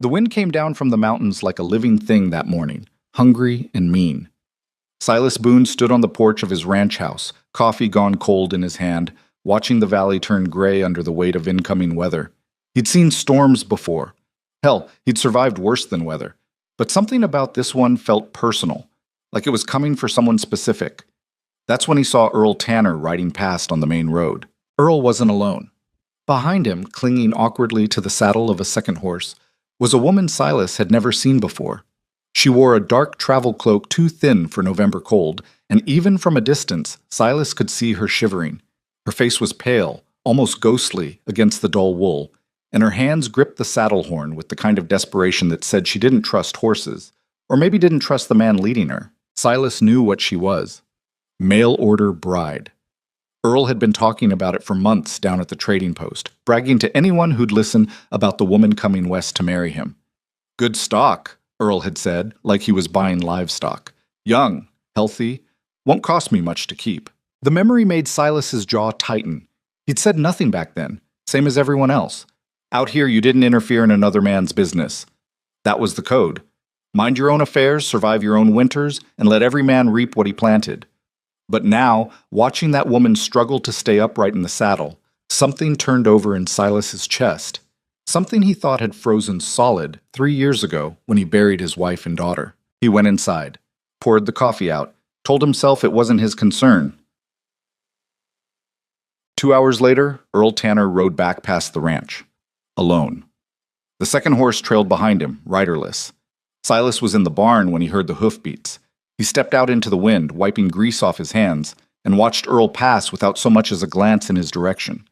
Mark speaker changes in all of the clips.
Speaker 1: The wind came down from the mountains like a living thing that morning, hungry and mean. Silas Boone stood on the porch of his ranch house, coffee gone cold in his hand, watching the valley turn gray under the weight of incoming weather. He'd seen storms before. Hell, he'd survived worse than weather. But something about this one felt personal, like it was coming for someone specific. That's when he saw Earl Tanner riding past on the main road. Earl wasn't alone. Behind him, clinging awkwardly to the saddle of a second horse, was a woman Silas had never seen before. She wore a dark travel cloak too thin for November cold, and even from a distance, Silas could see her shivering. Her face was pale, almost ghostly, against the dull wool, and her hands gripped the saddle horn with the kind of desperation that said she didn't trust horses, or maybe didn't trust the man leading her. Silas knew what she was. Mail-order bride. Earl had been talking about it for months down at the trading post, bragging to anyone who'd listen about the woman coming west to marry him. Good stock, Earl had said, like he was buying livestock. Young, healthy, won't cost me much to keep. The memory made Silas's jaw tighten. He'd said nothing back then, same as everyone else. Out here you didn't interfere in another man's business. That was the code. Mind your own affairs, survive your own winters, and let every man reap what he planted. But now, watching that woman struggle to stay upright in the saddle, something turned over in Silas's chest. Something he thought had frozen solid 3 years ago when he buried his wife and daughter. He went inside, poured the coffee out, told himself it wasn't his concern. 2 hours later, Earl Tanner rode back past the ranch, alone. The second horse trailed behind him, riderless. Silas was in the barn when he heard the hoofbeats. He stepped out into the wind, wiping grease off his hands, and watched Earl pass without so much as a glance in his direction.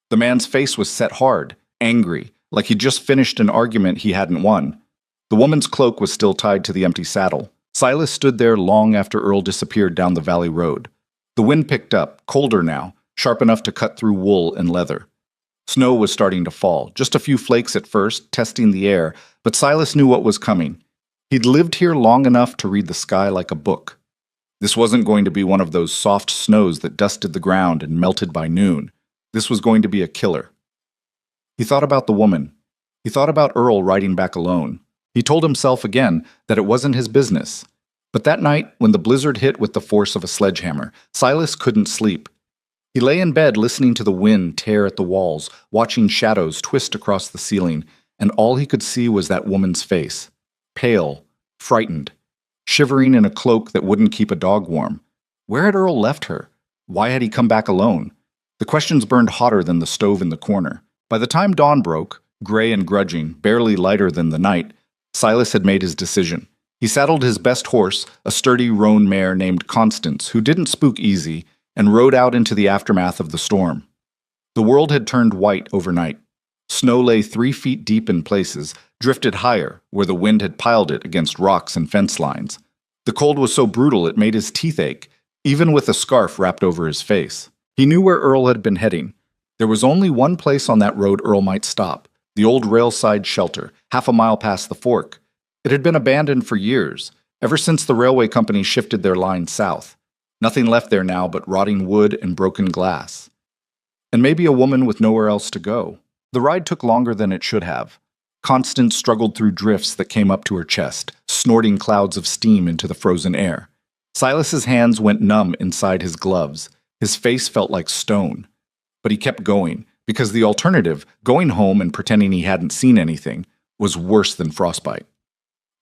Speaker 1: The man's face was set hard, angry, like he'd just finished an argument he hadn't won. The woman's cloak was still tied to the empty saddle. Silas stood there long after Earl disappeared down the valley road. The wind picked up, colder now, sharp enough to cut through wool and leather. Snow was starting to fall, just a few flakes at first, testing the air, but Silas knew what was coming. He'd lived here long enough to read the sky like a book. This wasn't going to be one of those soft snows that dusted the ground and melted by noon. This was going to be a killer. He thought about the woman. He thought about Earl riding back alone. He told himself again that it wasn't his business. But that night, when the blizzard hit with the force of a sledgehammer, Silas couldn't sleep. He lay in bed listening to the wind tear at the walls, watching shadows twist across the ceiling, and all he could see was that woman's face. Pale, frightened, shivering in a cloak that wouldn't keep a dog warm. Where had Earl left her? Why had he come back alone? The questions burned hotter than the stove in the corner. By the time dawn broke, gray and grudging, barely lighter than the night, Silas had made his decision. He saddled his best horse, a sturdy roan mare named Constance, who didn't spook easy, and rode out into the aftermath of the storm. The world had turned white overnight. Snow lay 3 feet deep in places, drifted higher where the wind had piled it against rocks and fence lines. The cold was so brutal it made his teeth ache, even with a scarf wrapped over his face. He knew where Earl had been heading. There was only one place on that road Earl might stop, the old railside shelter, half a mile past the fork. It had been abandoned for years, ever since the railway company shifted their line south. Nothing left there now but rotting wood and broken glass. And maybe a woman with nowhere else to go. The ride took longer than it should have. Constance struggled through drifts that came up to her chest, snorting clouds of steam into the frozen air. Silas's hands went numb inside his gloves. His face felt like stone. But he kept going, because the alternative, going home and pretending he hadn't seen anything, was worse than frostbite.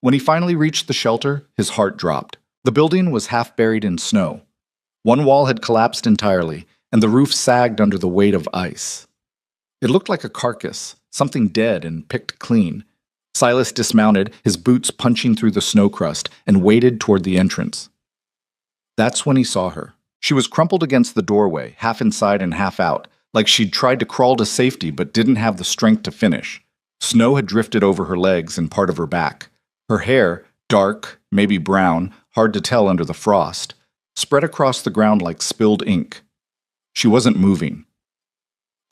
Speaker 1: When he finally reached the shelter, his heart dropped. The building was half buried in snow. One wall had collapsed entirely, and the roof sagged under the weight of ice. It looked like a carcass, something dead and picked clean. Silas dismounted, his boots punching through the snow crust, and waded toward the entrance. That's when he saw her. She was crumpled against the doorway, half inside and half out, like she'd tried to crawl to safety but didn't have the strength to finish. Snow had drifted over her legs and part of her back. Her hair, dark, maybe brown, hard to tell under the frost, spread across the ground like spilled ink. She wasn't moving.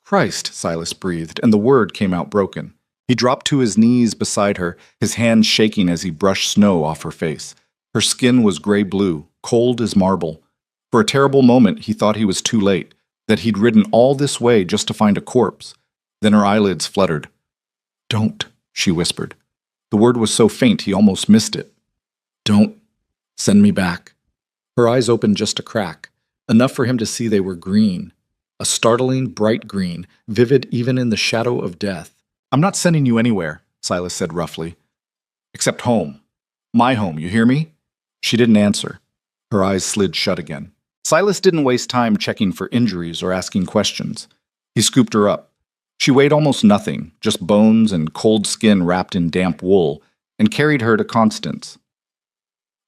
Speaker 1: Christ, Silas breathed, and the word came out broken. He dropped to his knees beside her, his hands shaking as he brushed snow off her face. Her skin was gray-blue, cold as marble. For a terrible moment, he thought he was too late, that he'd ridden all this way just to find a corpse. Then her eyelids fluttered. "Don't," she whispered. The word was so faint he almost missed it. Don't send me back. Her eyes opened just a crack, enough for him to see they were green. A startling, bright green, vivid even in the shadow of death. I'm not sending you anywhere, Silas said roughly. Except home. My home, you hear me? She didn't answer. Her eyes slid shut again. Silas didn't waste time checking for injuries or asking questions. He scooped her up. She weighed almost nothing, just bones and cold skin wrapped in damp wool, and carried her to Constance.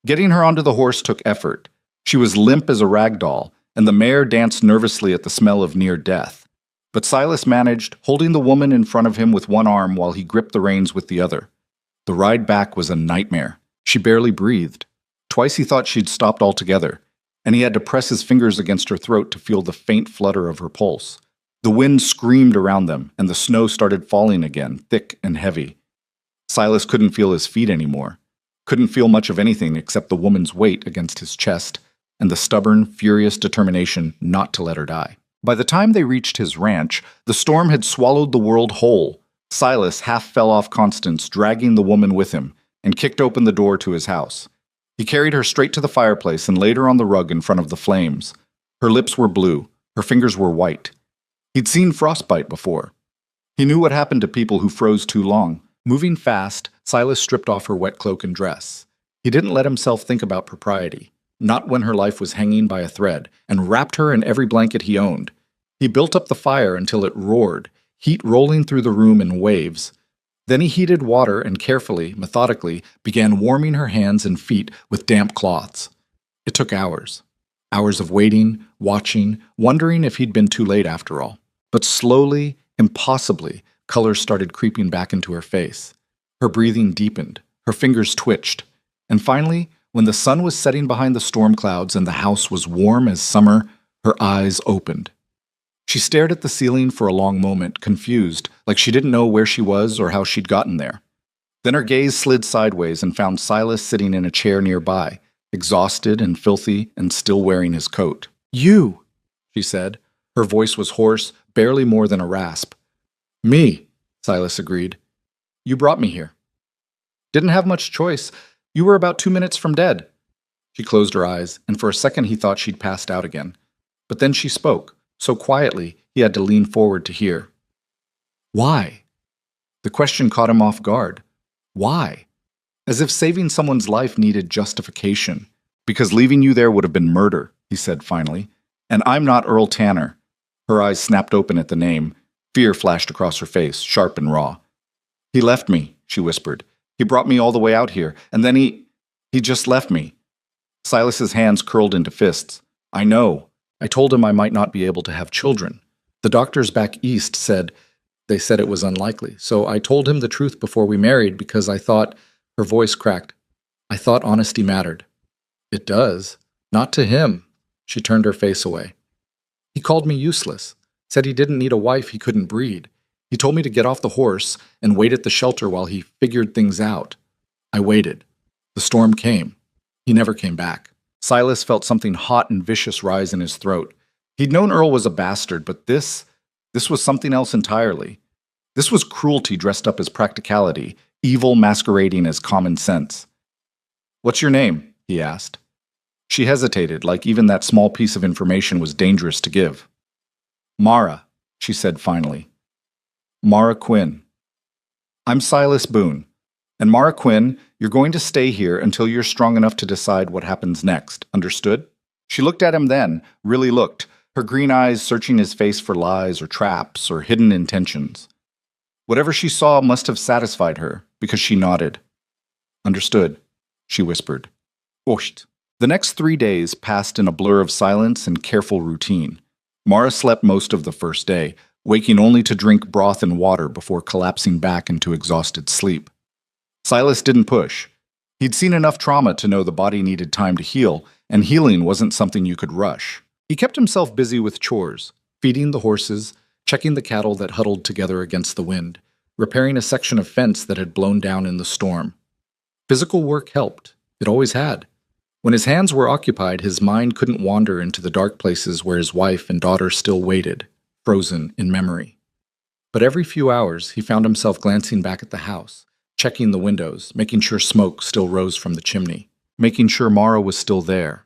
Speaker 1: Getting her onto the horse took effort. She was limp as a rag doll, and the mare danced nervously at the smell of near death. But Silas managed, holding the woman in front of him with one arm while he gripped the reins with the other. The ride back was a nightmare. She barely breathed. Twice he thought she'd stopped altogether, and he had to press his fingers against her throat to feel the faint flutter of her pulse. The wind screamed around them, and the snow started falling again, thick and heavy. Silas couldn't feel his feet anymore. Couldn't feel much of anything except the woman's weight against his chest and the stubborn, furious determination not to let her die. By the time they reached his ranch, the storm had swallowed the world whole. Silas half fell off Constance, dragging the woman with him, and kicked open the door to his house. He carried her straight to the fireplace and laid her on the rug in front of the flames. Her lips were blue. Her fingers were white. He'd seen frostbite before. He knew what happened to people who froze too long. Moving fast, Silas stripped off her wet cloak and dress. He didn't let himself think about propriety, not when her life was hanging by a thread, and wrapped her in every blanket he owned. He built up the fire until it roared, heat rolling through the room in waves. Then he heated water and carefully, methodically, began warming her hands and feet with damp cloths. It took hours. Hours of waiting, watching, wondering if he'd been too late after all. But slowly, impossibly, color started creeping back into her face. Her breathing deepened, her fingers twitched, and finally, when the sun was setting behind the storm clouds and the house was warm as summer, her eyes opened. She stared at the ceiling for a long moment, confused, like she didn't know where she was or how she'd gotten there. Then her gaze slid sideways and found Silas sitting in a chair nearby, exhausted and filthy and still wearing his coat. "You," she said. Her voice was hoarse, barely more than a rasp. "Me," Silas agreed. "You brought me here." "Didn't have much choice. You were about 2 minutes from dead." She closed her eyes, and for a second he thought she'd passed out again. But then she spoke, so quietly he had to lean forward to hear. "Why?" The question caught him off guard. Why? As if saving someone's life needed justification. "Because leaving you there would have been murder," he said finally. "And I'm not Earl Tanner." Her eyes snapped open at the name. Fear flashed across her face, sharp and raw. "He left me," she whispered. "He brought me all the way out here, and then he just left me." Silas's hands curled into fists. "I know. I told him I might not be able to have children. The doctors back east said it was unlikely. So I told him the truth before we married because I thought," her voice cracked, "I thought honesty mattered." "It does. Not to him." She turned her face away. "He called me useless. Said he didn't need a wife he couldn't breed. He told me to get off the horse and wait at the shelter while he figured things out. I waited. The storm came. He never came back." Silas felt something hot and vicious rise in his throat. He'd known Earl was a bastard, but this was something else entirely. This was cruelty dressed up as practicality, evil masquerading as common sense. "What's your name?" he asked. She hesitated, like even that small piece of information was dangerous to give. "Mara," she said finally. "Mara Quinn." "I'm Silas Boone. And Mara Quinn, you're going to stay here until you're strong enough to decide what happens next. Understood?" She looked at him then, really looked, her green eyes searching his face for lies or traps or hidden intentions. Whatever she saw must have satisfied her, because she nodded. "Understood," she whispered. "Osht." The next 3 days passed in a blur of silence and careful routine. Mara slept most of the first day, waking only to drink broth and water before collapsing back into exhausted sleep. Silas didn't push. He'd seen enough trauma to know the body needed time to heal, and healing wasn't something you could rush. He kept himself busy with chores, feeding the horses, checking the cattle that huddled together against the wind, repairing a section of fence that had blown down in the storm. Physical work helped. It always had. When his hands were occupied, his mind couldn't wander into the dark places where his wife and daughter still waited, frozen in memory. But every few hours, he found himself glancing back at the house, checking the windows, making sure smoke still rose from the chimney, making sure Mara was still there.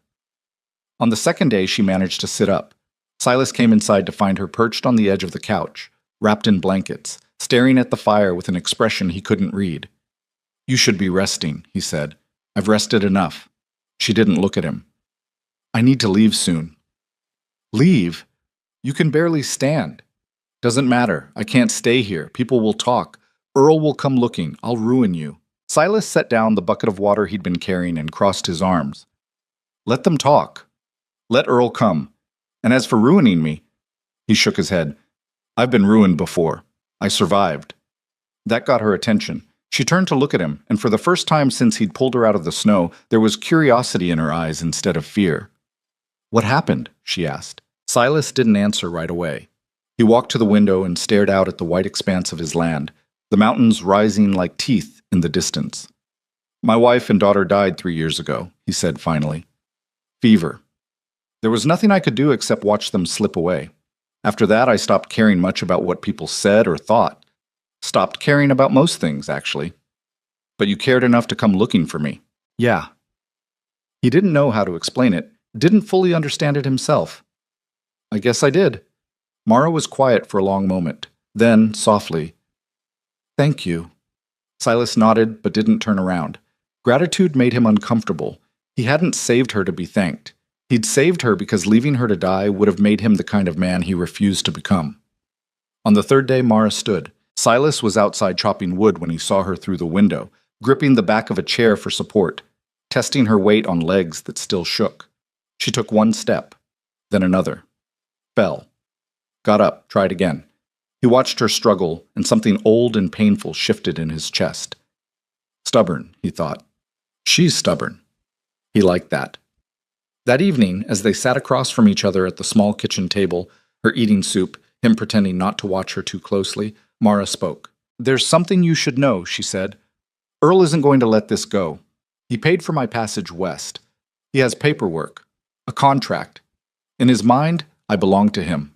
Speaker 1: On the second day, she managed to sit up. Silas came inside to find her perched on the edge of the couch, wrapped in blankets, staring at the fire with an expression he couldn't read. "You should be resting," he said. "I've rested enough." She didn't look at him. "I need to leave soon." "Leave? You can barely stand." "Doesn't matter. I can't stay here. People will talk. Earl will come looking. I'll ruin you." Silas set down the bucket of water he'd been carrying and crossed his arms. "Let them talk. Let Earl come. And as for ruining me," he shook his head. "I've been ruined before. I survived." That got her attention. She turned to look at him, and for the first time since he'd pulled her out of the snow, there was curiosity in her eyes instead of fear. "What happened?" she asked. Silas didn't answer right away. He walked to the window and stared out at the white expanse of his land, the mountains rising like teeth in the distance. "My wife and daughter died 3 years ago," he said finally. "Fever. There was nothing I could do except watch them slip away. After that, I stopped caring much about what people said or thought. Stopped caring about most things, actually. But you cared enough to come looking for me." "Yeah." He didn't know how to explain it, didn't fully understand it himself. "I guess I did." Mara was quiet for a long moment. Then, softly, "Thank you." Silas nodded but didn't turn around. Gratitude made him uncomfortable. He hadn't saved her to be thanked. He'd saved her because leaving her to die would have made him the kind of man he refused to become. On the third day, Mara stood. Silas was outside chopping wood when he saw her through the window, gripping the back of a chair for support, testing her weight on legs that still shook. She took one step, then another. Fell. Got up, tried again. He watched her struggle, and something old and painful shifted in his chest. Stubborn, he thought. She's stubborn. He liked that. That evening, as they sat across from each other at the small kitchen table, her eating soup, him pretending not to watch her too closely, Mara spoke. "There's something you should know," she said. "Earl isn't going to let this go. He paid for my passage west. He has paperwork, a contract. In his mind, I belong to him.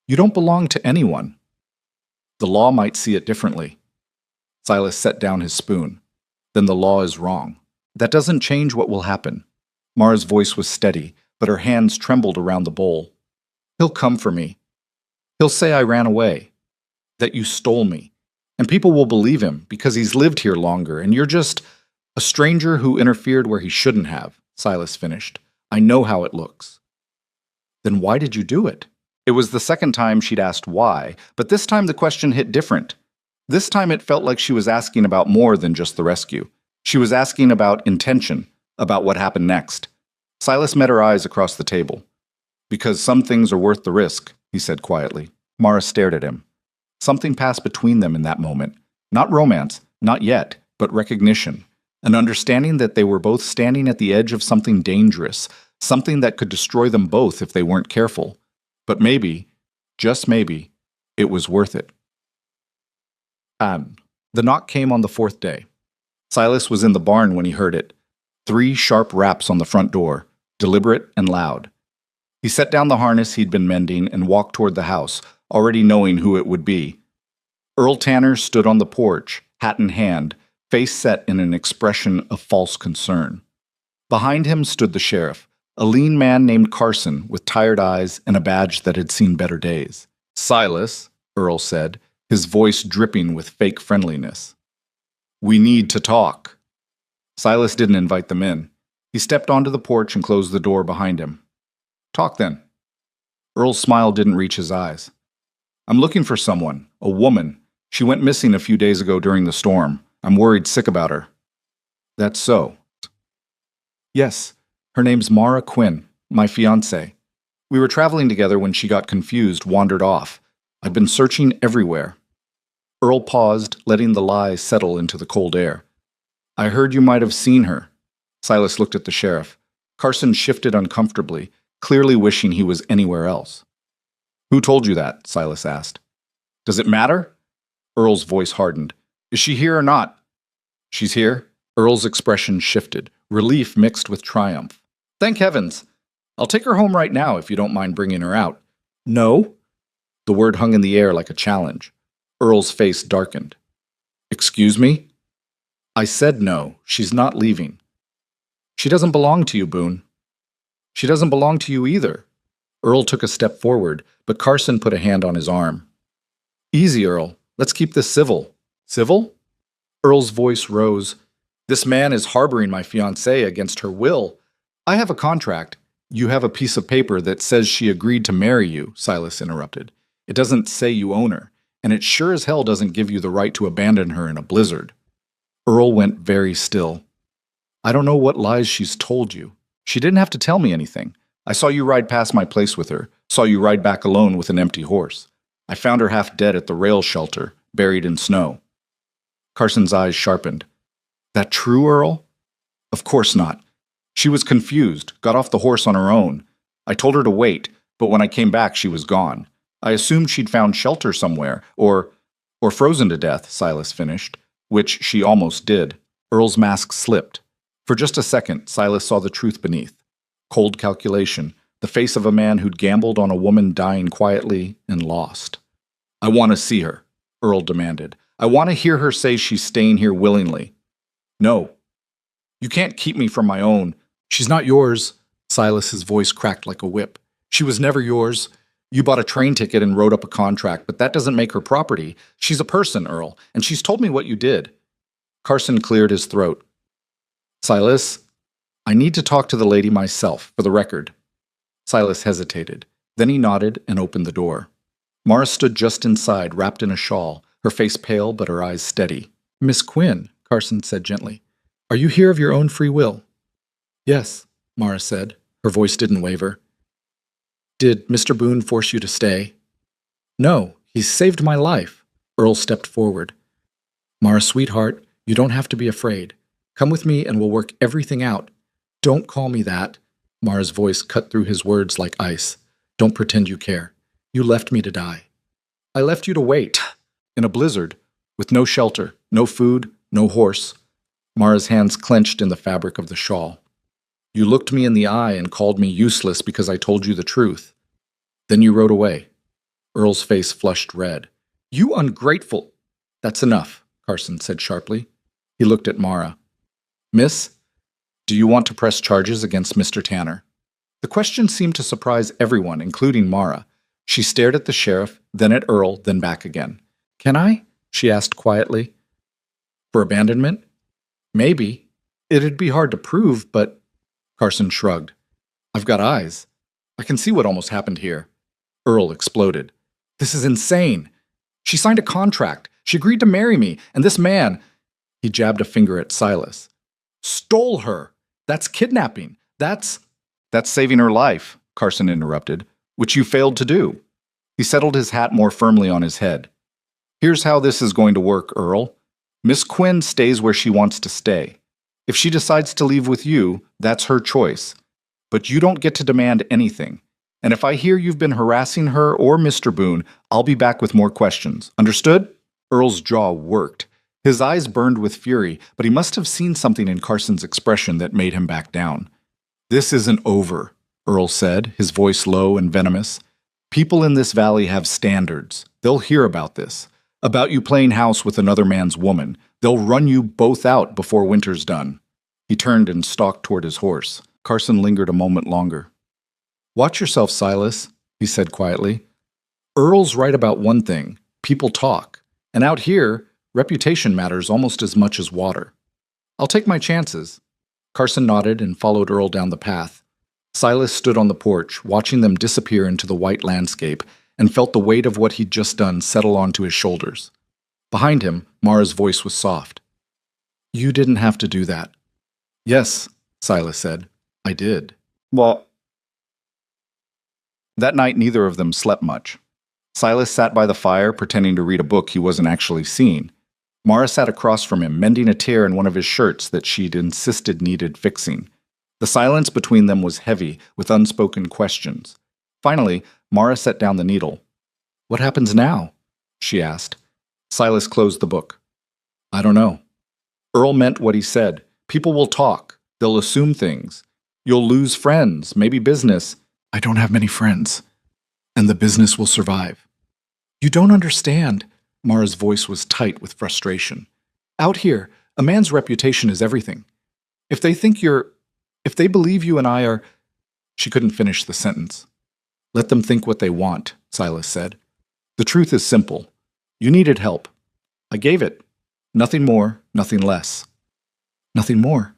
Speaker 1: You don't belong to anyone. The law might see it differently." Silas set down his spoon. "Then the law is wrong. That doesn't change what will happen." Mara's voice was steady, but her hands trembled around the bowl. "He'll come for me. He'll say I ran away, that you stole me, and people will believe him because he's lived here longer, and you're just a stranger who interfered where he shouldn't have," Silas finished. "I know how it looks." "Then why did you do it?" It was the second time she'd asked why, but this time the question hit different. This time it felt like she was asking about more than just the rescue. She was asking about intention, about what happened next. Silas met her eyes across the table. "Because some things are worth the risk," he said quietly. Mara stared at him. Something passed between them in that moment. Not romance, not yet, but recognition. An understanding that they were both standing at the edge of something dangerous, something that could destroy them both if they weren't careful. But maybe, just maybe, it was worth it. The knock came on the fourth day. Silas was in the barn when he heard it. 3 sharp raps on the front door, deliberate and loud. He set down the harness he'd been mending and walked toward the house, already knowing who it would be. Earl Tanner stood on the porch, hat in hand, face set in an expression of false concern. Behind him stood the sheriff, a lean man named Carson with tired eyes and a badge that had seen better days. "Silas," Earl said, his voice dripping with fake friendliness. "We need to talk." Silas didn't invite them in. He stepped onto the porch and closed the door behind him. "Talk then." Earl's smile didn't reach his eyes. "I'm looking for someone, a woman. She went missing a few days ago during the storm. I'm worried sick about her." "That's so." "Yes, her name's Mara Quinn, my fiancée. We were traveling together when she got confused, wandered off. I've been searching everywhere." Earl paused, letting the lies settle into the cold air. "I heard you might have seen her." Silas looked at the sheriff. Carson shifted uncomfortably, clearly wishing he was anywhere else. "Who told you that?" Silas asked. "Does it matter?" Earl's voice hardened. "Is she here or not?" "She's here." Earl's expression shifted, relief mixed with triumph. "Thank heavens. I'll take her home right now if you don't mind bringing her out." "No?" The word hung in the air like a challenge. Earl's face darkened. "Excuse me?" I said no. She's not leaving. She doesn't belong to you, Boone. She doesn't belong to you either. Earl took a step forward, but Carson put a hand on his arm. Easy, Earl. Let's keep this civil. Civil? Earl's voice rose. This man is harboring my fiancée against her will. I have a contract. You have a piece of paper that says she agreed to marry you, Silas interrupted. It doesn't say you own her, and it sure as hell doesn't give you the right to abandon her in a blizzard. Earl went very still. I don't know what lies she's told you. She didn't have to tell me anything. I saw you ride past my place with her, saw you ride back alone with an empty horse. I found her half dead at the rail shelter, buried in snow. Carson's eyes sharpened. That true, Earl? Of course not. She was confused, got off the horse on her own. I told her to wait, but when I came back, she was gone. I assumed she'd found shelter somewhere, or frozen to death, Silas finished, which she almost did. Earl's mask slipped. For just a second, Silas saw the truth beneath. Cold calculation, the face of a man who'd gambled on a woman dying quietly and lost. I want to see her, Earl demanded. I want to hear her say she's staying here willingly. No. You can't keep me from my own. She's not yours. Silas's voice cracked like a whip. She was never yours. You bought a train ticket and wrote up a contract, but that doesn't make her property. She's a person, Earl, and she's told me what you did. Carson cleared his throat. Silas, I need to talk to the lady myself, for the record. Silas hesitated. Then he nodded and opened the door. Mara stood just inside, wrapped in a shawl, her face pale but her eyes steady. Miss Quinn, Carson said gently, are you here of your own free will? Yes, Mara said. Her voice didn't waver. Did Mr. Boone force you to stay? No, he's saved my life. Earl stepped forward. Mara, sweetheart, you don't have to be afraid. Come with me and we'll work everything out. Don't call me that. Mara's voice cut through his words like ice. Don't pretend you care. You left me to die. I left you to wait. In a blizzard, with no shelter, no food, no horse. Mara's hands clenched in the fabric of the shawl. You looked me in the eye and called me useless because I told you the truth. Then you rode away. Earl's face flushed red. You ungrateful! That's enough, Carson said sharply. He looked at Mara. Miss, do you want to press charges against Mr. Tanner? The question seemed to surprise everyone, including Mara. She stared at the sheriff, then at Earl, then back again. Can I? She asked quietly. For abandonment? Maybe. It'd be hard to prove, but... Carson shrugged. I've got eyes. I can see what almost happened here. Earl exploded. This is insane. She signed a contract. She agreed to marry me, and this man... He jabbed a finger at Silas. Stole her. That's kidnapping. That's saving her life, Carson interrupted, which you failed to do. He settled his hat more firmly on his head. Here's how this is going to work, Earl. Miss Quinn stays where she wants to stay. If she decides to leave with you, that's her choice. But you don't get to demand anything. And if I hear you've been harassing her or Mr. Boone, I'll be back with more questions. Understood? Earl's jaw worked. His eyes burned with fury, but he must have seen something in Carson's expression that made him back down. This isn't over, Earl said, his voice low and venomous. People in this valley have standards. They'll hear about this. About you playing house with another man's woman. They'll run you both out before winter's done. He turned and stalked toward his horse. Carson lingered a moment longer. Watch yourself, Silas, he said quietly. Earl's right about one thing. People talk. And out here, reputation matters almost as much as water. I'll take my chances. Carson nodded and followed Earl down the path. Silas stood on the porch, watching them disappear into the white landscape, and felt the weight of what he'd just done settle onto his shoulders. Behind him, Mara's voice was soft. You didn't have to do that. Yes, Silas said. I did. Well, that night neither of them slept much. Silas sat by the fire, pretending to read a book he wasn't actually seeing. Mara sat across from him, mending a tear in one of his shirts that she'd insisted needed fixing. The silence between them was heavy, with unspoken questions. Finally, Mara set down the needle. What happens now? She asked. Silas closed the book. I don't know. Earl meant what he said. People will talk. They'll assume things. You'll lose friends, maybe business. I don't have many friends. And the business will survive. You don't understand. Mara's voice was tight with frustration. Out here, A man's reputation is everything. If they believe you and I are... She couldn't finish the sentence. Let them think what they want, Silas said. The truth is simple. You needed help. I gave it. Nothing more, nothing less. Nothing more,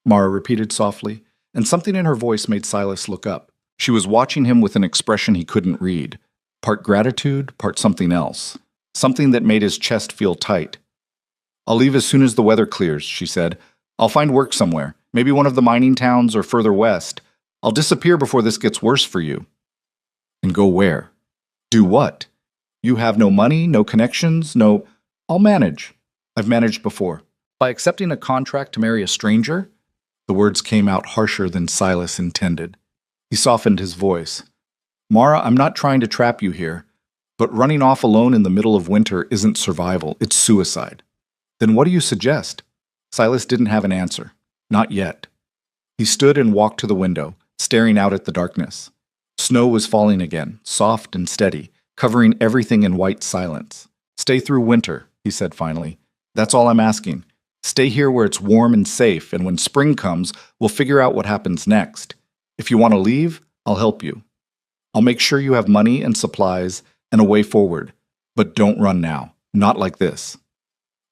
Speaker 1: Mara repeated softly, and something in her voice made Silas look up. She was watching him with an expression he couldn't read, part gratitude, part something else, something that made his chest feel tight. I'll leave as soon as the weather clears, she said. I'll find work somewhere, maybe one of the mining towns or further west. I'll disappear before this gets worse for you. And go where? Do what? You have no money, no connections, no... I'll manage. I've managed before. By accepting a contract to marry a stranger? The words came out harsher than Silas intended. He softened his voice. Mara, I'm not trying to trap you here, but running off alone in the middle of winter isn't survival, it's suicide. Then what do you suggest? Silas didn't have an answer. Not yet. He stood and walked to the window, staring out at the darkness. Snow was falling again, soft and steady, covering everything in white silence. Stay through winter, he said finally. That's all I'm asking. Stay here where it's warm and safe, and when spring comes, we'll figure out what happens next. If you want to leave, I'll help you. I'll make sure you have money and supplies and a way forward. But don't run now. Not like this.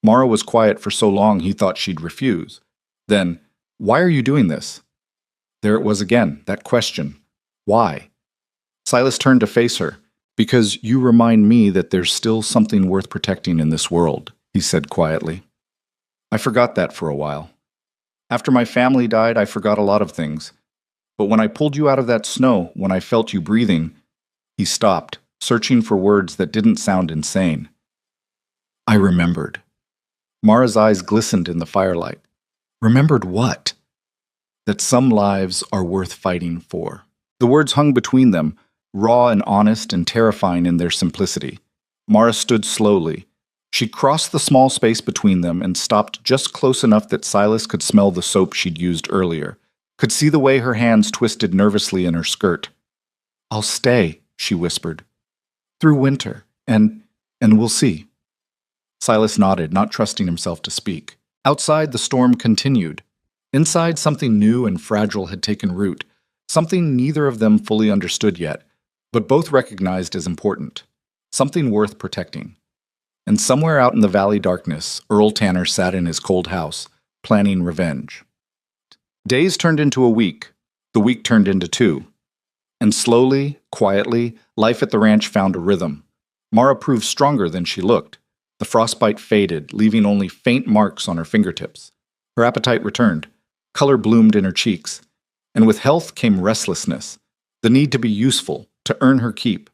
Speaker 1: Mara was quiet for so long he thought she'd refuse. Then, why are you doing this? There it was again, that question. Why? Silas turned to face her. Because you remind me that there's still something worth protecting in this world, he said quietly. I forgot that for a while. After my family died, I forgot a lot of things. But when I pulled you out of that snow, when I felt you breathing, he stopped, searching for words that didn't sound insane. I remembered. Mara's eyes glistened in the firelight. Remembered what? That some lives are worth fighting for. The words hung between them, raw and honest and terrifying in their simplicity. Mara stood slowly. She crossed the small space between them and stopped just close enough that Silas could smell the soap she'd used earlier, could see the way her hands twisted nervously in her skirt. I'll stay, she whispered. Through winter, and we'll see. Silas nodded, not trusting himself to speak. Outside, the storm continued. Inside, something new and fragile had taken root, something neither of them fully understood yet, but both recognized as important, something worth protecting. And somewhere out in the valley darkness, Earl Tanner sat in his cold house, planning revenge. Days turned into a week. The week turned into 2. And slowly, quietly, life at the ranch found a rhythm. Mara proved stronger than she looked. The frostbite faded, leaving only faint marks on her fingertips. Her appetite returned. Color bloomed in her cheeks. And with health came restlessness, the need to be useful, to earn her keep.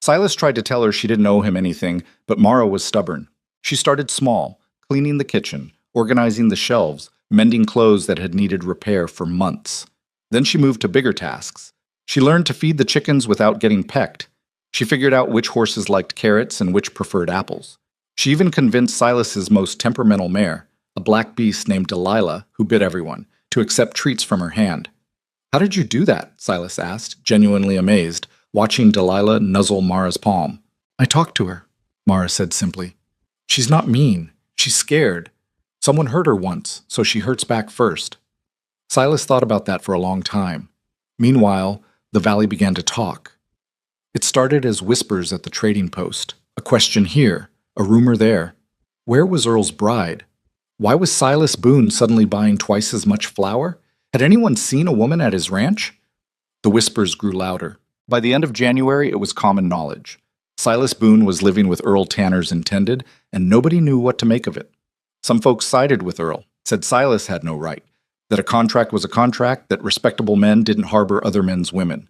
Speaker 1: Silas tried to tell her she didn't owe him anything, but Mara was stubborn. She started small, cleaning the kitchen, organizing the shelves, mending clothes that had needed repair for months. Then she moved to bigger tasks. She learned to feed the chickens without getting pecked. She figured out which horses liked carrots and which preferred apples. She even convinced Silas's most temperamental mare, a black beast named Delilah, who bit everyone, to accept treats from her hand. How did you do that? Silas asked, genuinely amazed, watching Delilah nuzzle Mara's palm. I talked to her, Mara said simply. She's not mean. She's scared. Someone hurt her once, so she hurts back first. Silas thought about that for a long time. Meanwhile, the valley began to talk. It started as whispers at the trading post, a question here, a rumor there. Where was Earl's bride? Why was Silas Boone suddenly buying twice as much flour? Had anyone seen a woman at his ranch? The whispers grew louder. By the end of January, it was common knowledge. Silas Boone was living with Earl Tanner's intended, and nobody knew what to make of it. Some folks sided with Earl, said Silas had no right, that a contract was a contract, that respectable men didn't harbor other men's women.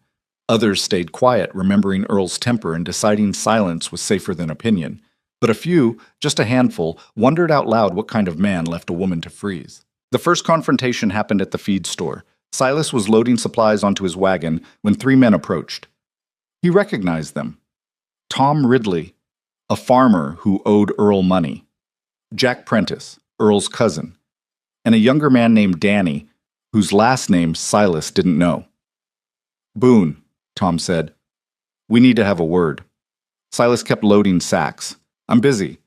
Speaker 1: Others stayed quiet, remembering Earl's temper and deciding silence was safer than opinion. But a few, just a handful, wondered out loud what kind of man left a woman to freeze. The first confrontation happened at the feed store. Silas was loading supplies onto his wagon when 3 men approached. He recognized them. Tom Ridley, a farmer who owed Earl money. Jack Prentice, Earl's cousin. And a younger man named Danny, whose last name Silas didn't know. Boone, Tom said. We need to have a word. Silas kept loading sacks. I'm busy.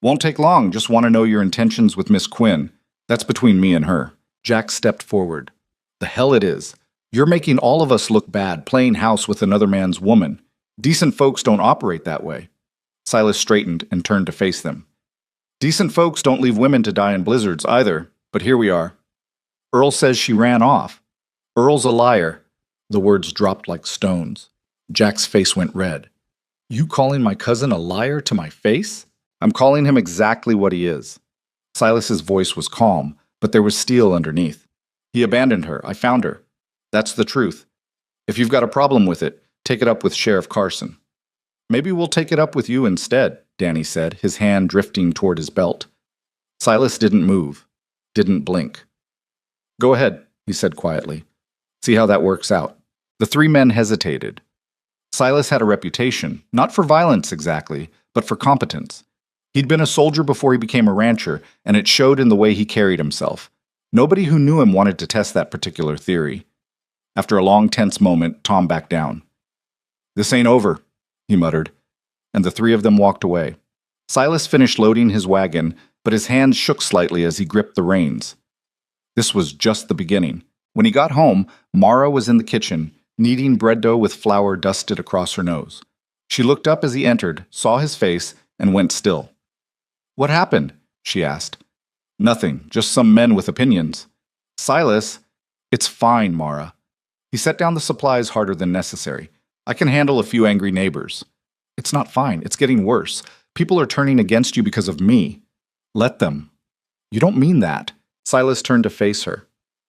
Speaker 1: Won't take long, just want to know your intentions with Miss Quinn. That's between me and her. Jack stepped forward. The hell it is. You're making all of us look bad, playing house with another man's woman. Decent folks don't operate that way. Silas straightened and turned to face them. Decent folks don't leave women to die in blizzards either, but here we are. Earl says she ran off. Earl's a liar. The words dropped like stones. Jack's face went red. You calling my cousin a liar to my face? I'm calling him exactly what he is. Silas's voice was calm, but there was steel underneath. He abandoned her. I found her. That's the truth. If you've got a problem with it, take it up with Sheriff Carson. Maybe we'll take it up with you instead, Danny said, his hand drifting toward his belt. Silas didn't move, didn't blink. Go ahead, he said quietly. See how that works out. The three men hesitated. Silas had a reputation, not for violence exactly, but for competence. He'd been a soldier before he became a rancher, and it showed in the way he carried himself. Nobody who knew him wanted to test that particular theory. After a long, tense moment, Tom backed down. This ain't over, he muttered, and the three of them walked away. Silas finished loading his wagon, but his hands shook slightly as he gripped the reins. This was just the beginning. When he got home, Mara was in the kitchen, kneading bread dough with flour dusted across her nose. She looked up as he entered, saw his face, and went still. What happened? She asked. Nothing, just some men with opinions. Silas, it's fine, Mara. He set down the supplies harder than necessary. I can handle a few angry neighbors. It's not fine, it's getting worse. People are turning against you because of me. Let them. You don't mean that. Silas turned to face her.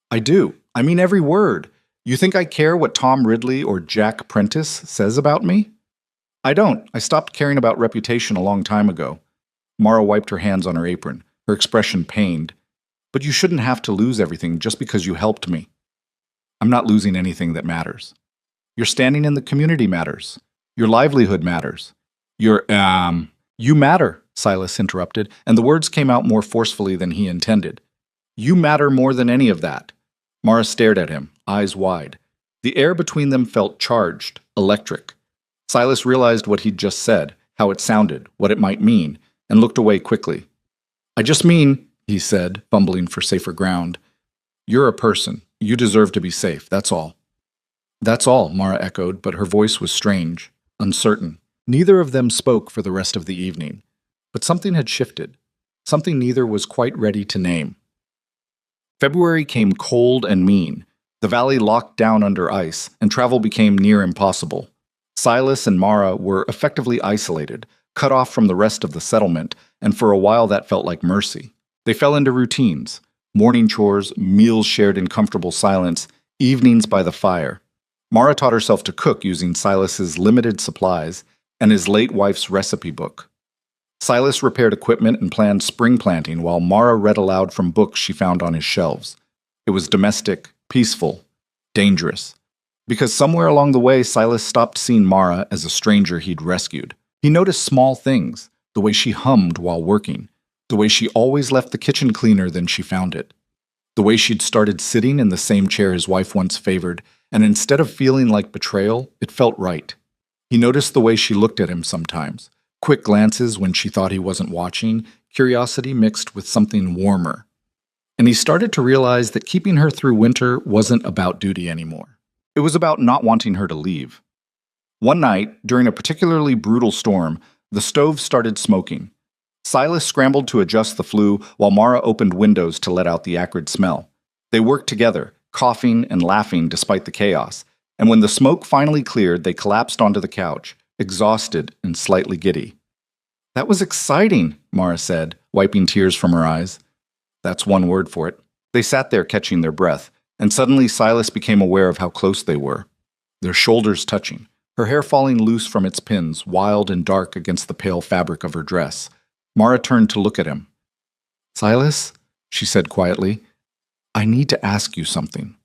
Speaker 1: I do. I mean every word. You think I care what Tom Ridley or Jack Prentice says about me? I don't. I stopped caring about reputation a long time ago. Mara wiped her hands on her apron, her expression pained. But you shouldn't have to lose everything just because you helped me. I'm not losing anything that matters. Your standing in the community matters. Your livelihood matters. You matter, Silas interrupted, and the words came out more forcefully than he intended. You matter more than any of that. Mara stared at him, eyes wide. The air between them felt charged, electric. Silas realized what he'd just said, how it sounded, what it might mean, and looked away quickly. I just mean, he said, fumbling for safer ground. You're a person. You deserve to be safe, that's all. That's all, Mara echoed, but her voice was strange, uncertain. Neither of them spoke for the rest of the evening. But something had shifted, something neither was quite ready to name. February came cold and mean. The valley locked down under ice, and travel became near impossible. Silas and Mara were effectively isolated, cut off from the rest of the settlement, and for a while that felt like mercy. They fell into routines, morning chores, meals shared in comfortable silence, evenings by the fire. Mara taught herself to cook using Silas's limited supplies and his late wife's recipe book. Silas repaired equipment and planned spring planting while Mara read aloud from books she found on his shelves. It was domestic, peaceful, dangerous. Because somewhere along the way, Silas stopped seeing Mara as a stranger he'd rescued. He noticed small things, the way she hummed while working, the way she always left the kitchen cleaner than she found it, the way she'd started sitting in the same chair his wife once favored, and instead of feeling like betrayal, it felt right. He noticed the way she looked at him sometimes, quick glances when she thought he wasn't watching, curiosity mixed with something warmer. And he started to realize that keeping her through winter wasn't about duty anymore. It was about not wanting her to leave. One night, during a particularly brutal storm, the stove started smoking. Silas scrambled to adjust the flue while Mara opened windows to let out the acrid smell. They worked together, coughing and laughing despite the chaos, and when the smoke finally cleared, they collapsed onto the couch, exhausted and slightly giddy. That was exciting, Mara said, wiping tears from her eyes. That's one word for it. They sat there catching their breath, and suddenly Silas became aware of how close they were, their shoulders touching, her hair falling loose from its pins, wild and dark against the pale fabric of her dress. Mara turned to look at him. Silas, she said quietly, I need to ask you something.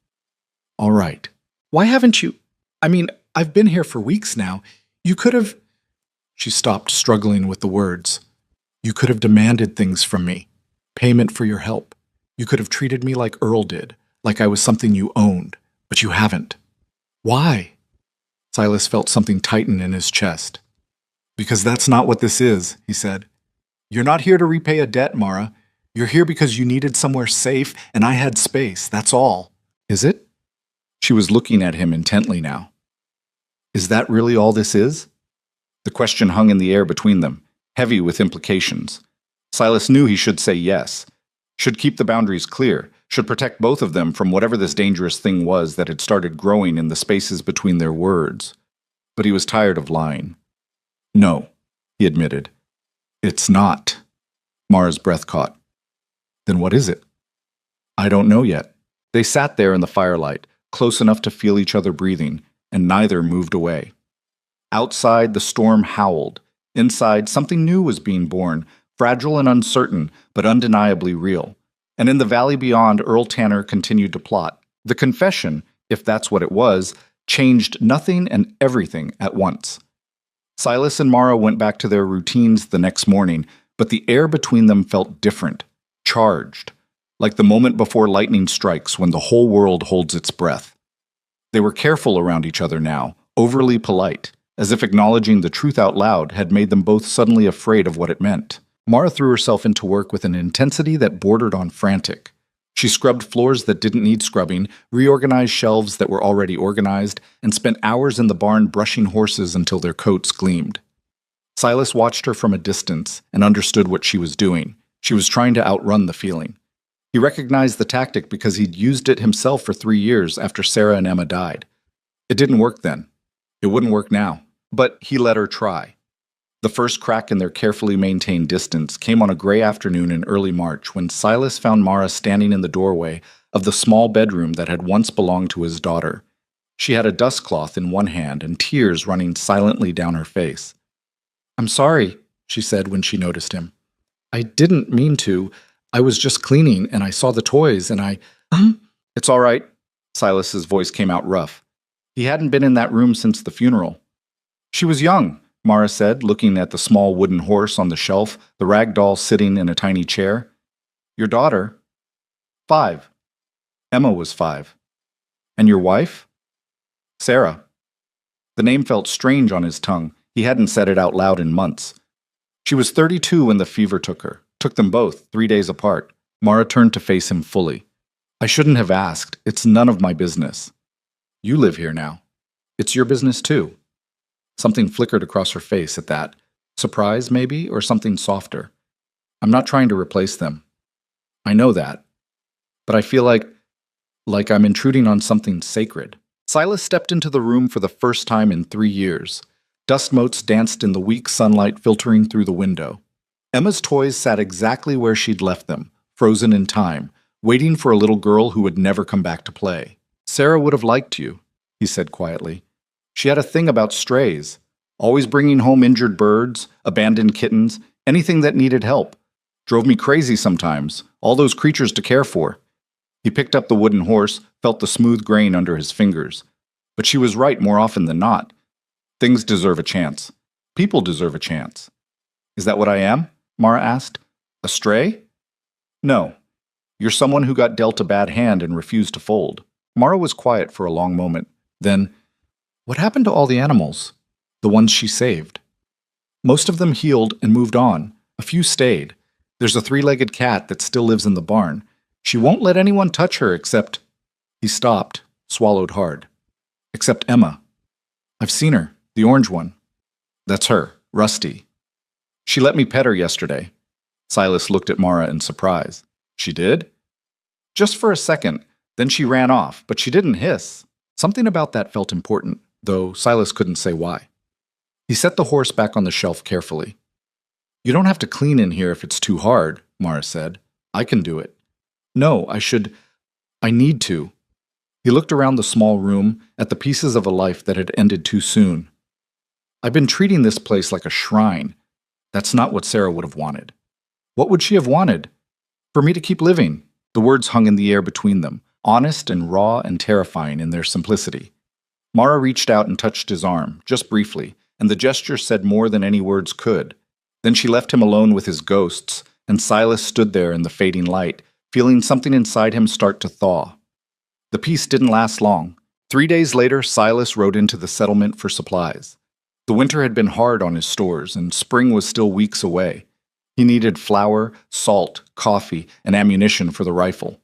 Speaker 1: All right. Why haven't you? I've been here for weeks now. You could have... She stopped, struggling with the words. You could have demanded things from me. Payment for your help. You could have treated me like Earl did, like I was something you owned, but you haven't. Why? Silas felt something tighten in his chest. Because that's not what this is, he said. You're not here to repay a debt, Mara. You're here because you needed somewhere safe and I had space, that's all. Is it? She was looking at him intently now. Is that really all this is? The question hung in the air between them, heavy with implications. Silas knew he should say yes, should keep the boundaries clear, should protect both of them from whatever this dangerous thing was that had started growing in the spaces between their words. But he was tired of lying. No, he admitted. It's not. Mara's breath caught. Then what is it? I don't know yet. They sat there in the firelight, close enough to feel each other breathing, and neither moved away. Outside, the storm howled. Inside, something new was being born, fragile and uncertain, but undeniably real. And in the valley beyond, Earl Tanner continued to plot. The confession, if that's what it was, changed nothing and everything at once. Silas and Mara went back to their routines the next morning, but the air between them felt different, charged, like the moment before lightning strikes when the whole world holds its breath. They were careful around each other now, overly polite, as if acknowledging the truth out loud had made them both suddenly afraid of what it meant. Mara threw herself into work with an intensity that bordered on frantic. She scrubbed floors that didn't need scrubbing, reorganized shelves that were already organized, and spent hours in the barn brushing horses until their coats gleamed. Silas watched her from a distance and understood what she was doing. She was trying to outrun the feeling. He recognized the tactic because he'd used it himself for 3 years after Sarah and Emma died. It didn't work then. It wouldn't work now. But he let her try. The first crack in their carefully maintained distance came on a gray afternoon in early March when Silas found Mara standing in the doorway of the small bedroom that had once belonged to his daughter. She had a dustcloth in one hand and tears running silently down her face. "I'm sorry," she said when she noticed him. "I didn't mean to. I was just cleaning and I saw the toys and I—" "It's all right." Silas's voice came out rough. He hadn't been in that room since the funeral. "She was young," Mara said, looking at the small wooden horse on the shelf, the rag doll sitting in a tiny chair. "Your daughter?" "5. Emma was 5. "And your wife?" "Sarah." The name felt strange on his tongue. He hadn't said it out loud in months. "She was 32 when the fever took her. Took them both, 3 days apart." Mara turned to face him fully. "I shouldn't have asked. It's none of my business. You live here now. It's your business too." Something flickered across her face at that. Surprise, maybe, or something softer. "I'm not trying to replace them. I know that. But I feel like I'm intruding on something sacred." Silas stepped into the room for the first time in 3 years. Dust motes danced in the weak sunlight filtering through the window. Emma's toys sat exactly where she'd left them, frozen in time, waiting for a little girl who would never come back to play. "Sarah would have liked you," he said quietly. "She had a thing about strays, always bringing home injured birds, abandoned kittens, anything that needed help. Drove me crazy sometimes, all those creatures to care for." He picked up the wooden horse, felt the smooth grain under his fingers. But she was right more often than not. Things deserve a chance. People deserve a chance. "Is that what I am?" Mara asked. "A stray?" "No. You're someone who got dealt a bad hand and refused to fold." Mara was quiet for a long moment. Then, "What happened to all the animals? The ones she saved?" "Most of them healed and moved on. A few stayed. There's a 3-legged cat that still lives in the barn. She won't let anyone touch her except—" He stopped, swallowed hard. "Except Emma. I've seen her, the orange one. That's her, Rusty. She let me pet her yesterday." Silas looked at Mara in surprise. "She did?" "Just for a second. Then she ran off, but she didn't hiss." Something about that felt important, though Silas couldn't say why. He set the horse back on the shelf carefully. "You don't have to clean in here if it's too hard," Mara said. "I can do it." "No, I need to." He looked around the small room, at the pieces of a life that had ended too soon. "I've been treating this place like a shrine. That's not what Sarah would have wanted." "What would she have wanted?" "For me to keep living." The words hung in the air between them, honest and raw and terrifying in their simplicity. Mara reached out and touched his arm, just briefly, and the gesture said more than any words could. Then she left him alone with his ghosts, and Silas stood there in the fading light, feeling something inside him start to thaw. The peace didn't last long. 3 days later, Silas rode into the settlement for supplies. The winter had been hard on his stores, and spring was still weeks away. He needed flour, salt, coffee, and ammunition for the rifle.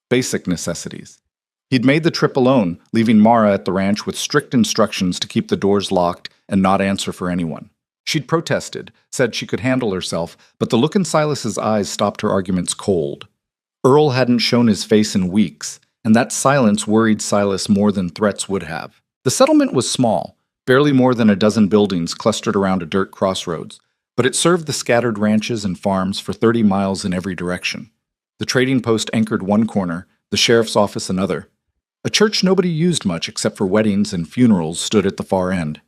Speaker 1: Basic necessities. He'd made the trip alone, leaving Mara at the ranch with strict instructions to keep the doors locked and not answer for anyone. She'd protested, said she could handle herself, but the look in Silas's eyes stopped her arguments cold. Earl hadn't shown his face in weeks, and that silence worried Silas more than threats would have. The settlement was small, barely more than a dozen buildings clustered around a dirt crossroads, but it served the scattered ranches and farms for 30 miles in every direction. The trading post anchored one corner, the sheriff's office another. A church nobody used much except for weddings and funerals stood at the far end.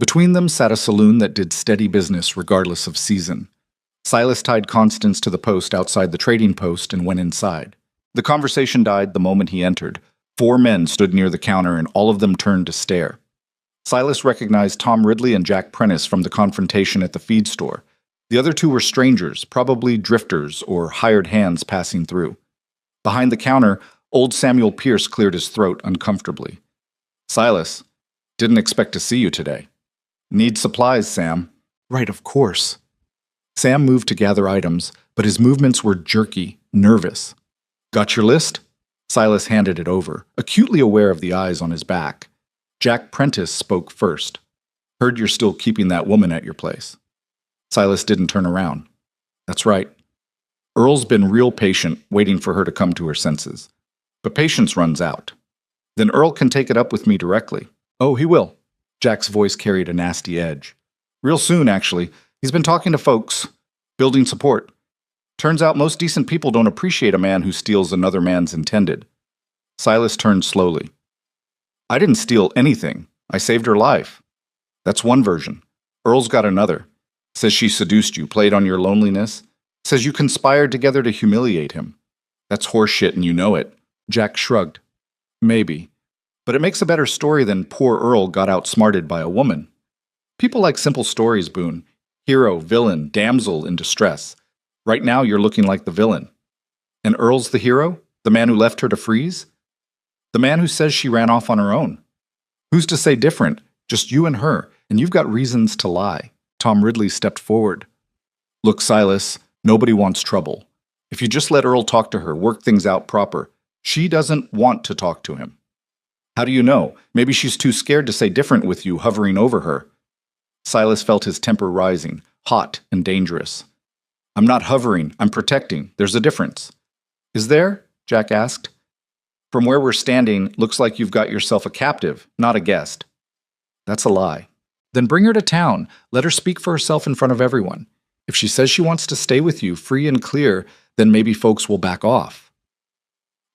Speaker 1: Between them sat a saloon that did steady business regardless of season. Silas tied Constance to the post outside the trading post and went inside. The conversation died the moment he entered. 4 men stood near the counter and all of them turned to stare. Silas recognized Tom Ridley and Jack Prentice from the confrontation at the feed store. The other 2 were strangers, probably drifters or hired hands passing through. Behind the counter, old Samuel Pierce cleared his throat uncomfortably. "Silas, didn't expect to see you today." "Need supplies, Sam." "Right, of course." Sam moved to gather items, but his movements were jerky, nervous. "Got your list?" Silas handed it over, acutely aware of the eyes on his back. Jack Prentice spoke first. "Heard you're still keeping that woman at your place." Silas didn't turn around. "That's right. Earl's been real patient, waiting for her to come to her senses. But patience runs out. Then Earl can take it up with me directly." "Oh, he will." Jack's voice carried a nasty edge. "Real soon, actually. He's been talking to folks, building support. Turns out most decent people don't appreciate a man who steals another man's intended." Silas turned slowly. "I didn't steal anything. I saved her life." "That's one version. Earl's got another. Says she seduced you, played on your loneliness. Says you conspired together to humiliate him. That's horseshit and you know it." Jack shrugged. "Maybe. But it makes a better story than poor Earl got outsmarted by a woman. People like simple stories, Boone. Hero, villain, damsel in distress. Right now you're looking like the villain. And Earl's the hero? The man who left her to freeze? The man who says she ran off on her own. Who's to say different? Just you and her, and you've got reasons to lie." Tom Ridley stepped forward. "Look, Silas, nobody wants trouble. If you just let Earl talk to her, work things out proper. She doesn't want to talk to him." "How do you know? Maybe she's too scared to say different with you hovering over her." Silas felt his temper rising, hot and dangerous. "I'm not hovering, I'm protecting. There's a difference." "Is there?" Jack asked. "From where we're standing, looks like you've got yourself a captive, not a guest." "That's a lie." "Then bring her to town. Let her speak for herself in front of everyone. If she says she wants to stay with you free and clear, then maybe folks will back off."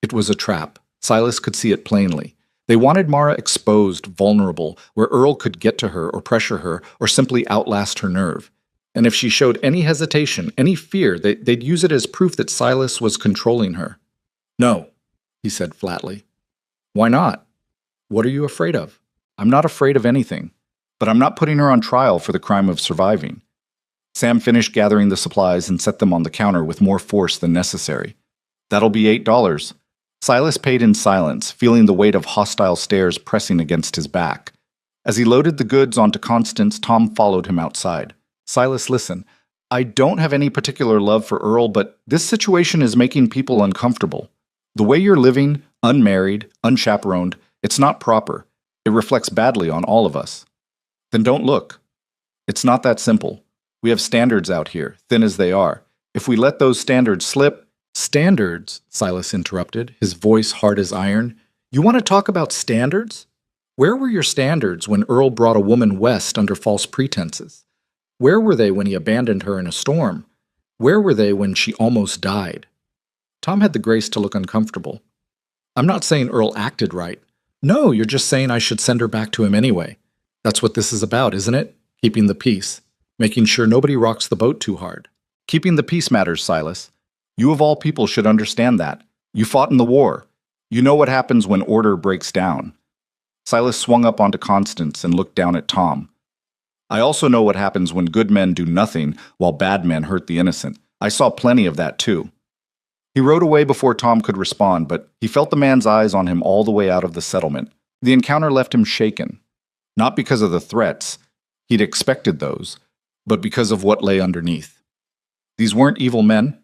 Speaker 1: It was a trap. Silas could see it plainly. They wanted Mara exposed, vulnerable, where Earl could get to her or pressure her or simply outlast her nerve. And if she showed any hesitation, any fear, they'd use it as proof that Silas was controlling her. "No," he said flatly. "Why not? What are you afraid of?" "I'm not afraid of anything, but I'm not putting her on trial for the crime of surviving." Sam finished gathering the supplies and set them on the counter with more force than necessary. "That'll be $8. Silas paid in silence, feeling the weight of hostile stares pressing against his back. As he loaded the goods onto Constance, Tom followed him outside. "Silas, listen. I don't have any particular love for Earl, but this situation is making people uncomfortable. The way you're living, unmarried, unchaperoned, it's not proper. It reflects badly on all of us." "Then don't look." "It's not that simple. We have standards out here, thin as they are. If we let those standards slip—" "Standards?" Silas interrupted, his voice hard as iron. "You want to talk about standards? Where were your standards when Earl brought a woman west under false pretenses? Where were they when he abandoned her in a storm? Where were they when she almost died?" Tom had the grace to look uncomfortable. "I'm not saying Earl acted right. No, you're just saying I should send her back to him anyway. That's what this is about, isn't it? Keeping the peace. Making sure nobody rocks the boat too hard. Keeping the peace matters, Silas. You of all people should understand that. You fought in the war. You know what happens when order breaks down." Silas swung up onto Constance and looked down at Tom. "I also know what happens when good men do nothing while bad men hurt the innocent. I saw plenty of that too." He rode away before Tom could respond, but he felt the man's eyes on him all the way out of the settlement. The encounter left him shaken. Not because of the threats, he'd expected those, but because of what lay underneath. These weren't evil men.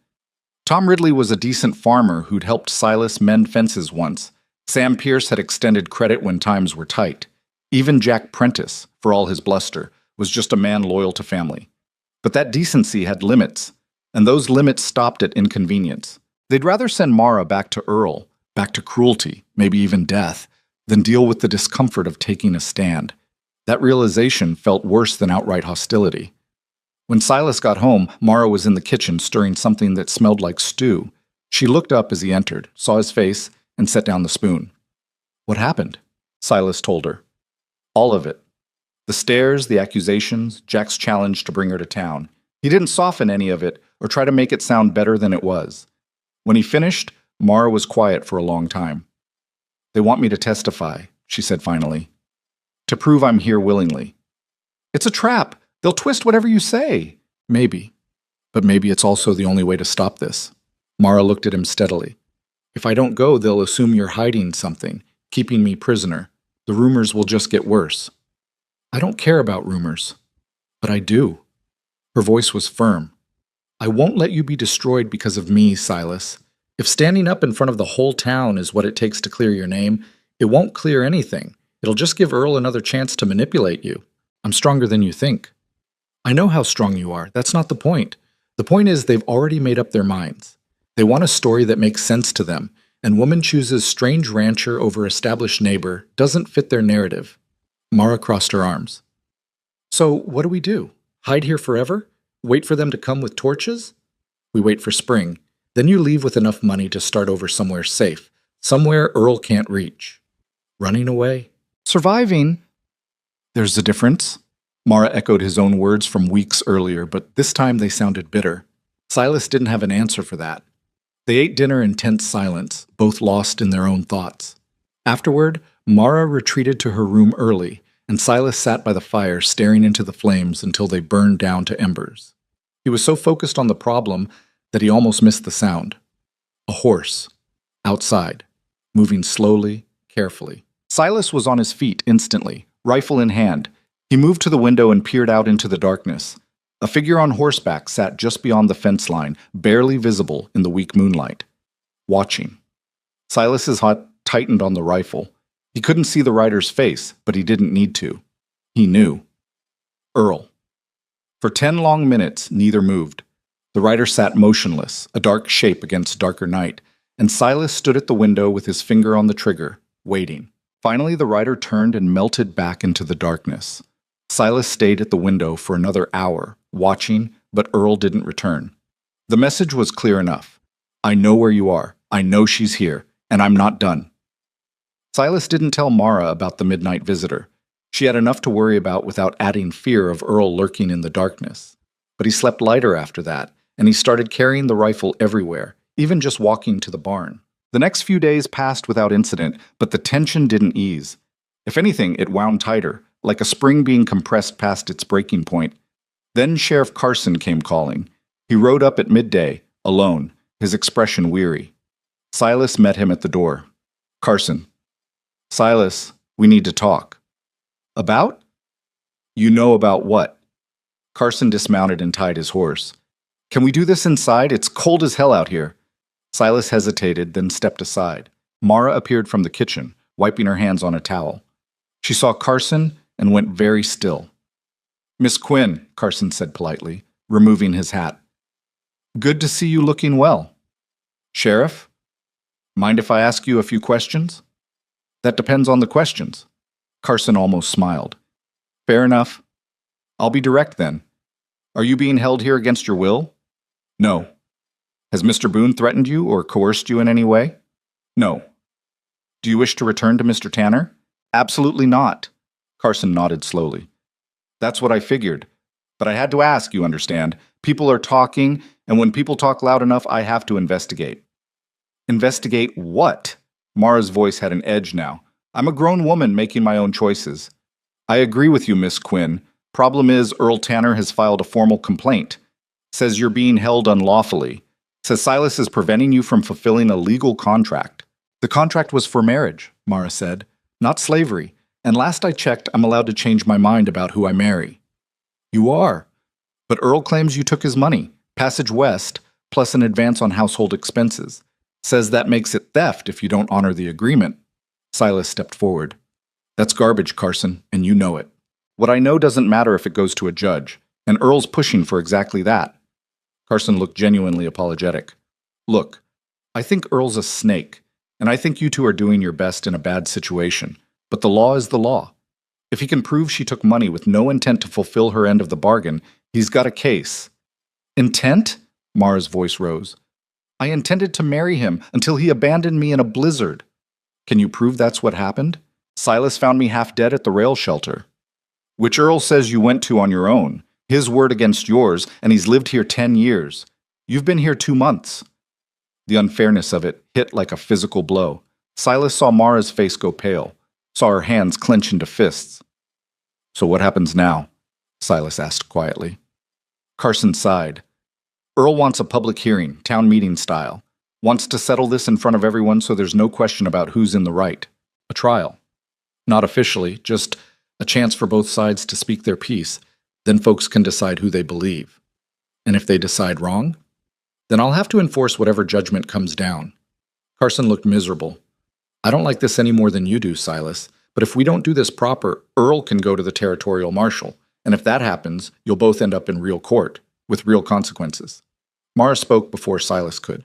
Speaker 1: Tom Ridley was a decent farmer who'd helped Silas mend fences once. Sam Pierce had extended credit when times were tight. Even Jack Prentice, for all his bluster, was just a man loyal to family. But that decency had limits, and those limits stopped at inconvenience. They'd rather send Mara back to Earl, back to cruelty, maybe even death, than deal with the discomfort of taking a stand. That realization felt worse than outright hostility. When Silas got home, Mara was in the kitchen stirring something that smelled like stew. She looked up as he entered, saw his face, and set down the spoon. "What happened?" Silas told her. All of it. The stares, the accusations, Jack's challenge to bring her to town. He didn't soften any of it or try to make it sound better than it was. When he finished, Mara was quiet for a long time. "They want me to testify," she said finally. "To prove I'm here willingly." "It's a trap. They'll twist whatever you say." "Maybe. But maybe it's also the only way to stop this." Mara looked at him steadily. "If I don't go, they'll assume you're hiding something, keeping me prisoner. The rumors will just get worse." "I don't care about rumors." "But I do." Her voice was firm. "I won't let you be destroyed because of me, Silas. If standing up in front of the whole town is what it takes to clear your name, it won't clear anything. It'll just give Earl another chance to manipulate you. I'm stronger than you think." "I know how strong you are. That's not the point. The point is they've already made up their minds. They want a story that makes sense to them, and woman chooses strange rancher over established neighbor doesn't fit their narrative." Mara crossed her arms. "So what do we do? Hide here forever? Wait for them to come with torches?" "We wait for spring. Then you leave with enough money to start over somewhere safe, somewhere Earl can't reach." "Running away?" "Surviving." "There's a difference." Mara echoed his own words from weeks earlier, but this time they sounded bitter. Silas didn't have an answer for that. They ate dinner in tense silence, both lost in their own thoughts. Afterward, Mara retreated to her room early, and Silas sat by the fire staring into the flames until they burned down to embers. He was so focused on the problem that he almost missed the sound. A horse. Outside. Moving slowly, carefully. Silas was on his feet instantly, rifle in hand. He moved to the window and peered out into the darkness. A figure on horseback sat just beyond the fence line, barely visible in the weak moonlight. Watching. Silas's heart tightened on the rifle. He couldn't see the rider's face, but he didn't need to. He knew. Earl. For 10 long minutes, neither moved. The rider sat motionless, a dark shape against darker night, and Silas stood at the window with his finger on the trigger, waiting. Finally, the rider turned and melted back into the darkness. Silas stayed at the window for another hour, watching, but Earl didn't return. The message was clear enough. "I know where you are. I know she's here, and I'm not done." Silas didn't tell Mara about the midnight visitor. She had enough to worry about without adding fear of Earl lurking in the darkness. But he slept lighter after that, and he started carrying the rifle everywhere, even just walking to the barn. The next few days passed without incident, but the tension didn't ease. If anything, it wound tighter, like a spring being compressed past its breaking point. Then Sheriff Carson came calling. He rode up at midday, alone, his expression weary. Silas met him at the door. "Carson." "Silas, we need to talk." "About?" "You know about what?" Carson dismounted and tied his horse. "Can we do this inside? It's cold as hell out here." Silas hesitated, then stepped aside. Mara appeared from the kitchen, wiping her hands on a towel. She saw Carson and went very still. "Miss Quinn," Carson said politely, removing his hat. "Good to see you looking well." "Sheriff? Mind if I ask you a few questions?" "That depends on the questions." Carson almost smiled. "Fair enough. I'll be direct then. Are you being held here against your will?" "No." "Has Mr. Boone threatened you or coerced you in any way?" "No." "Do you wish to return to Mr. Tanner?" "Absolutely not." Carson nodded slowly. "That's what I figured. But I had to ask, you understand. People are talking, and when people talk loud enough, I have to investigate." "Investigate what?" Mara's voice had an edge now. "I'm a grown woman making my own choices." "I agree with you, Miss Quinn. Problem is, Earl Tanner has filed a formal complaint. Says you're being held unlawfully. Says Silas is preventing you from fulfilling a legal contract." "The contract was for marriage," Mara said, "not slavery. And last I checked, I'm allowed to change my mind about who I marry." "You are. But Earl claims you took his money, Passage West, plus an advance on household expenses. Says that makes it theft if you don't honor the agreement. Silas stepped forward. That's garbage, Carson, and you know it. What I know doesn't matter if it goes to a judge, and Earl's pushing for exactly that. Carson looked genuinely apologetic. Look, I think Earl's a snake, and I think you two are doing your best in a bad situation, but the law is the law. If he can prove she took money with no intent to fulfill her end of the bargain, he's got a case. Intent? Mara's voice rose. I intended to marry him until he abandoned me in a blizzard. Can you prove that's what happened? Silas found me half dead at the rail shelter, which Earl says you went to on your own. His word against yours, and he's lived here 10 years. You've been here 2 months. The unfairness of it hit like a physical blow. Silas saw Mara's face go pale, saw her hands clench into fists. So what happens now? Silas asked quietly. Carson sighed. Earl wants a public hearing, town meeting style. Wants to settle this in front of everyone so there's no question about who's in the right. A trial. Not officially, just a chance for both sides to speak their piece. Then folks can decide who they believe. And if they decide wrong, then I'll have to enforce whatever judgment comes down. Carson looked miserable. I don't like this any more than you do, Silas, but if we don't do this proper, Earl can go to the territorial marshal, and if that happens, you'll both end up in real court, with real consequences. Mara spoke before Silas could.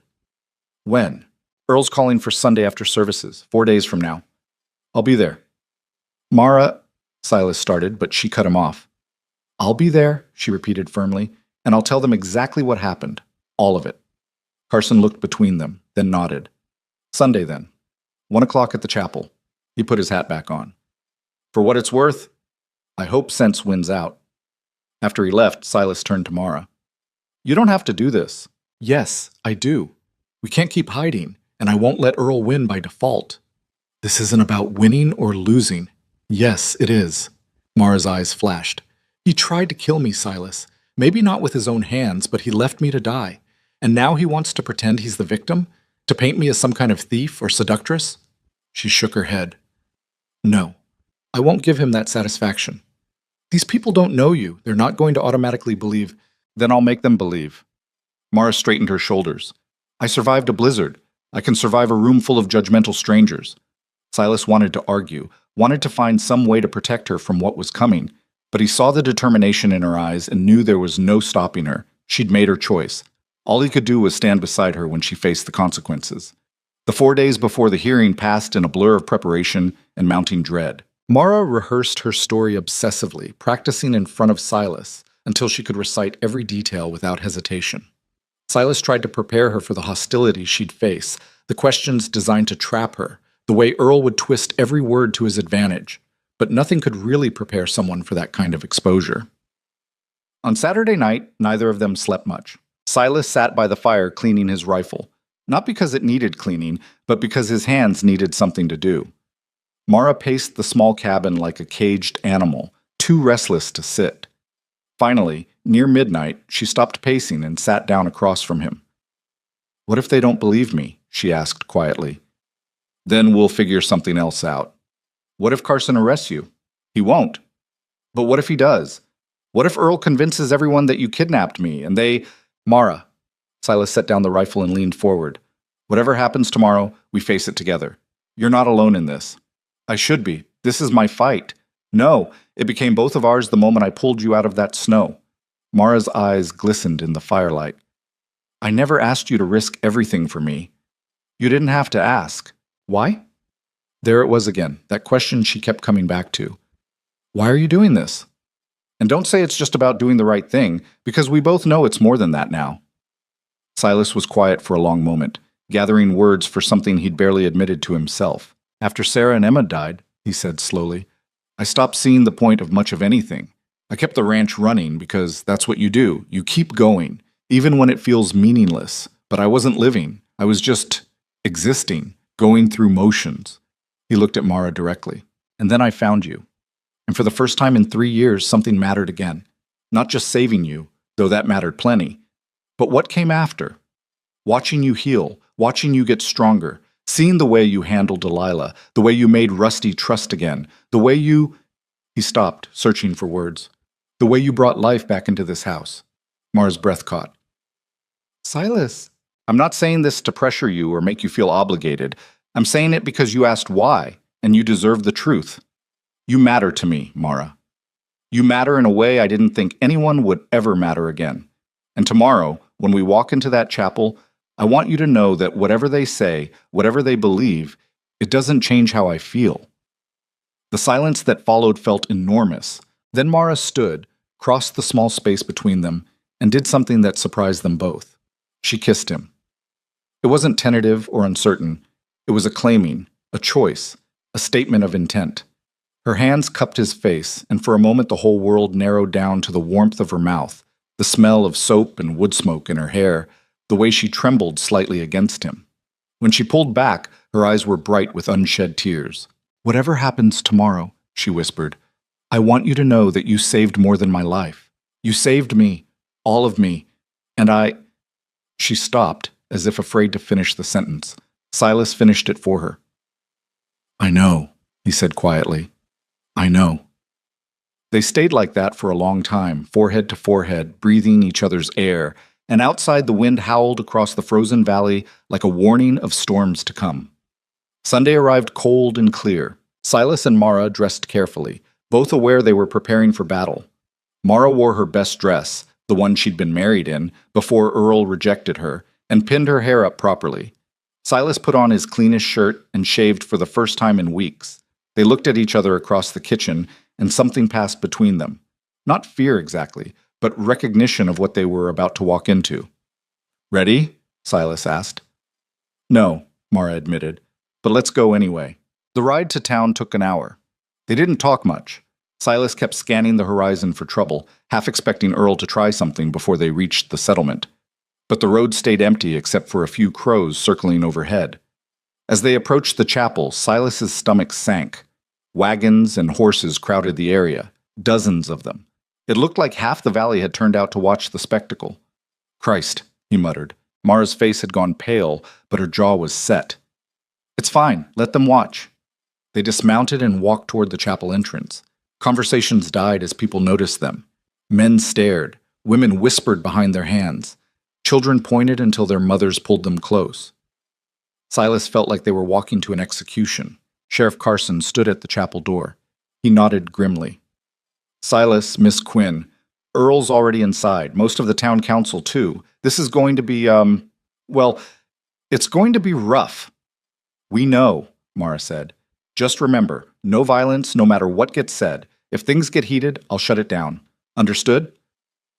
Speaker 1: When? Earl's calling for Sunday after services, 4 days from now. I'll be there. Mara, Silas started, but she cut him off. I'll be there, she repeated firmly, and I'll tell them exactly what happened. All of it. Carson looked between them, then nodded. Sunday, then. 1 o'clock at the chapel. He put his hat back on. For what it's worth, I hope sense wins out. After he left, Silas turned to Mara. You don't have to do this. Yes, I do. We can't keep hiding, and I won't let Earl win by default. This isn't about winning or losing. Yes, it is. Mara's eyes flashed. He tried to kill me, Silas. Maybe not with his own hands, but he left me to die. And now he wants to pretend he's the victim? To paint me as some kind of thief or seductress? She shook her head. No, I won't give him that satisfaction. These people don't know you. They're not going to automatically believe. Then I'll make them believe. Mara straightened her shoulders. I survived a blizzard. I can survive a room full of judgmental strangers. Silas wanted to argue, wanted to find some way to protect her from what was coming, but he saw the determination in her eyes and knew there was no stopping her. She'd made her choice. All he could do was stand beside her when she faced the consequences. The 4 days before the hearing passed in a blur of preparation and mounting dread. Mara rehearsed her story obsessively, practicing in front of Silas, until she could recite every detail without hesitation. Silas tried to prepare her for the hostility she'd face, the questions designed to trap her, the way Earl would twist every word to his advantage, but nothing could really prepare someone for that kind of exposure. On Saturday night, neither of them slept much. Silas sat by the fire cleaning his rifle, not because it needed cleaning, but because his hands needed something to do. Mara paced the small cabin like a caged animal, too restless to sit. Finally, near midnight, she stopped pacing and sat down across from him. What if they don't believe me? She asked quietly. Then we'll figure something else out. What if Carson arrests you? He won't. But what if he does? What if Earl convinces everyone that you kidnapped me and they... Mara. Silas set down the rifle and leaned forward. Whatever happens tomorrow, we face it together. You're not alone in this. I should be. This is my fight. No, it became both of ours the moment I pulled you out of that snow. Mara's eyes glistened in the firelight. I never asked you to risk everything for me. You didn't have to ask. Why? There it was again, that question she kept coming back to. Why are you doing this? And don't say it's just about doing the right thing, because we both know it's more than that now. Silas was quiet for a long moment, gathering words for something he'd barely admitted to himself. After Sarah and Emma died, he said slowly, I stopped seeing the point of much of anything. I kept the ranch running because that's what you do. You keep going, even when it feels meaningless. But I wasn't living. I was just existing, going through motions. He looked at Mara directly. And then I found you. And for the first time in 3 years, something mattered again. Not just saving you, though that mattered plenty. But what came after? Watching you heal, watching you get stronger, seeing the way you handled Delilah, the way you made Rusty trust again, the way you... He stopped, searching for words. The way you brought life back into this house. Mara's breath caught. Silas. I'm not saying this to pressure you or make you feel obligated. I'm saying it because you asked why, and you deserve the truth. You matter to me, Mara. You matter in a way I didn't think anyone would ever matter again. And tomorrow, when we walk into that chapel, I want you to know that whatever they say, whatever they believe, it doesn't change how I feel. The silence that followed felt enormous. Then Mara stood, crossed the small space between them, and did something that surprised them both. She kissed him. It wasn't tentative or uncertain. It was a claiming, a choice, a statement of intent. Her hands cupped his face, and for a moment the whole world narrowed down to the warmth of her mouth, the smell of soap and wood smoke in her hair, the way she trembled slightly against him. When she pulled back, her eyes were bright with unshed tears. "Whatever happens tomorrow," she whispered, "I want you to know that you saved more than my life. You saved me, all of me, and I—" She stopped, as if afraid to finish the sentence. Silas finished it for her. "I know," he said quietly. "I know." They stayed like that for a long time, forehead to forehead, breathing each other's air, and outside the wind howled across the frozen valley like a warning of storms to come. Sunday arrived cold and clear. Silas and Mara dressed carefully, both aware they were preparing for battle. Mara wore her best dress, the one she'd been married in, before Earl rejected her, and pinned her hair up properly. Silas put on his cleanest shirt and shaved for the first time in weeks. They looked at each other across the kitchen, and something passed between them. Not fear exactly, but recognition of what they were about to walk into. "Ready?" Silas asked. "No," Mara admitted, "but let's go anyway." The ride to town took an hour. They didn't talk much. Silas kept scanning the horizon for trouble, half expecting Earl to try something before they reached the settlement. But the road stayed empty except for a few crows circling overhead. As they approached the chapel, Silas's stomach sank. Wagons and horses crowded the area, dozens of them. It looked like half the valley had turned out to watch the spectacle. "Christ," he muttered. Mara's face had gone pale, but her jaw was set. "It's fine, let them watch." They dismounted and walked toward the chapel entrance. Conversations died as people noticed them. Men stared. Women whispered behind their hands. Children pointed until their mothers pulled them close. Silas felt like they were walking to an execution. Sheriff Carson stood at the chapel door. He nodded grimly. "Silas, Miss Quinn, Earl's already inside, most of the town council too. This is going to be, well, it's going to be rough." "We know," Mara said. "Just remember, no violence, no matter what gets said. If things get heated, I'll shut it down. Understood?"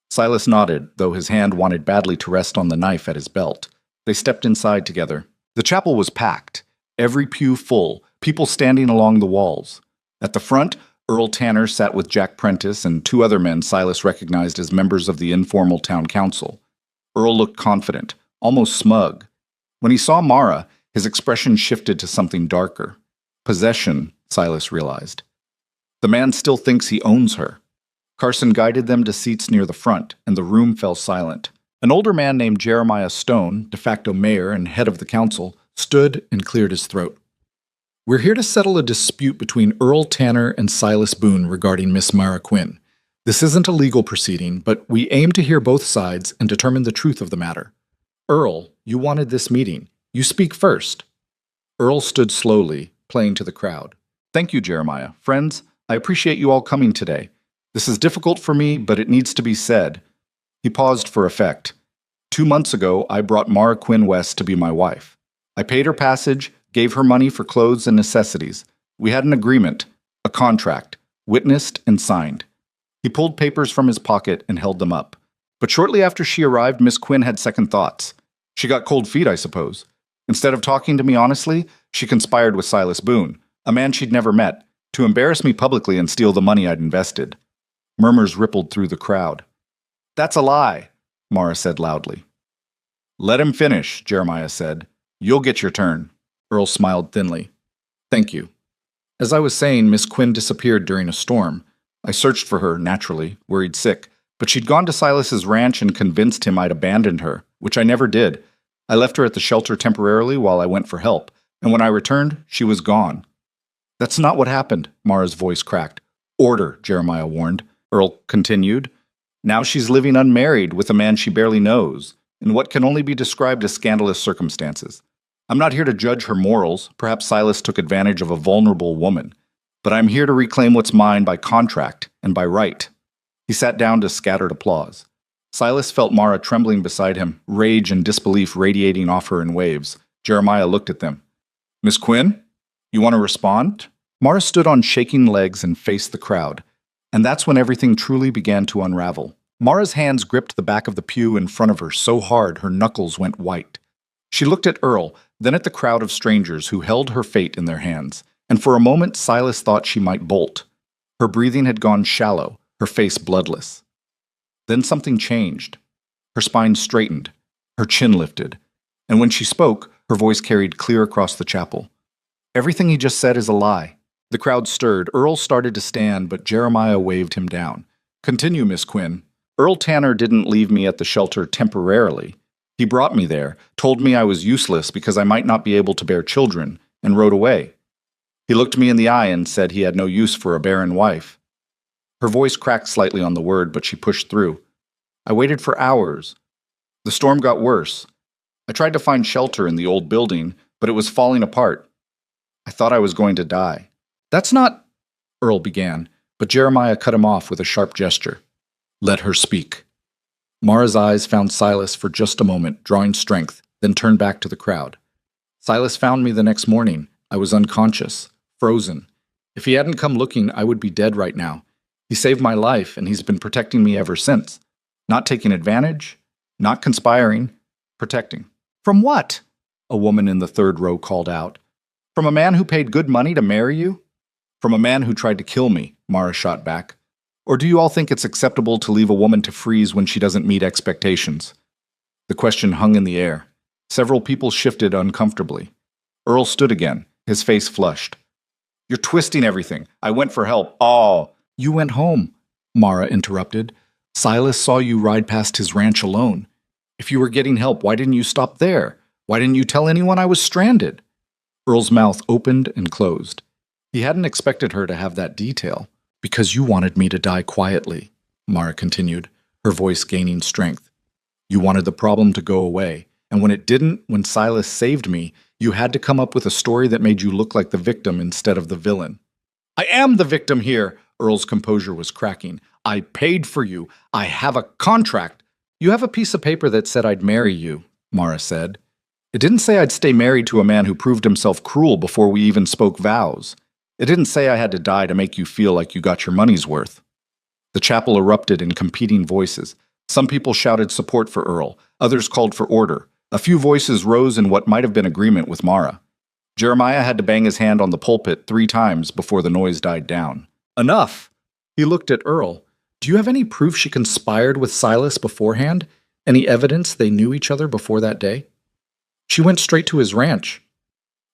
Speaker 1: Silas nodded, though his hand wanted badly to rest on the knife at his belt. They stepped inside together. The chapel was packed, every pew full, people standing along the walls. At the front, Earl Tanner sat with Jack Prentice and two other men Silas recognized as members of the informal town council. Earl looked confident, almost smug. When he saw Mara, his expression shifted to something darker. Possession, Silas realized. The man still thinks he owns her. Carson guided them to seats near the front, and the room fell silent. An older man named Jeremiah Stone, de facto mayor and head of the council, stood and cleared his throat. "We're here to settle a dispute between Earl Tanner and Silas Boone regarding Miss Mara Quinn. This isn't a legal proceeding, but we aim to hear both sides and determine the truth of the matter. Earl, you wanted this meeting. You speak first." Earl stood slowly, playing to the crowd. "Thank you, Jeremiah. Friends, I appreciate you all coming today. This is difficult for me, but it needs to be said." He paused for effect. 2 months ago, I brought Mara Quinn West to be my wife. I paid her passage, gave her money for clothes and necessities. We had an agreement, a contract, witnessed and signed. He pulled papers from his pocket and held them up. But shortly after she arrived, Miss Quinn had second thoughts. She got cold feet, I suppose. Instead of talking to me honestly, she conspired with Silas Boone, a man she'd never met, to embarrass me publicly and steal the money I'd invested. Murmurs rippled through the crowd. "That's a lie," Mara said loudly. "Let him finish," Jeremiah said. "You'll get your turn." Earl smiled thinly. "Thank you. As I was saying, Miss Quinn disappeared during a storm. I searched for her, naturally, worried sick, but she'd gone to Silas's ranch and convinced him I'd abandoned her, which I never did. I left her at the shelter temporarily while I went for help, and when I returned, she was gone." "That's not what happened," Mara's voice cracked. "Order," Jeremiah warned. Earl continued. "Now she's living unmarried with a man she barely knows. in what can only be described as scandalous circumstances. I'm not here to judge her morals. Perhaps Silas took advantage of a vulnerable woman. But I'm here to reclaim what's mine by contract and by right. He sat down to scattered applause. Silas felt Mara trembling beside him, rage and disbelief radiating off her in waves. Jeremiah looked at them. Miss Quinn, you want to respond? Mara stood on shaking legs and faced the crowd. And that's when everything truly began to unravel. Mara's hands gripped the back of the pew in front of her so hard her knuckles went white. She looked at Earl, then at the crowd of strangers who held her fate in their hands. And for a moment Silas thought she might bolt. Her breathing had gone shallow, her face bloodless. Then something changed. Her spine straightened, her chin lifted, and when she spoke, her voice carried clear across the chapel. Everything he just said is a lie. The crowd stirred. Earl started to stand, but Jeremiah waved him down. Continue, Miss Quinn. Earl Tanner didn't leave me at the shelter temporarily. He brought me there, told me I was useless because I might not be able to bear children, and rode away. He looked me in the eye and said he had no use for a barren wife. Her voice cracked slightly on the word, but she pushed through. I waited for hours. The storm got worse. I tried to find shelter in the old building, but it was falling apart. I thought I was going to die. That's not, Earl began, but Jeremiah cut him off with a sharp gesture. Let her speak. Mara's eyes found Silas for just a moment, drawing strength, then turned back to the crowd. Silas found me the next morning. I was unconscious, frozen. If he hadn't come looking, I would be dead right now. He saved my life, and he's been protecting me ever since. Not taking advantage, not conspiring, protecting. From what? A woman in the third row called out. From a man who paid good money to marry you? From a man who tried to kill me, Mara shot back. Or do you all think it's acceptable to leave a woman to freeze when she doesn't meet expectations? The question hung in the air. Several people shifted uncomfortably. Earl stood again, his face flushed. You're twisting everything. I went for help. Oh, you went home, Mara interrupted. Silas saw you ride past his ranch alone. If you were getting help, why didn't you stop there? Why didn't you tell anyone I was stranded? Earl's mouth opened and closed. He hadn't expected her to have that detail. Because you wanted me to die quietly, Mara continued, her voice gaining strength. You wanted the problem to go away, and when it didn't, when Silas saved me, you had to come up with a story that made you look like the victim instead of the villain. I am the victim here, Earl's composure was cracking. I paid for you. I have a contract. You have a piece of paper that said I'd marry you, Mara said. It didn't say I'd stay married to a man who proved himself cruel before we even spoke vows. It didn't say I had to die to make you feel like you got your money's worth. The chapel erupted in competing voices. Some people shouted support for Earl. Others called for order. A few voices rose in what might have been agreement with Mara. Jeremiah had to bang his hand on the pulpit 3 times before the noise died down. Enough! He looked at Earl. Do you have any proof she conspired with Silas beforehand? Any evidence they knew each other before that day? She went straight to his ranch.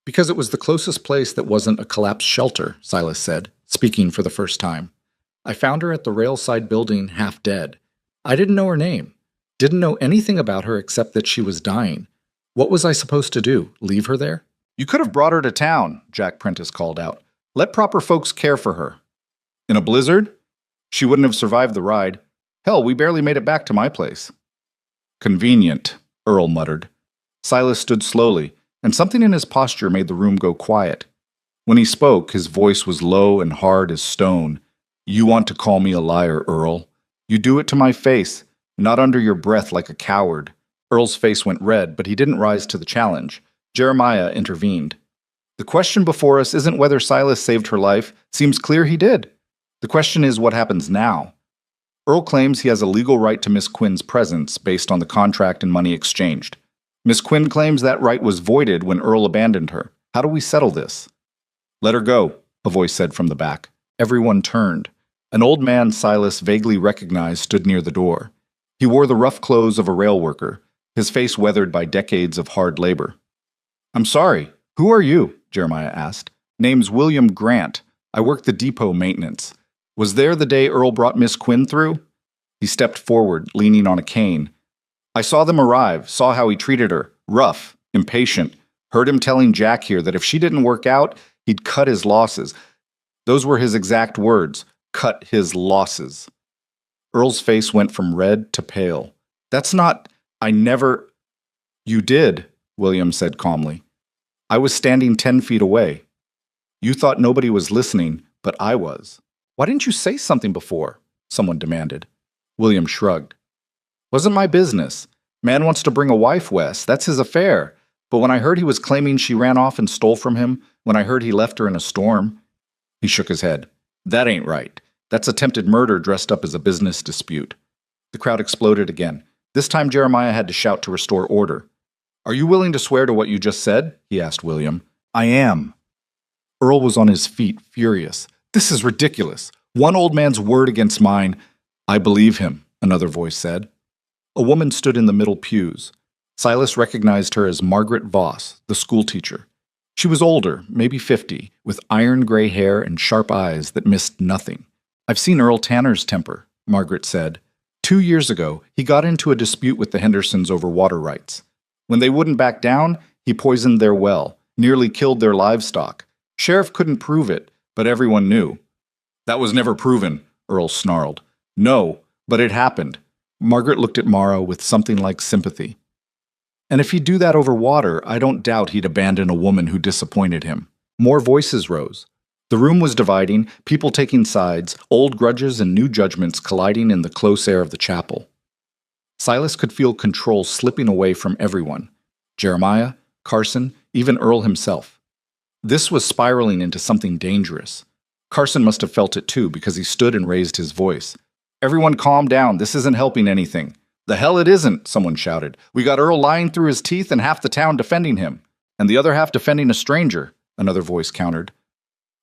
Speaker 1: Because it was the closest place that wasn't a collapsed shelter, Silas said, speaking for the first time. I found her at the railside building half dead. I didn't know her name. Didn't know anything about her except that she was dying. What was I supposed to do, leave her there? You could have brought her to town, Jack Prentice called out. Let proper folks care for her. In a blizzard? She wouldn't have survived the ride. Hell, we barely made it back to my place. Convenient, Earl muttered. Silas stood slowly, and something in his posture made the room go quiet. When he spoke, his voice was low and hard as stone. You want to call me a liar, Earl. You do it to my face, not under your breath like a coward. Earl's face went red, but he didn't rise to the challenge. Jeremiah intervened. The question before us isn't whether Silas saved her life. Seems clear he did. The question is what happens now. Earl claims he has a legal right to Miss Quinn's presence based on the contract and money exchanged. Miss Quinn claims that right was voided when Earl abandoned her. How do we settle this? Let her go, a voice said from the back. Everyone turned. An old man Silas vaguely recognized stood near the door. He wore the rough clothes of a rail worker, his face weathered by decades of hard labor. I'm sorry, who are you? Jeremiah asked. Name's William Grant. I work the depot maintenance. Was there the day Earl brought Miss Quinn through? He stepped forward, leaning on a cane. I saw them arrive, saw how he treated her, rough, impatient, heard him telling Jack here that if she didn't work out, he'd cut his losses. Those were his exact words, cut his losses. Earl's face went from red to pale. That's not... I never. You did, William said calmly. I was standing 10 feet away. You thought nobody was listening, but I was. Why didn't you say something before? Someone demanded. William shrugged. Wasn't my business. Man wants to bring a wife west. That's his affair. But when I heard he was claiming she ran off and stole from him, when I heard he left her in a storm, he shook his head. That ain't right. That's attempted murder dressed up as a business dispute. The crowd exploded again. This time Jeremiah had to shout to restore order. Are you willing to swear to what you just said? He asked William. I am. Earl was on his feet, furious. This is ridiculous. One old man's word against mine. I believe him, another voice said. A woman stood in the middle pews. Silas recognized her as Margaret Voss, the schoolteacher. She was older, maybe 50, with iron gray hair and sharp eyes that missed nothing. I've seen Earl Tanner's temper, Margaret said. 2 years ago, he got into a dispute with the Hendersons over water rights. When they wouldn't back down, he poisoned their well, nearly killed their livestock. Sheriff couldn't prove it, but everyone knew. That was never proven, Earl snarled. No, but it happened. Margaret looked at Mara with something like sympathy. And if he'd do that over water, I don't doubt he'd abandon a woman who disappointed him. More voices rose. The room was dividing, people taking sides, old grudges and new judgments colliding in the close air of the chapel. Silas could feel control slipping away from everyone. Jeremiah, Carson, even Earl himself. This was spiraling into something dangerous. Carson must have felt it too, because he stood and raised his voice. Everyone calm down, this isn't helping anything. The hell it isn't, someone shouted. We got Earl lying through his teeth and half the town defending him. And the other half defending a stranger, another voice countered.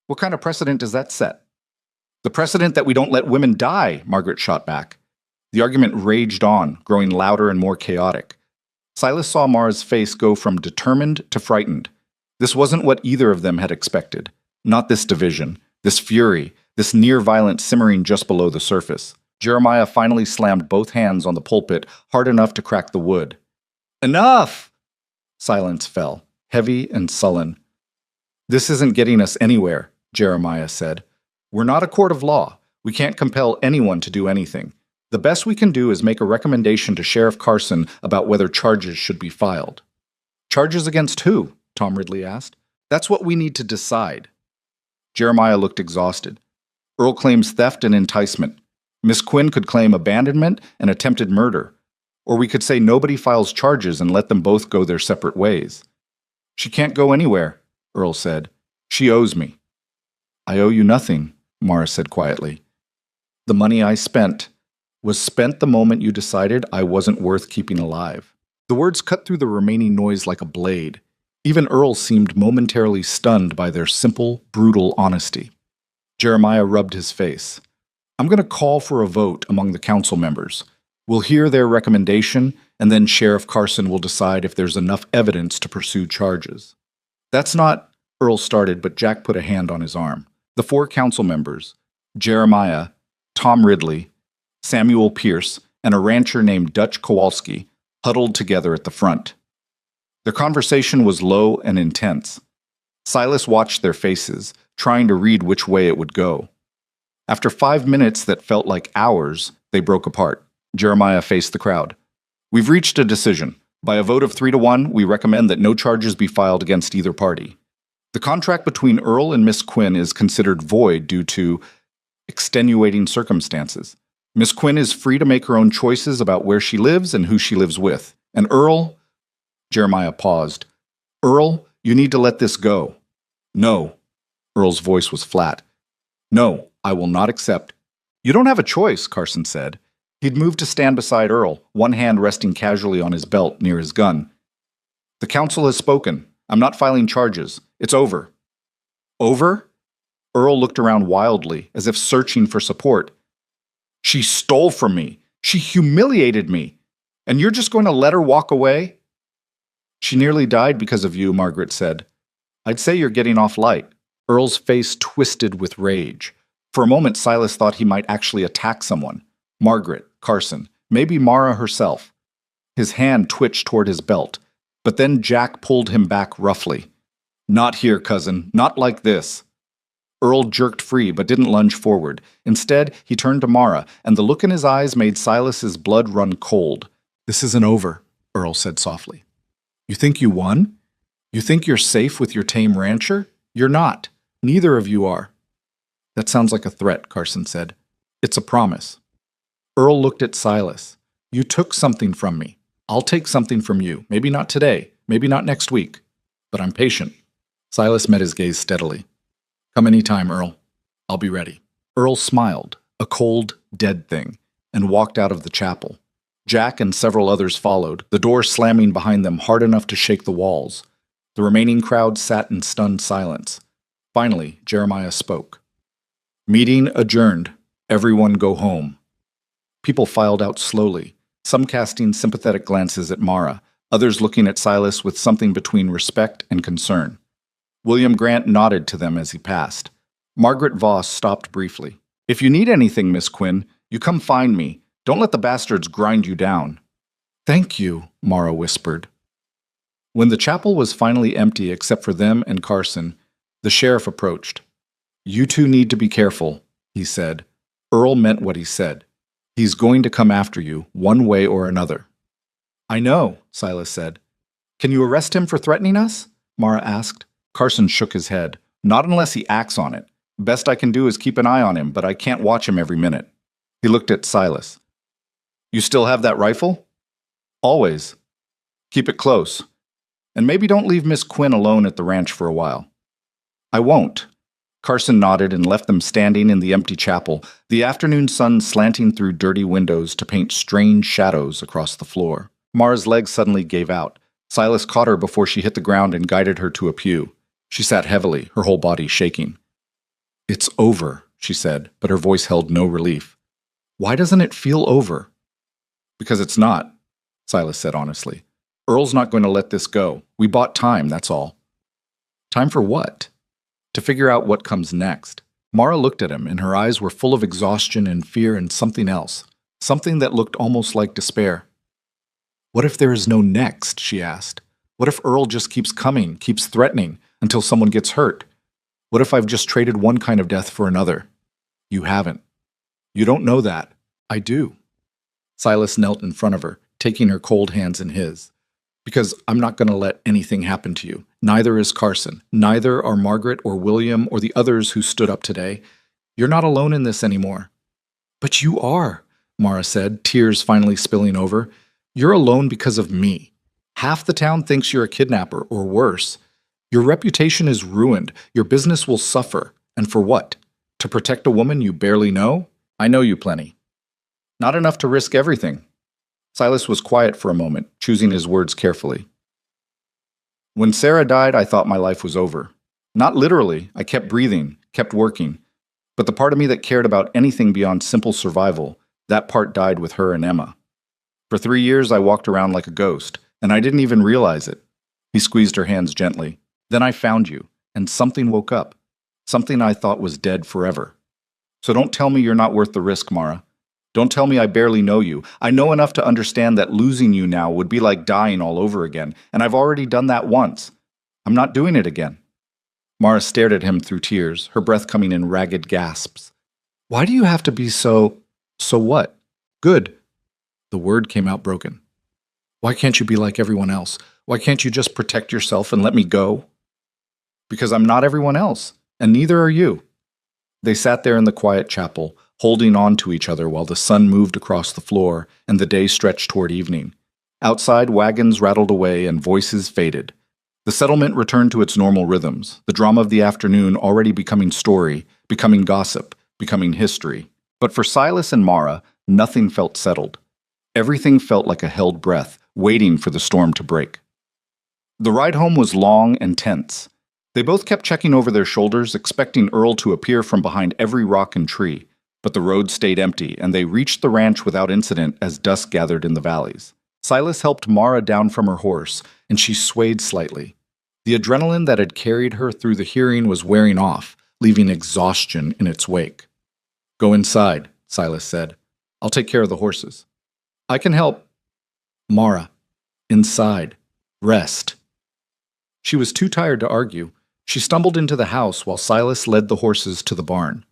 Speaker 1: What kind of precedent does that set? The precedent that we don't let women die, Margaret shot back. The argument raged on, growing louder and more chaotic. Silas saw Mara's face go from determined to frightened. This wasn't what either of them had expected. Not this division, this fury, this near-violent simmering just below the surface. Jeremiah finally slammed both hands on the pulpit hard enough to crack the wood. Enough! Silence fell, heavy and sullen. This isn't getting us anywhere, Jeremiah said. We're not a court of law. We can't compel anyone to do anything. The best we can do is make a recommendation to Sheriff Carson about whether charges should be filed. Charges against who? Tom Ridley asked. That's what we need to decide. Jeremiah looked exhausted. Earl claims theft and enticement. Miss Quinn could claim abandonment and attempted murder. Or we could say nobody files charges and let them both go their separate ways. She can't go anywhere, Earl said. She owes me. I owe you nothing, Mara said quietly. The money I spent was spent the moment you decided I wasn't worth keeping alive. The words cut through the remaining noise like a blade. Even Earl seemed momentarily stunned by their simple, brutal honesty. Jeremiah rubbed his face. I'm going to call for a vote among the council members. We'll hear their recommendation, and then Sheriff Carson will decide if there's enough evidence to pursue charges. That's not, Earl started, but Jack put a hand on his arm. The 4 council members, Jeremiah, Tom Ridley, Samuel Pierce, and a rancher named Dutch Kowalski, huddled together at the front. Their conversation was low and intense. Silas watched their faces, trying to read which way it would go. After 5 minutes that felt like hours, they broke apart. Jeremiah faced the crowd. We've reached a decision. By a vote of 3-1, we recommend that no charges be filed against either party. The contract between Earl and Miss Quinn is considered void due to extenuating circumstances. Miss Quinn is free to make her own choices about where she lives and who she lives with. And Earl... Jeremiah paused. Earl, you need to let this go. No. Earl's voice was flat. No, I will not accept. You don't have a choice, Carson said. He'd moved to stand beside Earl, one hand resting casually on his belt near his gun. The council has spoken. I'm not filing charges. It's over. Over? Earl looked around wildly, as if searching for support. She stole from me. She humiliated me. And you're just going to let her walk away? She nearly died because of you, Margaret said. I'd say you're getting off light. Earl's face twisted with rage. For a moment, Silas thought he might actually attack someone. Margaret, Carson, maybe Mara herself. His hand twitched toward his belt, but then Jack pulled him back roughly. Not here, cousin. Not like this. Earl jerked free, but didn't lunge forward. Instead, he turned to Mara, and the look in his eyes made Silas's blood run cold. This isn't over, Earl said softly. You think you won? You think you're safe with your tame rancher? You're not. Neither of you are. That sounds like a threat, Carson said. It's a promise. Earl looked at Silas. You took something from me. I'll take something from you. Maybe not today, maybe not next week. But I'm patient. Silas met his gaze steadily. Come any time, Earl. I'll be ready. Earl smiled, a cold, dead thing, and walked out of the chapel. Jack and several others followed, the door slamming behind them hard enough to shake the walls. The remaining crowd sat in stunned silence. Finally, Jeremiah spoke. Meeting adjourned. Everyone go home. People filed out slowly, some casting sympathetic glances at Mara, others looking at Silas with something between respect and concern. William Grant nodded to them as he passed. Margaret Voss stopped briefly. If you need anything, Miss Quinn, you come find me. Don't let the bastards grind you down. Thank you, Mara whispered. When the chapel was finally empty except for them and Carson, the sheriff approached. You two need to be careful, he said. Earl meant what he said. He's going to come after you, one way or another. I know, Silas said. Can you arrest him for threatening us? Mara asked. Carson shook his head. Not unless he acts on it. Best I can do is keep an eye on him, but I can't watch him every minute. He looked at Silas. You still have that rifle? Always. Keep it close. And maybe don't leave Miss Quinn alone at the ranch for a while. I won't. Carson nodded and left them standing in the empty chapel, the afternoon sun slanting through dirty windows to paint strange shadows across the floor. Mara's legs suddenly gave out. Silas caught her before she hit the ground and guided her to a pew. She sat heavily, her whole body shaking. It's over, she said, but her voice held no relief. Why doesn't it feel over? Because it's not, Silas said honestly. Earl's not going to let this go. We bought time, that's all. Time for what? To figure out what comes next. Mara looked at him, and her eyes were full of exhaustion and fear and something else, something that looked almost like despair. What if there is no next, she asked. What if Earl just keeps coming, keeps threatening, until someone gets hurt? What if I've just traded one kind of death for another? You haven't. You don't know that. I do. Silas knelt in front of her, taking her cold hands in his. Because I'm not going to let anything happen to you. Neither is Carson. Neither are Margaret or William or the others who stood up today. You're not alone in this anymore. But you are, Mara said, tears finally spilling over. You're alone because of me. Half the town thinks you're a kidnapper, or worse. Your reputation is ruined. Your business will suffer. And for what? To protect a woman you barely know? I know you plenty. Not enough to risk everything. Silas was quiet for a moment, choosing his words carefully. When Sarah died, I thought my life was over. Not literally, I kept breathing, kept working. But the part of me that cared about anything beyond simple survival, that part died with her and Emma. For 3 years, I walked around like a ghost, and I didn't even realize it. He squeezed her hands gently. Then I found you, and something woke up. Something I thought was dead forever. So don't tell me you're not worth the risk, Mara. Don't tell me I barely know you. I know enough to understand that losing you now would be like dying all over again, and I've already done that once. I'm not doing it again. Mara stared at him through tears, her breath coming in ragged gasps. Why do you have to be so what? Good. The word came out broken. Why can't you be like everyone else? Why can't you just protect yourself and let me go? Because I'm not everyone else, and neither are you. They sat there in the quiet chapel, holding on to each other while the sun moved across the floor and the day stretched toward evening. Outside, wagons rattled away and voices faded. The settlement returned to its normal rhythms, the drama of the afternoon already becoming story, becoming gossip, becoming history. But for Silas and Mara, nothing felt settled. Everything felt like a held breath, waiting for the storm to break. The ride home was long and tense. They both kept checking over their shoulders, expecting Earl to appear from behind every rock and tree. But the road stayed empty, and they reached the ranch without incident as dusk gathered in the valleys. Silas helped Mara down from her horse, and she swayed slightly. The adrenaline that had carried her through the hearing was wearing off, leaving exhaustion in its wake. Go inside, Silas said. I'll take care of the horses. I can help. Mara, inside. Rest. She was too tired to argue. She stumbled into the house while Silas led the horses to the barn.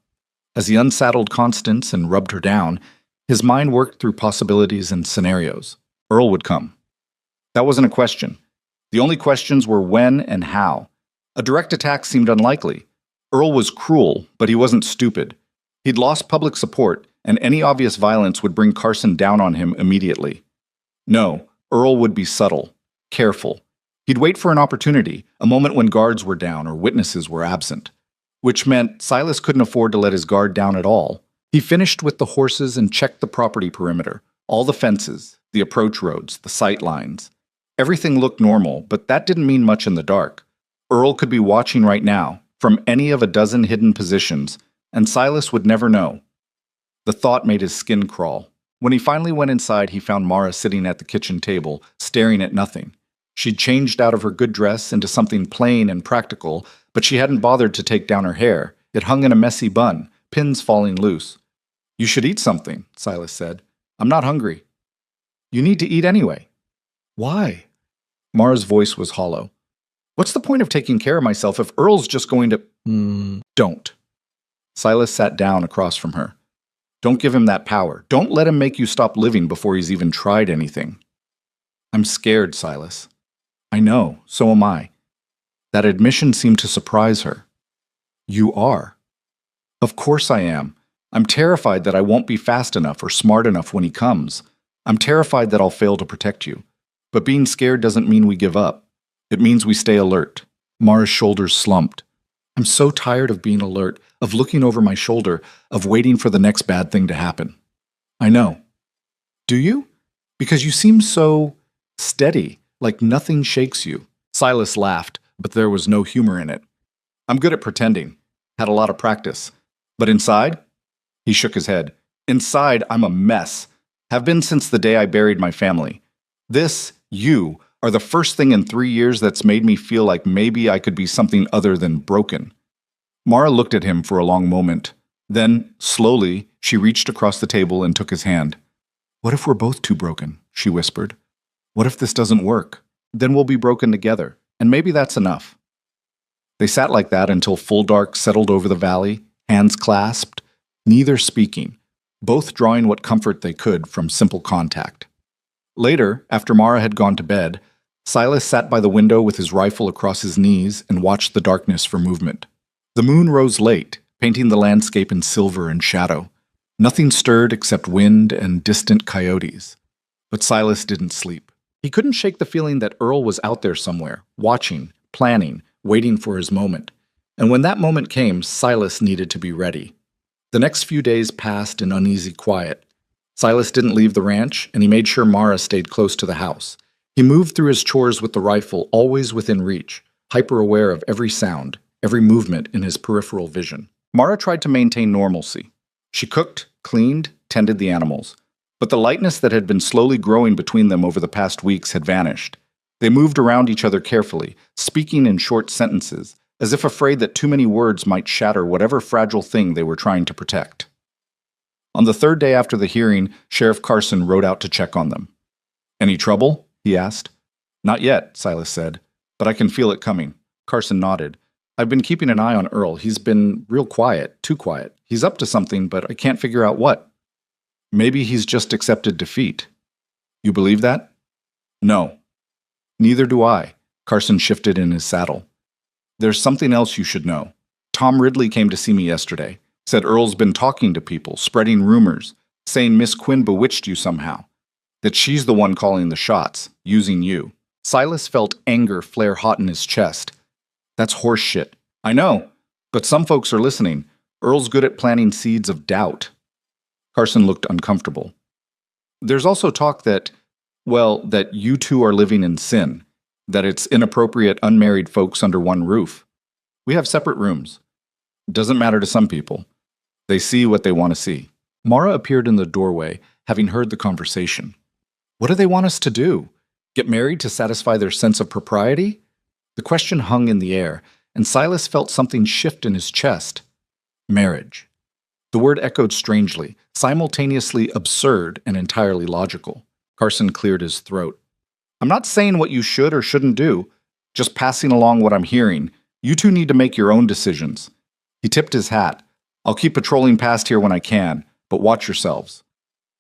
Speaker 1: As he unsaddled Constance and rubbed her down, his mind worked through possibilities and scenarios. Earl would come. That wasn't a question. The only questions were when and how. A direct attack seemed unlikely. Earl was cruel, but he wasn't stupid. He'd lost public support, and any obvious violence would bring Carson down on him immediately. No, Earl would be subtle, careful. He'd wait for an opportunity, a moment when guards were down or witnesses were absent. Which meant Silas couldn't afford to let his guard down at all. He finished with the horses and checked the property perimeter, all the fences, the approach roads, the sight lines. Everything looked normal, but that didn't mean much in the dark. Earl could be watching right now, from any of a dozen hidden positions, and Silas would never know. The thought made his skin crawl. When he finally went inside, he found Mara sitting at the kitchen table, staring at nothing. She'd changed out of her good dress into something plain and practical, but she hadn't bothered to take down her hair. It hung in a messy bun, pins falling loose. "You should eat something," Silas said. "I'm not hungry." "You need to eat anyway." "Why?" Mara's voice was hollow. "What's the point of taking care of myself if Earl's just going to—" Don't. Silas sat down across from her. "Don't give him that power. Don't let him make you stop living before he's even tried anything." "I'm scared, Silas." "I know, so am I." That admission seemed to surprise her. "You are." "Of course I am. I'm terrified that I won't be fast enough or smart enough when he comes. I'm terrified that I'll fail to protect you. But being scared doesn't mean we give up. It means we stay alert." Mara's shoulders slumped. "I'm so tired of being alert, of looking over my shoulder, of waiting for the next bad thing to happen." "I know." "Do you? Because you seem so steady, like nothing shakes you." Silas laughed, but there was no humor in it. "I'm good at pretending. Had a lot of practice. But inside?" He shook his head. "Inside, I'm a mess. Have been since the day I buried my family. You are the first thing in 3 years that's made me feel like maybe I could be something other than broken." Mara looked at him for a long moment. Then, slowly, she reached across the table and took his hand. "What if we're both too broken?" she whispered. "What if this doesn't work? Then we'll be broken together, and maybe that's enough." They sat like that until full dark settled over the valley, hands clasped, neither speaking, both drawing what comfort they could from simple contact. Later, after Mara had gone to bed, Silas sat by the window with his rifle across his knees and watched the darkness for movement. The moon rose late, painting the landscape in silver and shadow. Nothing stirred except wind and distant coyotes. But Silas didn't sleep. He couldn't shake the feeling that Earl was out there somewhere, watching, planning, waiting for his moment. And when that moment came, Silas needed to be ready. The next few days passed in uneasy quiet. Silas didn't leave the ranch, and he made sure Mara stayed close to the house. He moved through his chores with the rifle always within reach, hyper-aware of every sound, every movement in his peripheral vision. Mara tried to maintain normalcy. She cooked, cleaned, tended the animals. But the lightness that had been slowly growing between them over the past weeks had vanished. They moved around each other carefully, speaking in short sentences, as if afraid that too many words might shatter whatever fragile thing they were trying to protect. On the third day after the hearing, Sheriff Carson rode out to check on them. "Any trouble?" he asked. "Not yet," Silas said, "but I can feel it coming." Carson nodded. "I've been keeping an eye on Earl. He's been real quiet, too quiet. He's up to something, but I can't figure out what." "Maybe he's just accepted defeat." "You believe that?" "No." "Neither do I." Carson shifted in his saddle. "There's something else you should know. Tom Ridley came to see me yesterday. Said Earl's been talking to people, spreading rumors, saying Miss Quinn bewitched you somehow. That she's the one calling the shots, using you." Silas felt anger flare hot in his chest. "That's horse shit. I know, but some folks are listening. Earl's good at planting seeds of doubt." Carson looked uncomfortable. "There's also talk that you two are living in sin, that it's inappropriate unmarried folks under one roof. We have separate rooms. Doesn't matter to some people. They see what they want to see." Mara appeared in the doorway, having heard the conversation. "What do they want us to do? Get married to satisfy their sense of propriety?" The question hung in the air, and Silas felt something shift in his chest. Marriage. The word echoed strangely, simultaneously absurd and entirely logical. Carson cleared his throat. "I'm not saying what you should or shouldn't do, just passing along what I'm hearing. You two need to make your own decisions." He tipped his hat. "I'll keep patrolling past here when I can, but watch yourselves."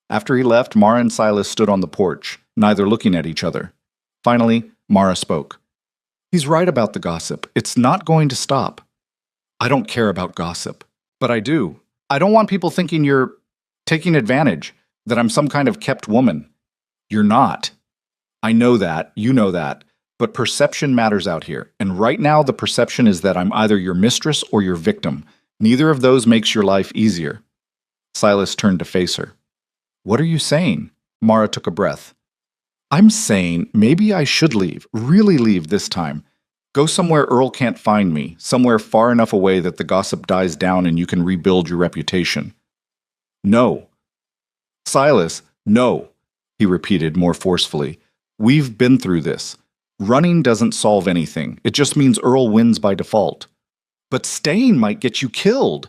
Speaker 1: After he left, Mara and Silas stood on the porch, neither looking at each other. Finally, Mara spoke. He's right about the gossip. It's not going to stop. I don't care about gossip. But I do. I don't want people thinking you're taking advantage, that I'm some kind of kept woman. You're not. I know that. You know that. But perception matters out here. And right now, the perception is that I'm either your mistress or your victim. Neither of those makes your life easier. Silas turned to face her. What are you saying? Mara took a breath. I'm saying maybe I should leave, really leave this time. Go somewhere Earl can't find me, somewhere far enough away that the gossip dies down and you can rebuild your reputation. No. Silas, no, he repeated more forcefully. We've been through this. Running doesn't solve anything. It just means Earl wins by default. But staying might get you killed.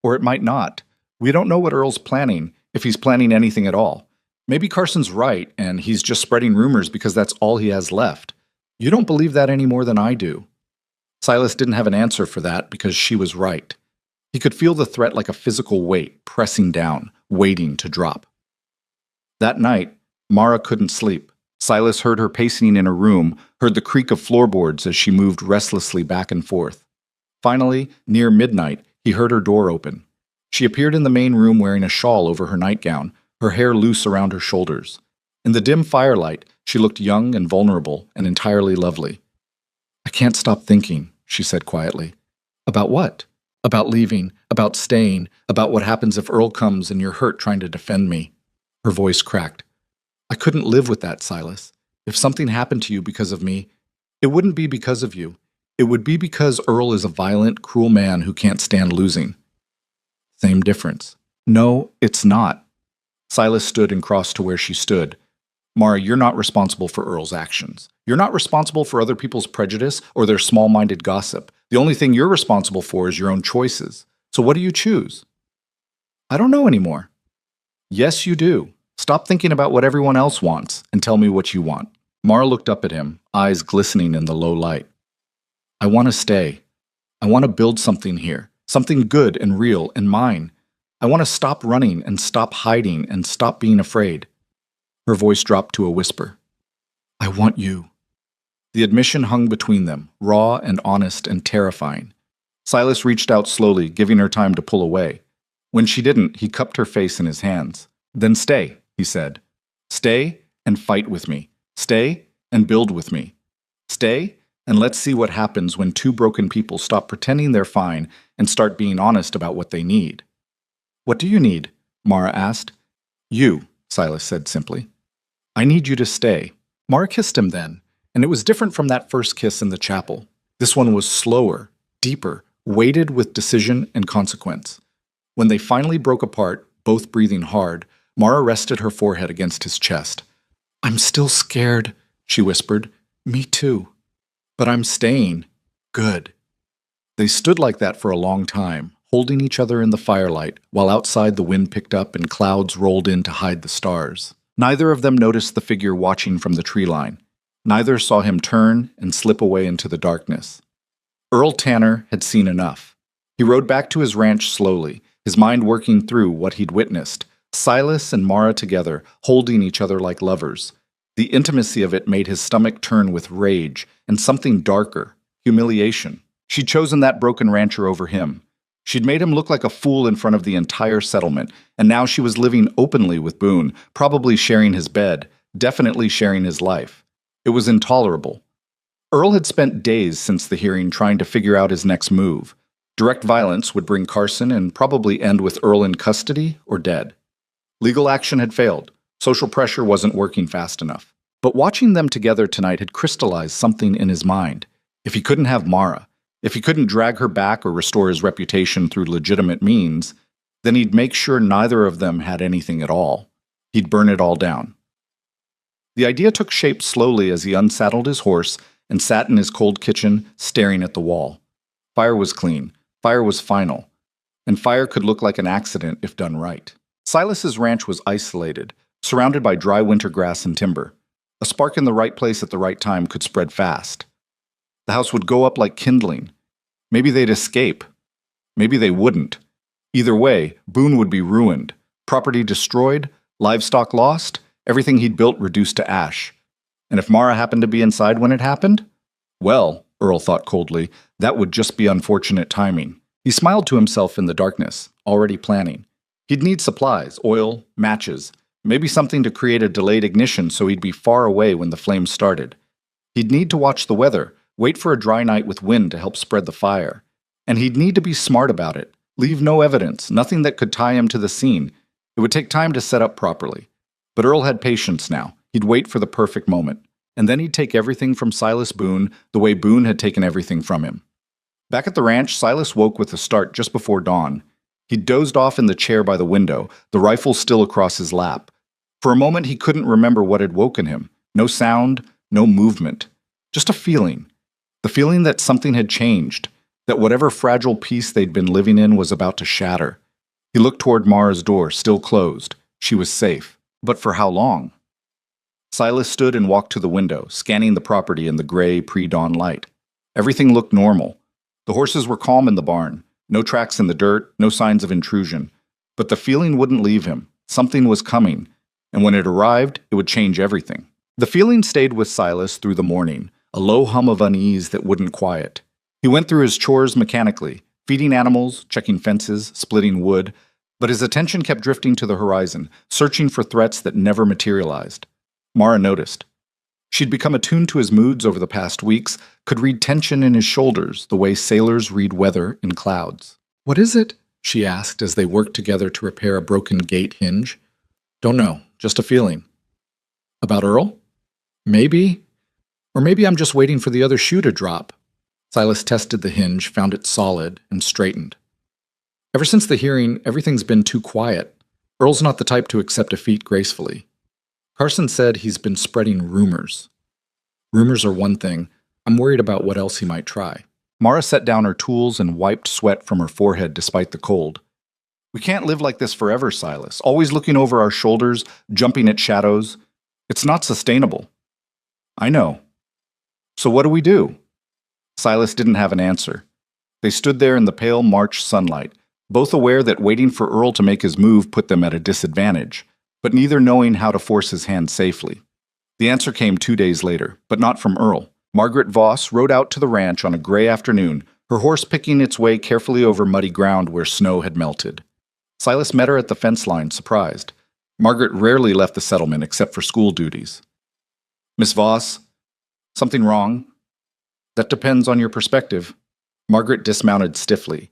Speaker 1: Or it might not. We don't know what Earl's planning, if he's planning anything at all. Maybe Carson's right, and he's just spreading rumors because that's all he has left. You don't believe that any more than I do. Silas didn't have an answer for that because she was right. He could feel the threat like a physical weight pressing down, waiting to drop. That night, Mara couldn't sleep. Silas heard her pacing in her room, heard the creak of floorboards as she moved restlessly back and forth. Finally, near midnight, he heard her door open. She appeared in the main room wearing a shawl over her nightgown, her hair loose around her shoulders. In the dim firelight, she looked young and vulnerable and entirely lovely. I can't stop thinking, she said quietly. About what? About leaving, about staying, about what happens if Earl comes and you're hurt trying to defend me. Her voice cracked. I couldn't live with that, Silas. If something happened to you because of me, it wouldn't be because of you. It would be because Earl is a violent, cruel man who can't stand losing. Same difference. No, it's not. Silas stood and crossed to where she stood. Mara, you're not responsible for Earl's actions. You're not responsible for other people's prejudice or their small-minded gossip. The only thing you're responsible for is your own choices. So what do you choose? I don't know anymore. Yes, you do. Stop thinking about what everyone else wants and tell me what you want. Mara looked up at him, eyes glistening in the low light. I want to stay. I want to build something here, something good and real and mine. I want to stop running and stop hiding and stop being afraid. Her voice dropped to a whisper. I want you. The admission hung between them, raw and honest and terrifying. Silas reached out slowly, giving her time to pull away. When she didn't, he cupped her face in his hands. Then stay, he said. Stay and fight with me. Stay and build with me. Stay and let's see what happens when two broken people stop pretending they're fine and start being honest about what they need. What do you need? Mara asked. You, Silas said simply. I need you to stay. Mara kissed him then, and it was different from that first kiss in the chapel. This one was slower, deeper, weighted with decision and consequence. When they finally broke apart, both breathing hard, Mara rested her forehead against his chest. I'm still scared, she whispered. Me too. But I'm staying. Good. They stood like that for a long time, holding each other in the firelight, while outside the wind picked up and clouds rolled in to hide the stars. Neither of them noticed the figure watching from the tree line. Neither saw him turn and slip away into the darkness. Earl Tanner had seen enough. He rode back to his ranch slowly, his mind working through what he'd witnessed. Silas and Mara together, holding each other like lovers. The intimacy of it made his stomach turn with rage and something darker, humiliation. She'd chosen that broken rancher over him. She'd made him look like a fool in front of the entire settlement, and now she was living openly with Boone, probably sharing his bed, definitely sharing his life. It was intolerable. Earl had spent days since the hearing trying to figure out his next move. Direct violence would bring Carson and probably end with Earl in custody or dead. Legal action had failed. Social pressure wasn't working fast enough. But watching them together tonight had crystallized something in his mind. If he couldn't have Mara, if he couldn't drag her back or restore his reputation through legitimate means, then he'd make sure neither of them had anything at all. He'd burn it all down. The idea took shape slowly as he unsaddled his horse and sat in his cold kitchen, staring at the wall. Fire was clean. Fire was final. And fire could look like an accident if done right. Silas's ranch was isolated, surrounded by dry winter grass and timber. A spark in the right place at the right time could spread fast. The house would go up like kindling. Maybe they'd escape. Maybe they wouldn't. Either way, Boone would be ruined. Property destroyed, livestock lost, everything he'd built reduced to ash. And if Mara happened to be inside when it happened? Well, Earl thought coldly, that would just be unfortunate timing. He smiled to himself in the darkness, already planning. He'd need supplies, oil, matches, maybe something to create a delayed ignition so he'd be far away when the flames started. He'd need to watch the weather, wait for a dry night with wind to help spread the fire. And he'd need to be smart about it, leave no evidence, nothing that could tie him to the scene. It would take time to set up properly. But Earl had patience now. He'd wait for the perfect moment. And then he'd take everything from Silas Boone the way Boone had taken everything from him. Back at the ranch, Silas woke with a start just before dawn. He'd dozed off in the chair by the window, the rifle still across his lap. For a moment, he couldn't remember what had woken him. No sound, no movement. Just a feeling. The feeling that something had changed, that whatever fragile peace they'd been living in was about to shatter. He looked toward Mara's door, still closed. She was safe. But for how long? Silas stood and walked to the window, scanning the property in the gray, pre-dawn light. Everything looked normal. The horses were calm in the barn. No tracks in the dirt, no signs of intrusion. But the feeling wouldn't leave him. Something was coming. And when it arrived, it would change everything. The feeling stayed with Silas through the morning, a low hum of unease that wouldn't quiet. He went through his chores mechanically, feeding animals, checking fences, splitting wood, but his attention kept drifting to the horizon, searching for threats that never materialized. Mara noticed. She'd become attuned to his moods over the past weeks, could read tension in his shoulders the way sailors read weather in clouds. "What is it?" she asked as they worked together to repair a broken gate hinge. "Don't know, just a feeling." "About Earl?" "Maybe. Or maybe I'm just waiting for the other shoe to drop." Silas tested the hinge, found it solid, and straightened. "Ever since the hearing, everything's been too quiet. Earl's not the type to accept defeat gracefully. Carson said he's been spreading rumors. Rumors are one thing. I'm worried about what else he might try." Mara set down her tools and wiped sweat from her forehead despite the cold. "We can't live like this forever, Silas, always looking over our shoulders, jumping at shadows. It's not sustainable." "I know. So what do we do?" Silas didn't have an answer. They stood there in the pale March sunlight, both aware that waiting for Earl to make his move put them at a disadvantage, but neither knowing how to force his hand safely. The answer came 2 days later, but not from Earl. Margaret Voss rode out to the ranch on a gray afternoon, her horse picking its way carefully over muddy ground where snow had melted. Silas met her at the fence line, surprised. Margaret rarely left the settlement except for school duties. "Miss Voss, something wrong?" "That depends on your perspective." Margaret dismounted stiffly.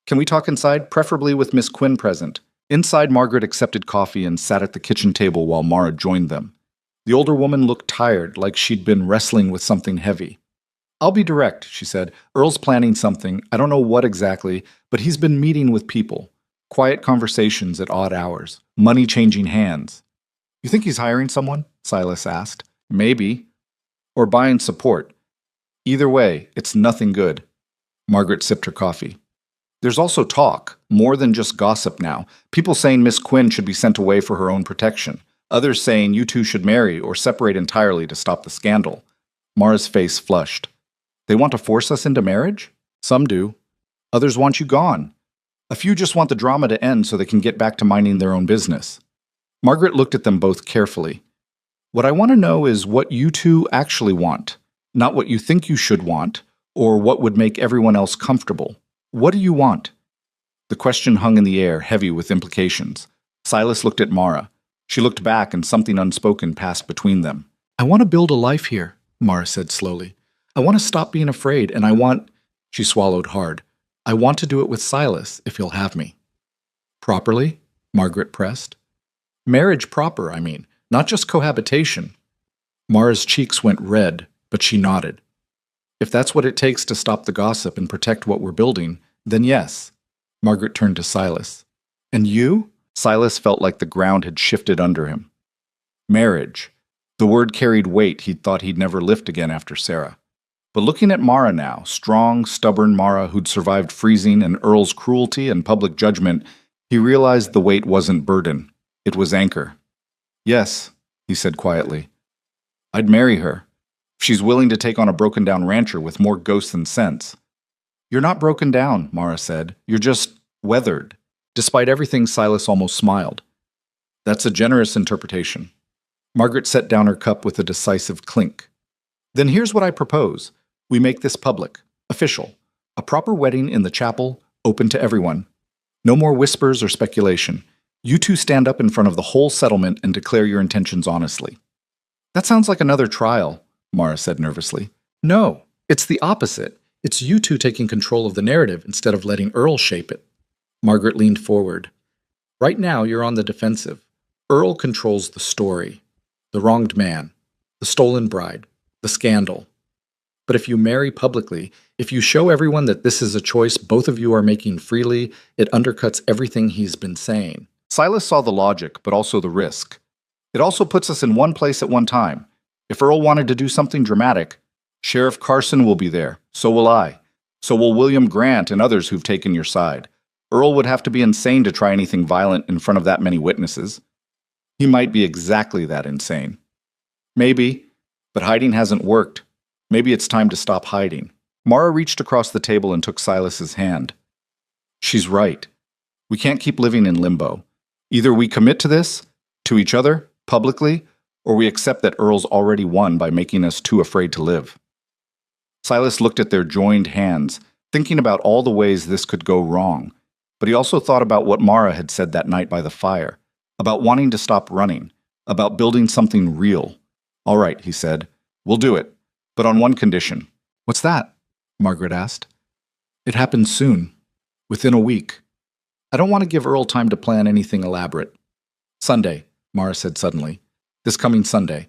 Speaker 1: "Can we talk inside, preferably with Miss Quinn present?" Inside, Margaret accepted coffee and sat at the kitchen table while Mara joined them. The older woman looked tired, like she'd been wrestling with something heavy. "I'll be direct," she said. "Earl's planning something. I don't know what exactly, but he's been meeting with people. Quiet conversations at odd hours. Money changing hands." "You think he's hiring someone?" Silas asked. "Maybe. Or buying support. Either way, it's nothing good." Margaret sipped her coffee. "There's also talk, more than just gossip now. People saying Miss Quinn should be sent away for her own protection. Others saying you two should marry or separate entirely to stop the scandal." Mara's face flushed. "They want to force us into marriage?" "Some do. Others want you gone. A few just want the drama to end so they can get back to minding their own business." Margaret looked at them both carefully. "What I want to know is what you two actually want, not what you think you should want, or what would make everyone else comfortable. What do you want?" The question hung in the air, heavy with implications. Silas looked at Mara. She looked back, and something unspoken passed between them. "I want to build a life here," Mara said slowly. "I want to stop being afraid, and I want—" She swallowed hard. "I want to do it with Silas, if he'll have me." "Properly?" Margaret pressed. "Marriage proper, I mean, not just cohabitation." Mara's cheeks went red, but she nodded. "If that's what it takes to stop the gossip and protect what we're building, then yes." Margaret turned to Silas. "And you?" Silas felt like the ground had shifted under him. Marriage. The word carried weight he'd thought he'd never lift again after Sarah. But looking at Mara now, strong, stubborn Mara who'd survived freezing and Earl's cruelty and public judgment, he realized the weight wasn't burden. It was anchor. "Yes," he said quietly. "I'd marry her. She's willing to take on a broken-down rancher with more ghosts than sense." "You're not broken down," Mara said. "You're just weathered." Despite everything, Silas almost smiled. "That's a generous interpretation." Margaret set down her cup with a decisive clink. Then here's what I propose. We make this public, official. A proper wedding in the chapel, open to everyone. No more whispers or speculation. You two stand up in front of the whole settlement and declare your intentions honestly. That sounds like another trial, Mara said nervously. No, it's the opposite. It's you two taking control of the narrative instead of letting Earl shape it. Margaret leaned forward. Right now, you're on the defensive. Earl controls the story. The wronged man. The stolen bride. The scandal. But if you marry publicly, if you show everyone that this is a choice both of you are making freely, it undercuts everything he's been saying. Silas saw the logic, but also the risk. It also puts us in one place at one time. If Earl wanted to do something dramatic, Sheriff Carson will be there. So will I. So will William Grant and others who've taken your side. Earl would have to be insane to try anything violent in front of that many witnesses. He might be exactly that insane. Maybe, but hiding hasn't worked. Maybe it's time to stop hiding. Mara reached across the table and took Silas's hand. She's right. We can't keep living in limbo. Either we commit to this, to each other, publicly, or we accept that Earl's already won by making us too afraid to live. Silas looked at their joined hands, thinking about all the ways this could go wrong, but he also thought about what Mara had said that night by the fire, about wanting to stop running, about building something real. All right, he said, we'll do it, but on one condition. What's that? Margaret asked. It happens soon, within a week. I don't want to give Earl time to plan anything elaborate. Sunday, Mara said suddenly. This coming Sunday.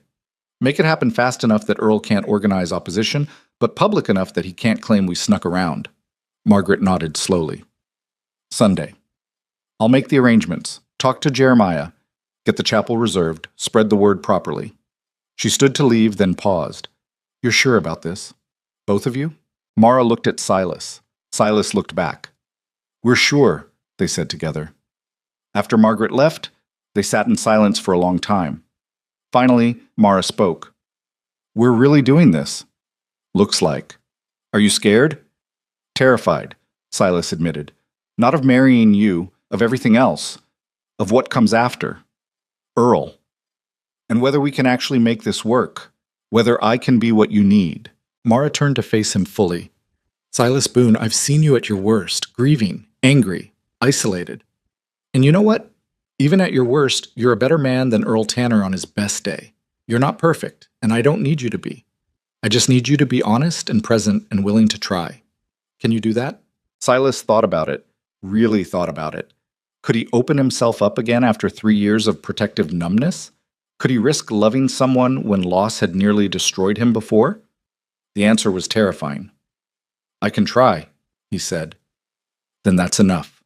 Speaker 1: Make it happen fast enough that Earl can't organize opposition, but public enough that he can't claim we snuck around. Margaret nodded slowly. Sunday. I'll make the arrangements, talk to Jeremiah, get the chapel reserved, spread the word properly. She stood to leave, then paused. You're sure about this? Both of you? Mara looked at Silas. Silas looked back. We're sure, they said together. After Margaret left, they sat in silence for a long time. Finally, Mara spoke. We're really doing this. Looks like. Are you scared? Terrified, Silas admitted. Not of marrying you, of everything else. Of what comes after. Earl. And whether we can actually make this work. Whether I can be what you need. Mara turned to face him fully. Silas Boone, I've seen you at your worst, grieving, angry, isolated. And you know what? Even at your worst, you're a better man than Earl Tanner on his best day. You're not perfect, and I don't need you to be. I just need you to be honest and present and willing to try. Can you do that? Silas thought about it, really thought about it. Could he open himself up again after 3 years of protective numbness? Could he risk loving someone when loss had nearly destroyed him before? The answer was terrifying. I can try, he said. Then that's enough.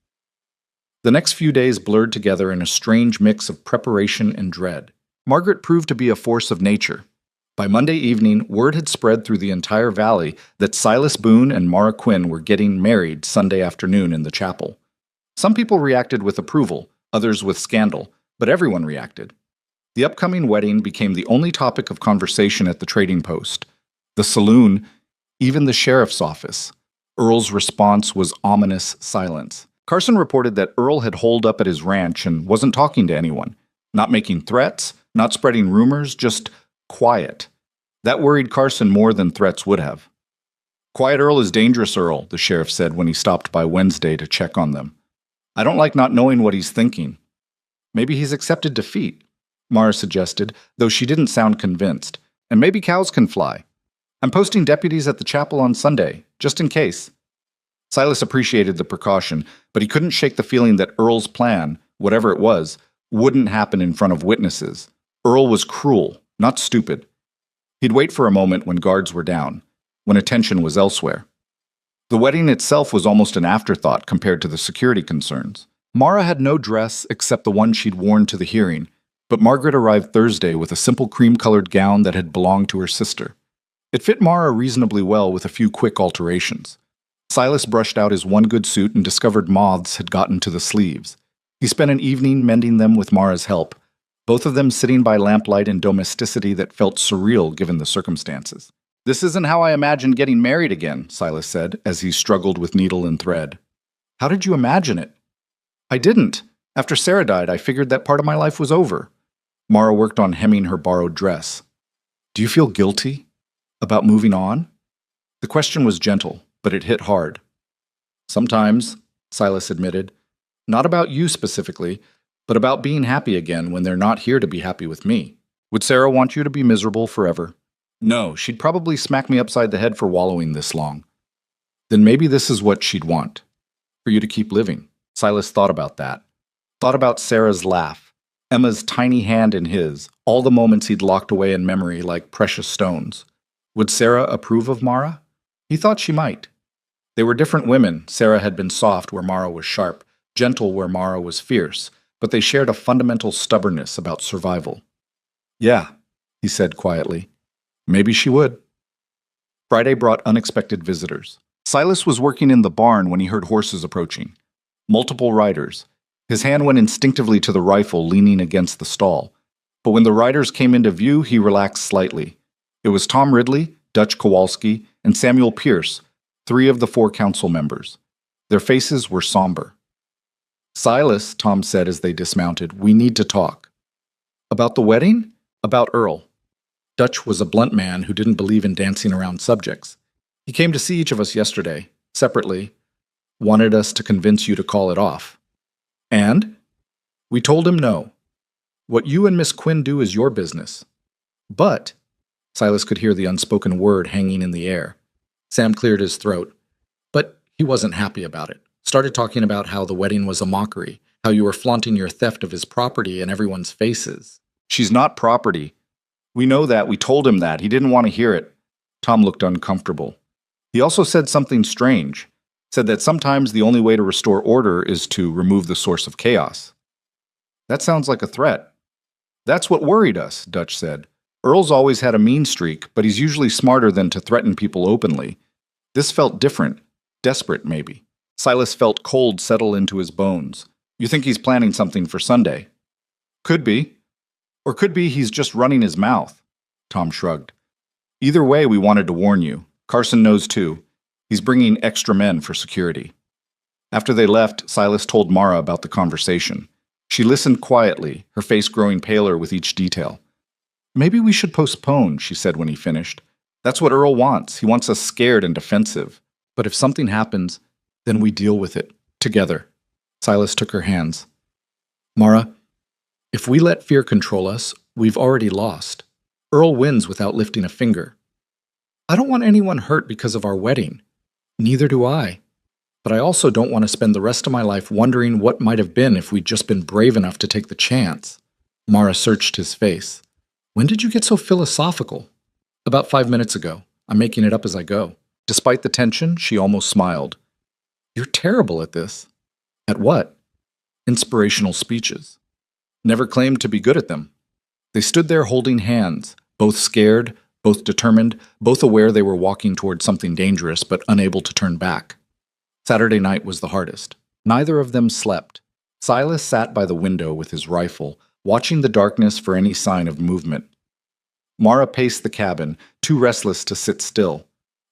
Speaker 1: The next few days blurred together in a strange mix of preparation and dread. Margaret proved to be a force of nature. By Monday evening, word had spread through the entire valley that Silas Boone and Mara Quinn were getting married Sunday afternoon in the chapel. Some people reacted with approval, others with scandal, but everyone reacted. The upcoming wedding became the only topic of conversation at the trading post, the saloon, even the sheriff's office. Earl's response was ominous silence. Carson reported that Earl had holed up at his ranch and wasn't talking to anyone, not making threats, not spreading rumors, just quiet. That worried Carson more than threats would have. Quiet Earl is dangerous, Earl, the sheriff said when he stopped by Wednesday to check on them. I don't like not knowing what he's thinking. Maybe he's accepted defeat, Mara suggested, though she didn't sound convinced. And maybe cows can fly. I'm posting deputies at the chapel on Sunday, just in case. Silas appreciated the precaution, but he couldn't shake the feeling that Earl's plan, whatever it was, wouldn't happen in front of witnesses. Earl was cruel, not stupid. He'd wait for a moment when guards were down, when attention was elsewhere. The wedding itself was almost an afterthought compared to the security concerns. Mara had no dress except the one she'd worn to the hearing, but Margaret arrived Thursday with a simple cream-colored gown that had belonged to her sister. It fit Mara reasonably well with a few quick alterations. Silas brushed out his one good suit and discovered moths had gotten to the sleeves. He spent an evening mending them with Mara's help, both of them sitting by lamplight in domesticity that felt surreal given the circumstances. This isn't how I imagined getting married again, Silas said, as he struggled with needle and thread. How did you imagine it? I didn't. After Sarah died, I figured that part of my life was over. Mara worked on hemming her borrowed dress. Do you feel guilty about moving on? The question was gentle, but it hit hard. Sometimes, Silas admitted. Not about you specifically, but about being happy again when they're not here to be happy with me. Would Sarah want you to be miserable forever? No, she'd probably smack me upside the head for wallowing this long. Then maybe this is what she'd want. For you to keep living. Silas thought about that. Thought about Sarah's laugh, Emma's tiny hand in his, all the moments he'd locked away in memory like precious stones. Would Sarah approve of Mara? He thought she might. They were different women. Sarah had been soft where Mara was sharp, gentle where Mara was fierce, but they shared a fundamental stubbornness about survival. Yeah, he said quietly. Maybe she would. Friday brought unexpected visitors. Silas was working in the barn when he heard horses approaching. Multiple riders. His hand went instinctively to the rifle leaning against the stall. But when the riders came into view, he relaxed slightly. It was Tom Ridley, Dutch Kowalski, and Samuel Pierce, 3 of the 4 council members. Their faces were somber. Silas, Tom said as they dismounted, we need to talk. About the wedding? About Earl. Dutch was a blunt man who didn't believe in dancing around subjects. He came to see each of us yesterday, separately, wanted us to convince you to call it off. And? We told him no. What you and Miss Quinn do is your business. But, Silas could hear the unspoken word hanging in the air. Sam cleared his throat. But he wasn't happy about it. Started talking about how the wedding was a mockery, how you were flaunting your theft of his property in everyone's faces. She's not property. We know that. We told him that. He didn't want to hear it. Tom looked uncomfortable. He also said something strange. Said that sometimes the only way to restore order is to remove the source of chaos. That sounds like a threat. That's what worried us, Dutch said. Earl's always had a mean streak, but he's usually smarter than to threaten people openly. This felt different. Desperate, maybe. Silas felt cold settle into his bones. You think he's planning something for Sunday? Could be. Or could be he's just running his mouth. Tom shrugged. Either way, we wanted to warn you. Carson knows too. He's bringing extra men for security. After they left, Silas told Mara about the conversation. She listened quietly, her face growing paler with each detail. Maybe we should postpone, she said when he finished. That's what Earl wants. He wants us scared and defensive. But if something happens, then we deal with it, together. Silas took her hands. Mara, if we let fear control us, we've already lost. Earl wins without lifting a finger. I don't want anyone hurt because of our wedding. Neither do I. But I also don't want to spend the rest of my life wondering what might have been if we'd just been brave enough to take the chance. Mara searched his face. When did you get so philosophical? About 5 minutes ago. I'm making it up as I go. Despite the tension, she almost smiled. You're terrible at this. At what? Inspirational speeches. Never claimed to be good at them. They stood there holding hands, both scared, both determined, both aware they were walking toward something dangerous but unable to turn back. Saturday night was the hardest. Neither of them slept. Silas sat by the window with his rifle, watching the darkness for any sign of movement. Mara paced the cabin, too restless to sit still.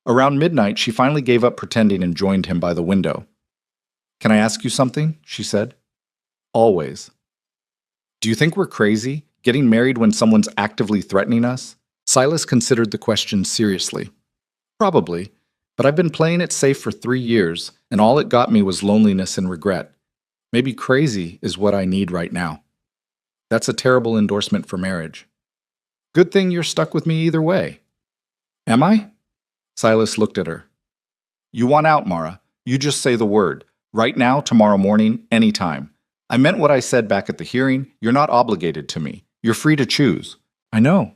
Speaker 1: Around midnight, she finally gave up pretending and joined him by the window. Can I ask you something? She said. Always. Do you think we're crazy, getting married when someone's actively threatening us? Silas considered the question seriously. Probably, but I've been playing it safe for 3 years, and all it got me was loneliness and regret. Maybe crazy is what I need right now. That's a terrible endorsement for marriage. Good thing you're stuck with me either way. Am I? Silas looked at her. You want out, Mara. You just say the word. Right now, tomorrow morning, anytime. I meant what I said back at the hearing. You're not obligated to me. You're free to choose. I know.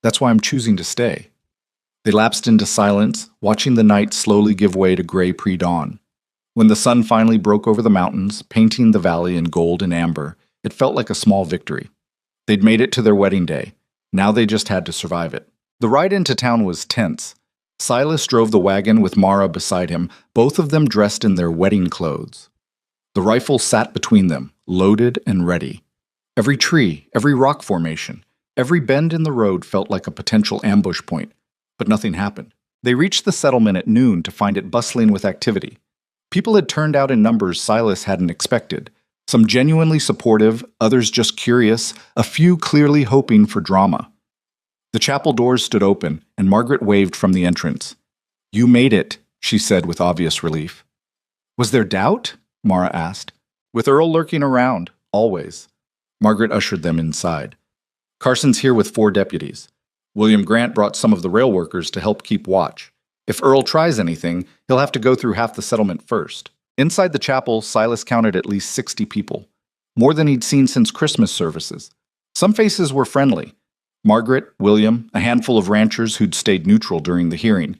Speaker 1: That's why I'm choosing to stay. They lapsed into silence, watching the night slowly give way to gray pre-dawn. When the sun finally broke over the mountains, painting the valley in gold and amber, it felt like a small victory. They'd made it to their wedding day. Now they just had to survive it. The ride into town was tense. Silas drove the wagon with Mara beside him, both of them dressed in their wedding clothes. The rifle sat between them, loaded and ready. Every tree, every rock formation, every bend in the road felt like a potential ambush point, but nothing happened. They reached the settlement at noon to find it bustling with activity. People had turned out in numbers Silas hadn't expected. Some genuinely supportive, others just curious, a few clearly hoping for drama. The chapel doors stood open, and Margaret waved from the entrance. "You made it," she said with obvious relief. "Was there doubt?" Mara asked. "With Earl lurking around, always." Margaret ushered them inside. "Carson's here with 4 deputies. William Grant brought some of the rail workers to help keep watch. If Earl tries anything, he'll have to go through half the settlement first." Inside the chapel, Silas counted at least 60 people, more than he'd seen since Christmas services. Some faces were friendly. Margaret, William, a handful of ranchers who'd stayed neutral during the hearing.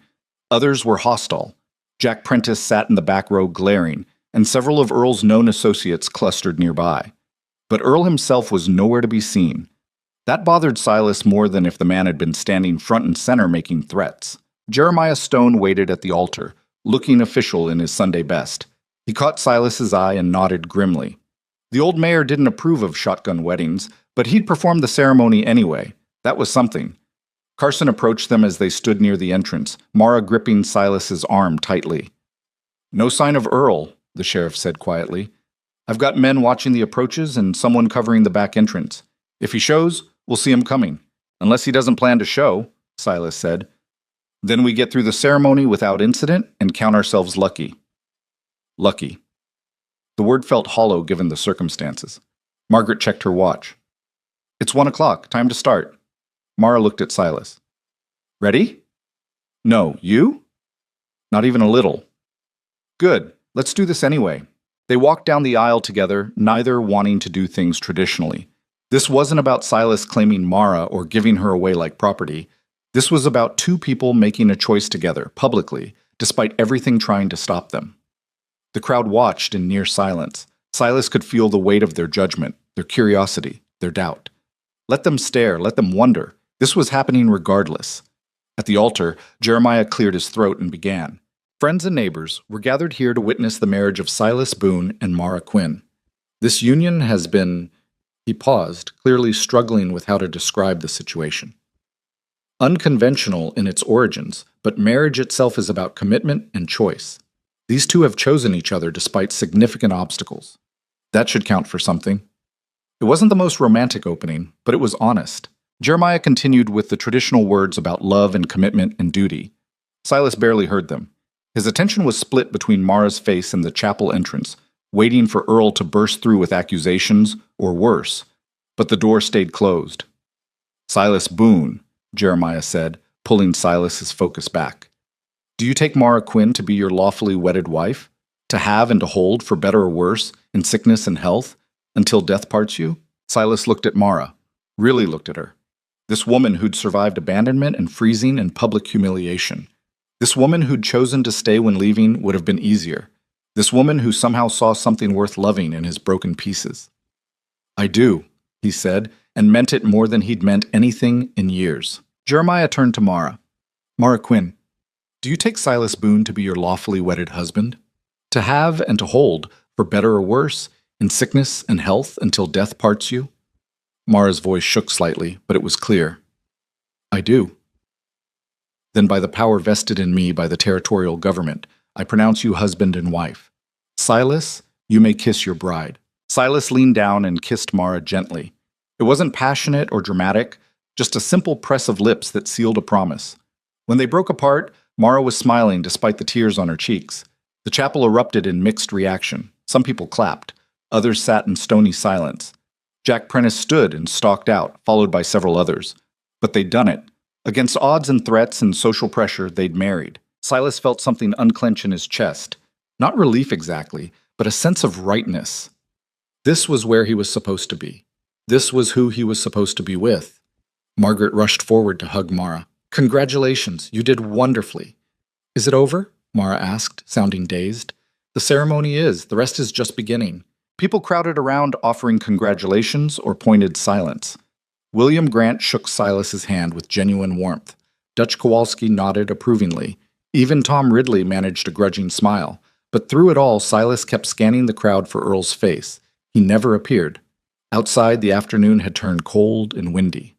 Speaker 1: Others were hostile. Jack Prentice sat in the back row glaring, and several of Earl's known associates clustered nearby. But Earl himself was nowhere to be seen. That bothered Silas more than if the man had been standing front and center making threats. Jeremiah Stone waited at the altar, looking official in his Sunday best. He caught Silas's eye and nodded grimly. The old mayor didn't approve of shotgun weddings, but he'd performed the ceremony anyway. That was something. Carson approached them as they stood near the entrance, Mara gripping Silas's arm tightly. "No sign of Earl," the sheriff said quietly. "I've got men watching the approaches and someone covering the back entrance. If he shows, we'll see him coming. Unless he doesn't plan to show," Silas said. "Then we get through the ceremony without incident and count ourselves lucky." Lucky. The word felt hollow given the circumstances. Margaret checked her watch. "It's 1 o'clock. Time to start." Mara looked at Silas. "Ready?" "No. You?" "Not even a little." "Good. Let's do this anyway." They walked down the aisle together, neither wanting to do things traditionally. This wasn't about Silas claiming Mara or giving her away like property. This was about 2 people making a choice together, publicly, despite everything trying to stop them. The crowd watched in near silence. Silas could feel the weight of their judgment, their curiosity, their doubt. Let them stare, let them wonder. This was happening regardless. At the altar, Jeremiah cleared his throat and began. "Friends and neighbors, we're gathered here to witness the marriage of Silas Boone and Mara Quinn. This union has been—" He paused, clearly struggling with how to describe the situation. "Unconventional in its origins, but marriage itself is about commitment and choice. These 2 have chosen each other despite significant obstacles. That should count for something." It wasn't the most romantic opening, but it was honest. Jeremiah continued with the traditional words about love and commitment and duty. Silas barely heard them. His attention was split between Mara's face and the chapel entrance, waiting for Earl to burst through with accusations, or worse. But the door stayed closed. "Silas Boone," Jeremiah said, pulling Silas's focus back. "Do you take Mara Quinn to be your lawfully wedded wife? To have and to hold, for better or worse, in sickness and health, until death parts you?" Silas looked at Mara, really looked at her. This woman who'd survived abandonment and freezing and public humiliation. This woman who'd chosen to stay when leaving would have been easier. This woman who somehow saw something worth loving in his broken pieces. "I do," he said, and meant it more than he'd meant anything in years. Jeremiah turned to Mara. "Mara Quinn, do you take Silas Boone to be your lawfully wedded husband? To have and to hold, for better or worse, in sickness and health until death parts you?" Mara's voice shook slightly, but it was clear. "I do." "Then by the power vested in me by the territorial government, I pronounce you husband and wife. Silas, you may kiss your bride." Silas leaned down and kissed Mara gently. It wasn't passionate or dramatic, just a simple press of lips that sealed a promise. When they broke apart, Mara was smiling despite the tears on her cheeks. The chapel erupted in mixed reaction. Some people clapped. Others sat in stony silence. Jack Prentice stood and stalked out, followed by several others. But they'd done it. Against odds and threats and social pressure, they'd married. Silas felt something unclench in his chest. Not relief exactly, but a sense of rightness. This was where he was supposed to be. This was who he was supposed to be with. Margaret rushed forward to hug Mara. "Congratulations, you did wonderfully." "Is it over?" Mara asked, sounding dazed. "The ceremony is. The rest is just beginning." People crowded around offering congratulations or pointed silence. William Grant shook Silas's hand with genuine warmth. Dutch Kowalski nodded approvingly. Even Tom Ridley managed a grudging smile. But through it all, Silas kept scanning the crowd for Earl's face. He never appeared. Outside, the afternoon had turned cold and windy.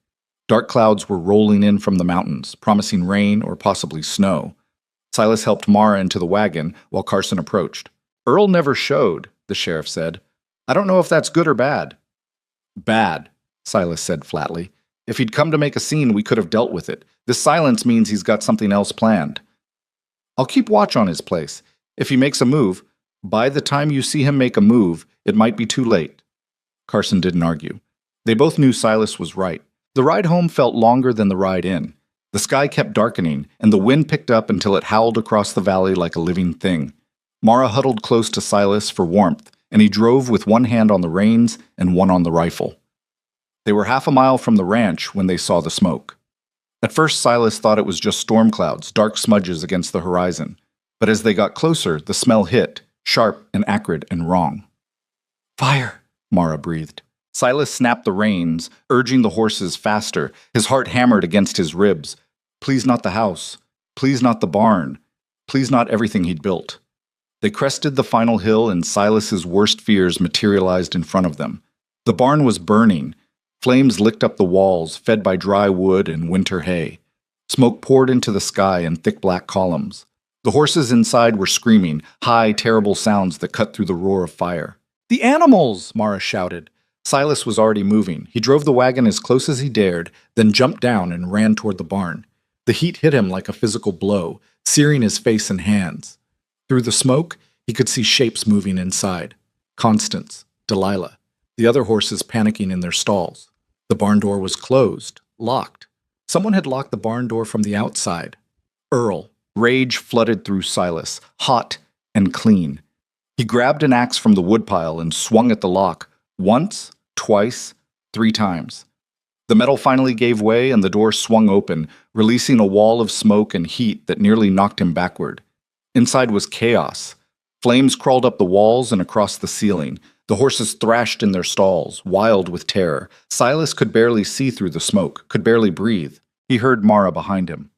Speaker 1: Dark clouds were rolling in from the mountains, promising rain or possibly snow. Silas helped Mara into the wagon while Carson approached. "Earl never showed," the sheriff said. I don't know if that's good or bad. Bad, Silas said flatly. If he'd come to make a scene, we could have dealt with it. This silence means he's got something else planned. I'll keep watch on his place. If he makes a move, by the time you see him make a move, it might be too late. Carson didn't argue. They both knew Silas was right. The ride home felt longer than the ride in. The sky kept darkening, and the wind picked up until it howled across the valley like a living thing. Mara huddled close to Silas for warmth, and he drove with one hand on the reins and one on the rifle. They were half a mile from the ranch when they saw the smoke. At first, Silas thought it was just storm clouds, dark smudges against the horizon. But as they got closer, the smell hit, sharp and acrid and wrong. Fire, Mara breathed. Silas snapped the reins, urging the horses faster. His heart hammered against his ribs. Please not the house. Please not the barn. Please not everything he'd built. They crested the final hill, and Silas's worst fears materialized in front of them. The barn was burning. Flames licked up the walls, fed by dry wood and winter hay. Smoke poured into the sky in thick black columns. The horses inside were screaming, high, terrible sounds that cut through the roar of fire. The animals! Mara shouted. Silas was already moving. He drove the wagon as close as he dared, then jumped down and ran toward the barn. The heat hit him like a physical blow, searing his face and hands. Through the smoke, he could see shapes moving inside. Constance, Delilah, the other horses panicking in their stalls. The barn door was closed, locked. Someone had locked the barn door from the outside. Earl. Rage flooded through Silas, hot and clean. He grabbed an axe from the woodpile and swung at the lock, once, twice, 3 times. The metal finally gave way and the door swung open, releasing a wall of smoke and heat that nearly knocked him backward. Inside was chaos. Flames crawled up the walls and across the ceiling. The horses thrashed in their stalls, wild with terror. Silas could barely see through the smoke, could barely breathe. He heard Mara behind him.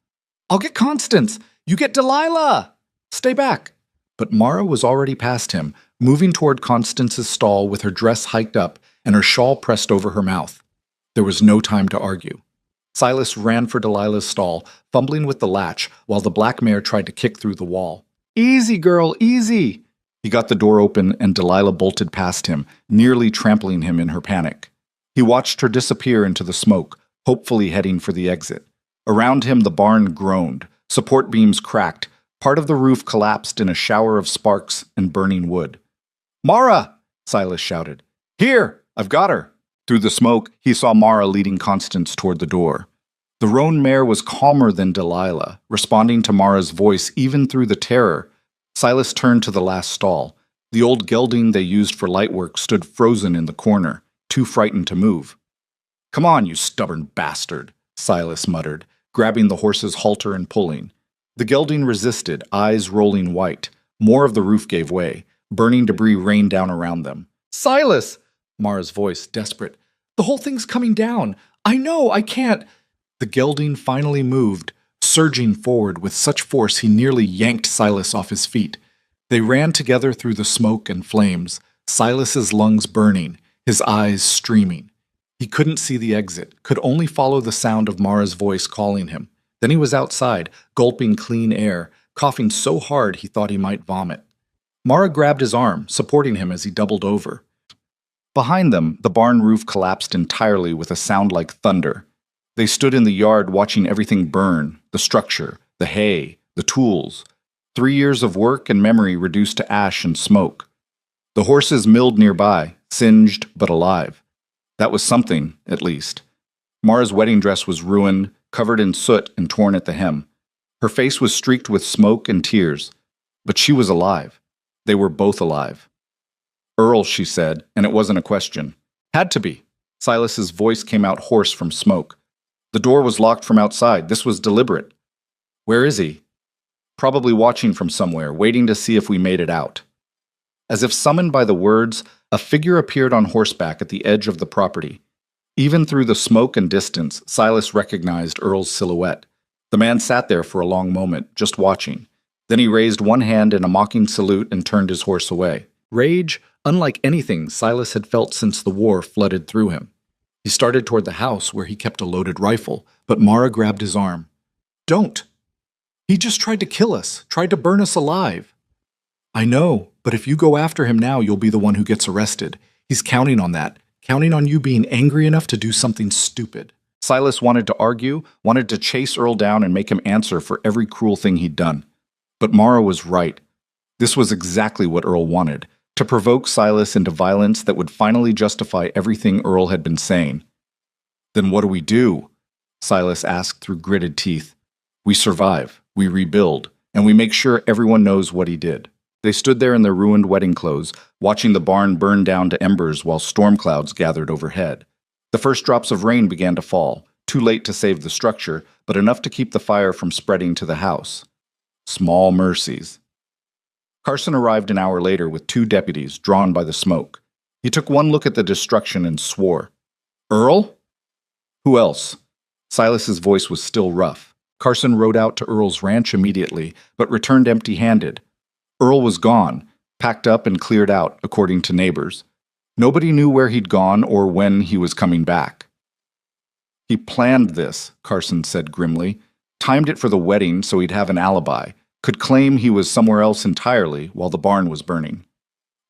Speaker 1: I'll get Constance! You get Delilah! Stay back! But Mara was already past him, moving toward Constance's stall with her dress hiked up and her shawl pressed over her mouth. There was no time to argue. Silas ran for Delilah's stall, fumbling with the latch while the black mare tried to kick through the wall. Easy, girl, easy! He got the door open and Delilah bolted past him, nearly trampling him in her panic. He watched her disappear into the smoke, hopefully heading for the exit. Around him, the barn groaned. Support beams cracked. Part of the roof collapsed in a shower of sparks and burning wood. Mara! Silas shouted. Here! I've got her! Through the smoke, he saw Mara leading Constance toward the door. The roan mare was calmer than Delilah, responding to Mara's voice even through the terror. Silas turned to the last stall. The old gelding they used for light work stood frozen in the corner, too frightened to move. Come on, you stubborn bastard, Silas muttered, grabbing the horse's halter and pulling. The gelding resisted, eyes rolling white. More of the roof gave way. Burning debris rained down around them. Silas! Mara's voice, desperate. The whole thing's coming down. I know, I can't. The gelding finally moved, surging forward with such force he nearly yanked Silas off his feet. They ran together through the smoke and flames, Silas's lungs burning, his eyes streaming. He couldn't see the exit, could only follow the sound of Mara's voice calling him. Then he was outside, gulping clean air, coughing so hard he thought he might vomit. Mara grabbed his arm, supporting him as he doubled over. Behind them, the barn roof collapsed entirely with a sound like thunder. They stood in the yard watching everything burn, the structure, the hay, the tools. 3 years of work and memory reduced to ash and smoke. The horses milled nearby, singed but alive. That was something, at least. Mara's wedding dress was ruined, covered in soot and torn at the hem. Her face was streaked with smoke and tears. But she was alive. They were both alive. Earl, she said, and it wasn't a question. Had to be. Silas's voice came out hoarse from smoke. The door was locked from outside. This was deliberate. Where is he? Probably watching from somewhere, waiting to see if we made it out. As if summoned by the words, a figure appeared on horseback at the edge of the property. Even through the smoke and distance, Silas recognized Earl's silhouette. The man sat there for a long moment, just watching. Then he raised one hand in a mocking salute and turned his horse away. Rage, unlike anything Silas had felt since the war, flooded through him. He started toward the house where he kept a loaded rifle, but Mara grabbed his arm. Don't! He just tried to kill us, tried to burn us alive. I know, but if you go after him now, you'll be the one who gets arrested.
Speaker 2: He's counting on that, counting on you being angry enough to do something stupid.
Speaker 1: Silas wanted to argue, wanted to chase Earl down and make him answer for every cruel thing he'd done. But Mara was right. This was exactly what Earl wanted, to provoke Silas into violence that would finally justify everything Earl had been saying. "Then what do we do?" Silas asked through gritted teeth. "We survive, we rebuild, and we make sure everyone knows what he did." They stood there in their ruined wedding clothes, watching the barn burn down to embers while storm clouds gathered overhead. The first drops of rain began to fall, too late to save the structure, but enough to keep the fire from spreading to the house. Small mercies. Carson arrived an hour later with 2 deputies, drawn by the smoke. He took one look at the destruction and swore. "Earl?" "Who else?" Silas's voice was still rough. Carson rode out to Earl's ranch immediately, but returned empty-handed. Earl was gone, packed up and cleared out, according to neighbors. Nobody knew where he'd gone or when he was coming back. "He planned this," Carson said grimly. "Timed it for the wedding so he'd have an alibi. Could claim he was somewhere else entirely while the barn was burning."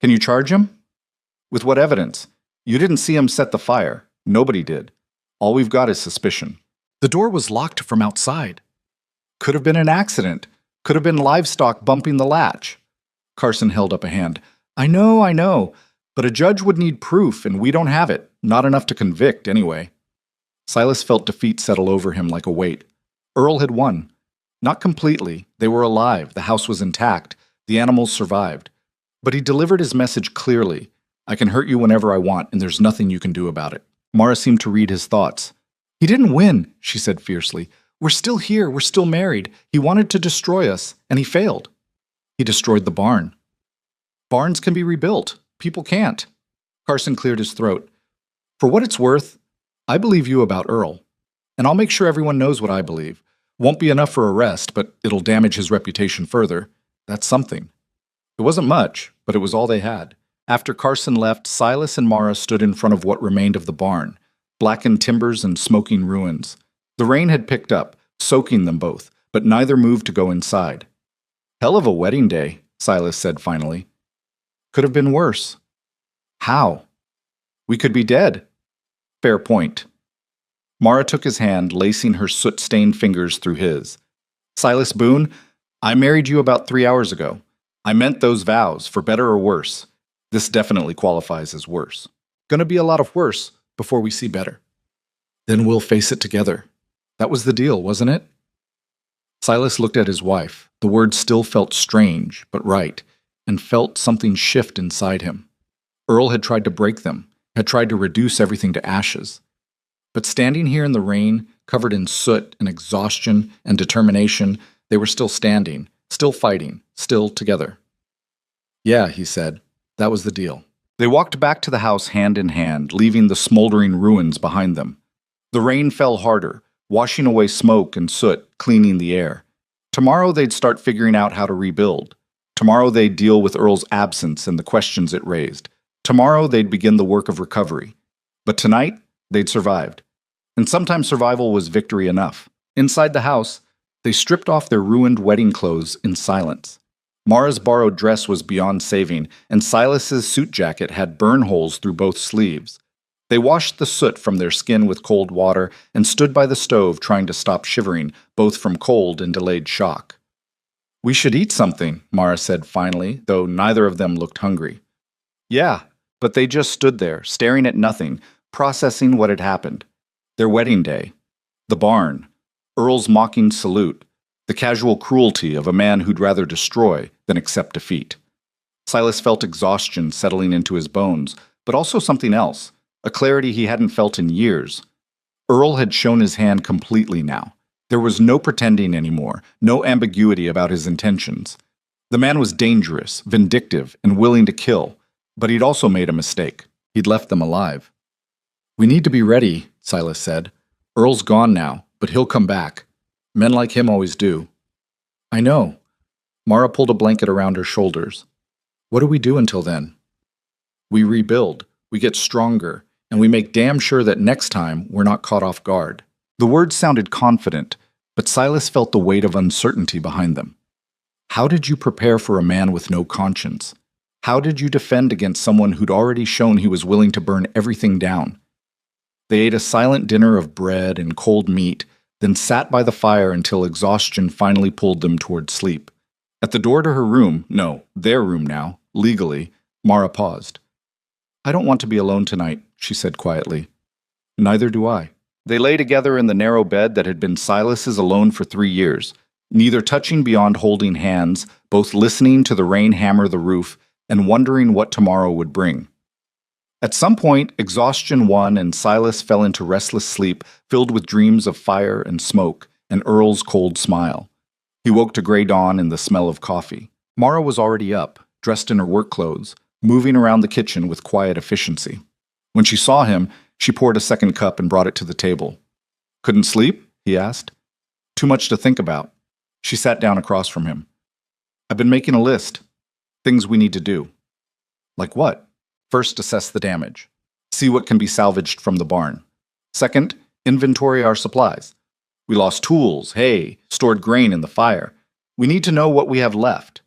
Speaker 1: "Can you charge him?" "With what evidence? You didn't see him set the fire. Nobody did. All we've got is suspicion."
Speaker 2: The door was locked from outside.
Speaker 1: "Could have been an accident. Could have been livestock bumping the latch." Carson held up a hand. I know. But a judge would need proof, and we don't have it. Not enough to convict, anyway." Silas felt defeat settle over him like a weight. Earl had won. Not completely. They were alive. The house was intact. The animals survived. But he delivered his message clearly. "I can hurt you whenever I want, and there's nothing you can do about it." Mara seemed to read his thoughts. "He didn't win," she said fiercely. "We're still here. We're still married. He wanted to destroy us, and he failed. He destroyed the barn. Barns can be rebuilt. People can't." Carson cleared his throat. "For what it's worth, I believe you about Earl. And I'll make sure everyone knows what I believe. Won't be enough for arrest, but it'll damage his reputation further. That's something." It wasn't much, but it was all they had. After Carson left, Silas and Mara stood in front of what remained of the barn, blackened timbers and smoking ruins. The rain had picked up, soaking them both, but neither moved to go inside. "Hell of a wedding day," Silas said finally. "Could have been worse." "How?" "We could be dead." "Fair point." Mara took his hand, lacing her soot-stained fingers through his. "Silas Boone, I married you about 3 hours ago. I meant those vows, for better or worse. This definitely qualifies as worse. Gonna be a lot of worse before we see better. Then we'll face it together." That was the deal, wasn't it? Silas looked at his wife. The words still felt strange, but right, and felt something shift inside him. Earl had tried to break them, had tried to reduce everything to ashes. But standing here in the rain, covered in soot and exhaustion and determination, they were still standing, still fighting, still together. "Yeah," he said, "that was the deal." They walked back to the house hand in hand, leaving the smoldering ruins behind them. The rain fell harder, washing away smoke and soot, cleaning the air. Tomorrow they'd start figuring out how to rebuild. Tomorrow they'd deal with Earl's absence and the questions it raised. Tomorrow they'd begin the work of recovery. But tonight, they'd survived. And sometimes survival was victory enough. Inside the house, they stripped off their ruined wedding clothes in silence. Mara's borrowed dress was beyond saving, and Silas's suit jacket had burn holes through both sleeves. They washed the soot from their skin with cold water and stood by the stove trying to stop shivering, both from cold and delayed shock. "We should eat something," Mara said finally, though neither of them looked hungry. "Yeah," but they just stood there, staring at nothing, processing what had happened. Their wedding day. The barn. Earl's mocking salute. The casual cruelty of a man who'd rather destroy than accept defeat. Silas felt exhaustion settling into his bones, but also something else, a clarity he hadn't felt in years. Earl had shown his hand completely now. There was no pretending anymore, no ambiguity about his intentions. The man was dangerous, vindictive, and willing to kill, but he'd also made a mistake. He'd left them alive. "We need to be ready," Silas said. "Earl's gone now, but he'll come back. Men like him always do." "I know." Mara pulled a blanket around her shoulders. "What do we do until then?" "We rebuild, we get stronger, and we make damn sure that next time we're not caught off guard." The words sounded confident, but Silas felt the weight of uncertainty behind them. How did you prepare for a man with no conscience? How did you defend against someone who'd already shown he was willing to burn everything down? They ate a silent dinner of bread and cold meat, then sat by the fire until exhaustion finally pulled them toward sleep. At the door to her room, no, their room now, legally, Mara paused. I don't want to be alone tonight, she said quietly. Neither do I. They lay together in the narrow bed that had been Silas's alone for 3 years, neither touching beyond holding hands, both listening to the rain hammer the roof and wondering what tomorrow would bring. At some point, exhaustion won and Silas fell into restless sleep filled with dreams of fire and smoke and Earl's cold smile. He woke to gray dawn and the smell of coffee. Mara was already up, dressed in her work clothes, moving around the kitchen with quiet efficiency. When she saw him, she poured a second cup and brought it to the table. Couldn't sleep? He asked. Too much to think about. She sat down across from him. I've been making a list. Things we need to do. Like what? First, assess the damage. See what can be salvaged from the barn. Second, inventory our supplies. We lost tools, hay, stored grain in the fire. We need to know what we have left.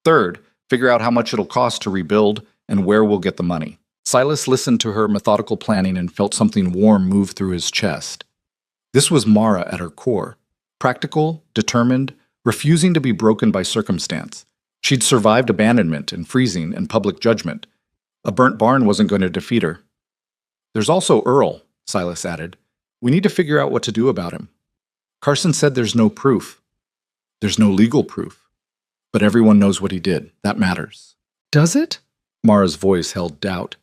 Speaker 1: Third, figure out how much it'll cost to rebuild and where we'll get the money. Silas listened to her methodical planning and felt something warm move through his chest. This was Mara at her core. Practical, determined, refusing to be broken by circumstance. She'd survived abandonment and freezing and public judgment. A burnt barn wasn't going to defeat her. There's also Earl, Silas added. We need to figure out what to do about him. Carson said there's no proof. There's no legal proof. But everyone knows what he did. That matters.
Speaker 2: Does it?
Speaker 1: Mara's voice held doubt.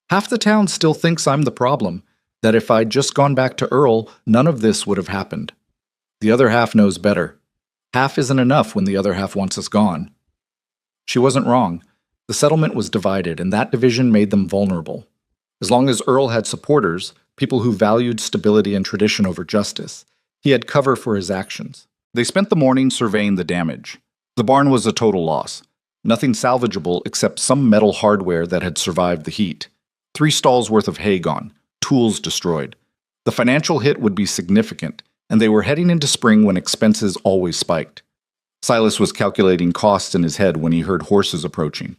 Speaker 1: Half the town still thinks I'm the problem, that if I'd just gone back to Earl, none of this would have happened. The other half knows better. Half isn't enough when the other half wants us gone. She wasn't wrong. The settlement was divided, and that division made them vulnerable. As long as Earl had supporters, people who valued stability and tradition over justice, he had cover for his actions. They spent the morning surveying the damage. The barn was a total loss. Nothing salvageable except some metal hardware that had survived the heat. 3 stalls worth of hay gone, tools destroyed. The financial hit would be significant, and they were heading into spring when expenses always spiked. Silas was calculating costs in his head when he heard horses approaching.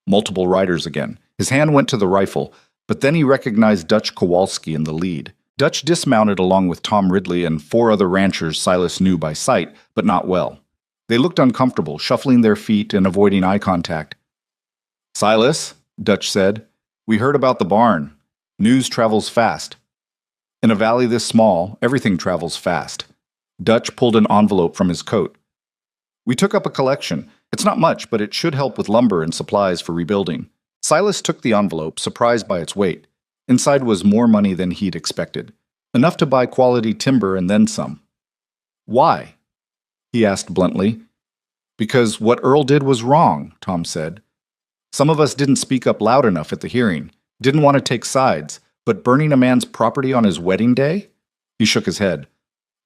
Speaker 1: Multiple riders again. His hand went to the rifle, but then he recognized Dutch Kowalski in the lead. Dutch dismounted along with Tom Ridley and 4 other ranchers Silas knew by sight, but not well. They looked uncomfortable, shuffling their feet and avoiding eye contact. Silas, Dutch said, we heard about the barn. News travels fast. In a valley this small, everything travels fast. Dutch pulled an envelope from his coat. We took up a collection. It's not much, but it should help with lumber and supplies for rebuilding. Silas took the envelope, surprised by its weight. Inside was more money than he'd expected. Enough to buy quality timber and then some. Why? He asked bluntly. Because what Earl did was wrong, Tom said. Some of us didn't speak up loud enough at the hearing, didn't want to take sides, but burning a man's property on his wedding day? He shook his head.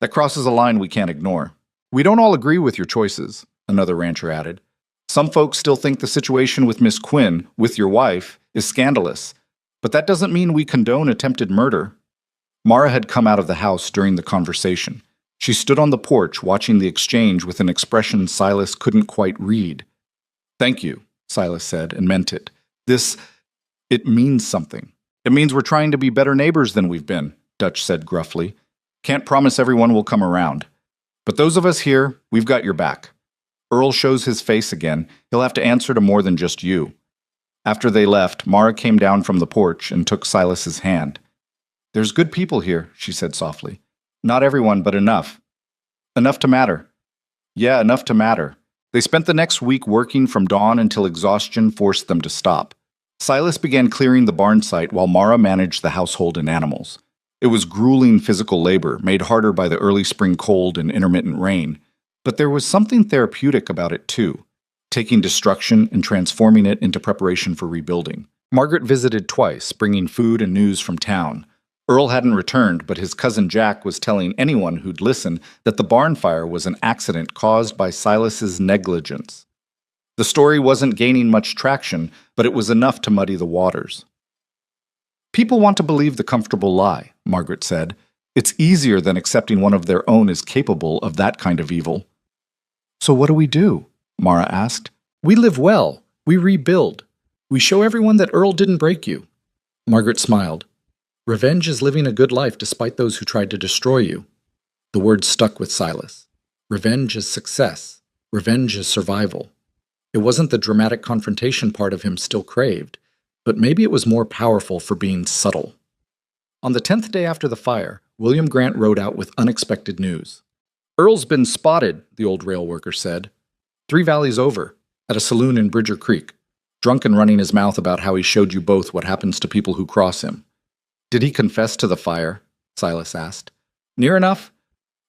Speaker 1: That crosses a line we can't ignore. We don't all agree with your choices, another rancher added. Some folks still think the situation with Miss Quinn, with your wife, is scandalous, but that doesn't mean we condone attempted murder. Mara had come out of the house during the conversation. She stood on the porch watching the exchange with an expression Silas couldn't quite read. Thank you, Silas said, and meant it. It means something. It means we're trying to be better neighbors than we've been, Dutch said gruffly. Can't promise everyone will come around. But those of us here, we've got your back. Earl shows his face again, he'll have to answer to more than just you. After they left, Mara came down from the porch and took Silas's hand. There's good people here, she said softly. Not everyone, but enough. Enough to matter. Yeah, enough to matter. They spent the next week working from dawn until exhaustion forced them to stop. Silas began clearing the barn site while Mara managed the household and animals. It was grueling physical labor, made harder by the early spring cold and intermittent rain. But there was something therapeutic about it too, taking destruction and transforming it into preparation for rebuilding. Margaret visited twice, bringing food and news from town. Earl hadn't returned, but his cousin Jack was telling anyone who'd listen that the barn fire was an accident caused by Silas's negligence. The story wasn't gaining much traction, but it was enough to muddy the waters. People want to believe the comfortable lie, Margaret said. It's easier than accepting one of their own is capable of that kind of evil. So what do we do? Mara asked. We live well. We rebuild.
Speaker 2: We show everyone that Earl didn't break you. Margaret smiled. Revenge is living a good life despite those who tried to destroy you. The words stuck with Silas. Revenge is success. Revenge is survival. It wasn't the dramatic confrontation part of him still craved, but maybe it was more powerful for being subtle. On the 10th day after the fire, William Grant rode out with unexpected news. Earl's been spotted, the old rail worker said. 3 valleys over, at a saloon in Bridger Creek, drunk and running his mouth about how he showed you both what happens to people who cross him. Did he confess to the fire? Silas asked. Near enough.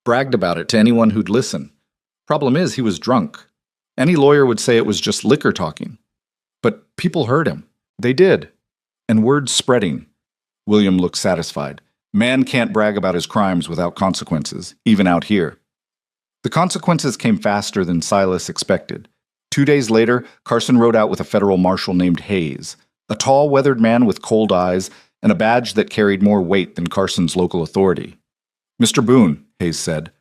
Speaker 2: Bragged about it to anyone who'd listen. Problem is, he was drunk. Any lawyer would say it was just liquor talking. But people heard him. They did. And word's spreading. William looked satisfied. Man can't brag about his crimes without consequences, even out here. The consequences came faster than Silas expected. 2 days later, Carson rode out with a federal marshal named Hayes, a tall, weathered man with cold eyes and a badge that carried more weight than Carson's local authority. Mr. Boone, Hayes said,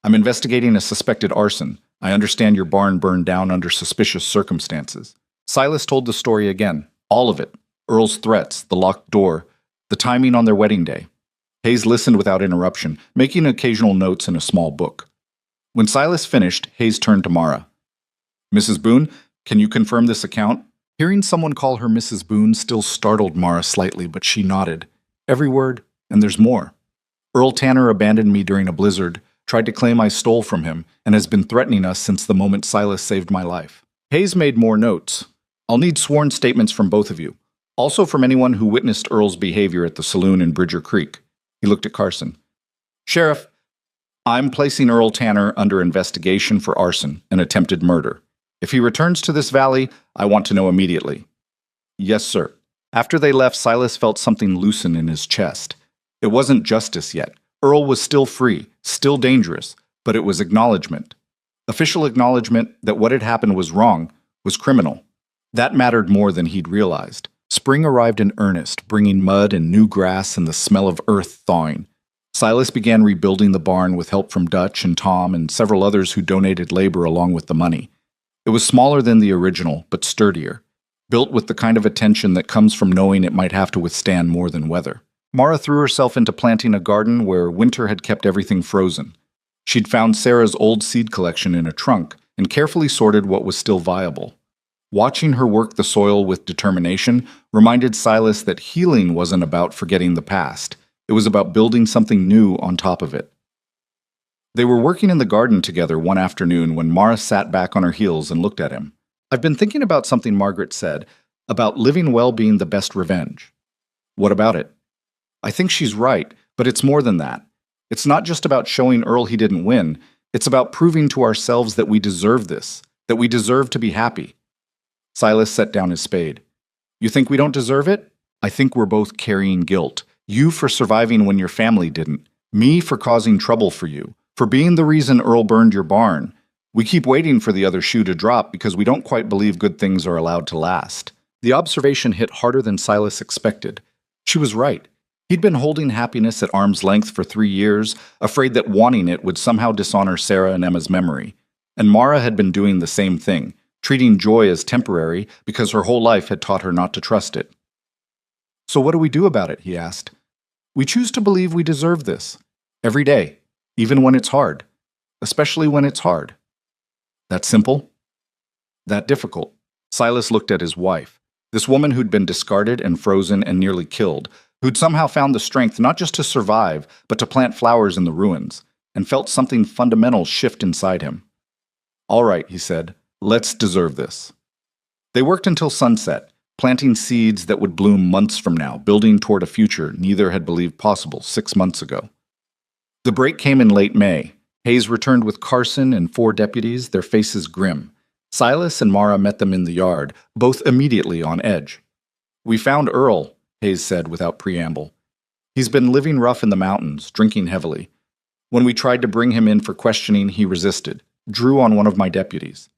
Speaker 2: I'm investigating a suspected arson. I understand your barn burned down under suspicious circumstances. Silas told the story again, all of it. Earl's threats, the locked door, the timing on their wedding day. Hayes listened without interruption, making occasional notes in a small book. When Silas finished, Hayes turned to Mara. Mrs. Boone, can you confirm this account? Hearing someone call her Mrs. Boone still startled Mara slightly, but she nodded. Every word, and there's more. Earl Tanner abandoned me during a blizzard, tried to claim I stole from him, and has been threatening us since the moment Silas saved my life. Hayes made more notes. I'll need sworn statements from both of you. Also from anyone who witnessed Earl's behavior at the saloon in Bridger Creek. He looked at Carson. Sheriff, I'm placing Earl Tanner under investigation for arson and attempted murder. If he returns to this valley, I want to know immediately. Yes, sir. After they left, Silas felt something loosen in his chest. It wasn't justice yet. Earl was still free, still dangerous, but it was acknowledgement. Official acknowledgement that what had happened was wrong, was criminal. That mattered more than he'd realized. Spring arrived in earnest, bringing mud and new grass and the smell of earth thawing. Silas began rebuilding the barn with help from Dutch and Tom and several others who donated labor along with the money. It was smaller than the original, but sturdier, built with the kind of attention that comes from knowing it might have to withstand more than weather. Mara threw herself into planting a garden where winter had kept everything frozen. She'd found Sarah's old seed collection in a trunk and carefully sorted what was still viable. Watching her work the soil with determination reminded Silas that healing wasn't about forgetting the past. It was about building something new on top of it. They were working in the garden together one afternoon when Mara sat back on her heels and looked at him. I've been thinking about something Margaret said, about living well being the best revenge. What about it? I think she's right, but it's more than that. It's not just about showing Earl he didn't win. It's about proving to ourselves that we deserve this, that we deserve to be happy. Silas set down his spade. You think we don't deserve it? I think we're both carrying guilt. You for surviving when your family didn't. Me for causing trouble for you. For being the reason Earl burned your barn. We keep waiting for the other shoe to drop because we don't quite believe good things are allowed to last. The observation hit harder than Silas expected. She was right. He'd been holding happiness at arm's length for 3 years, afraid that wanting it would somehow dishonor Sarah and Emma's memory. And Mara had been doing the same thing, treating joy as temporary because her whole life had taught her not to trust it. So what do we do about it? He asked. We choose to believe we deserve this. Every day. Even when it's hard. Especially when it's hard. That simple? That difficult. Silas looked at his wife, this woman who'd been discarded and frozen and nearly killed, who'd somehow found the strength not just to survive, but to plant flowers in the ruins, and felt something fundamental shift inside him. All right, he said, let's deserve this. They worked until sunset, planting seeds that would bloom months from now, building toward a future neither had believed possible 6 months ago. The break came in late May. Hayes returned with Carson and 4 deputies, their faces grim. Silas and Mara met them in the yard, both immediately on edge. We found Earl, Hayes said without preamble. He's been living rough in the mountains, drinking heavily. When we tried to bring him in for questioning, he resisted, drew on one of my deputies.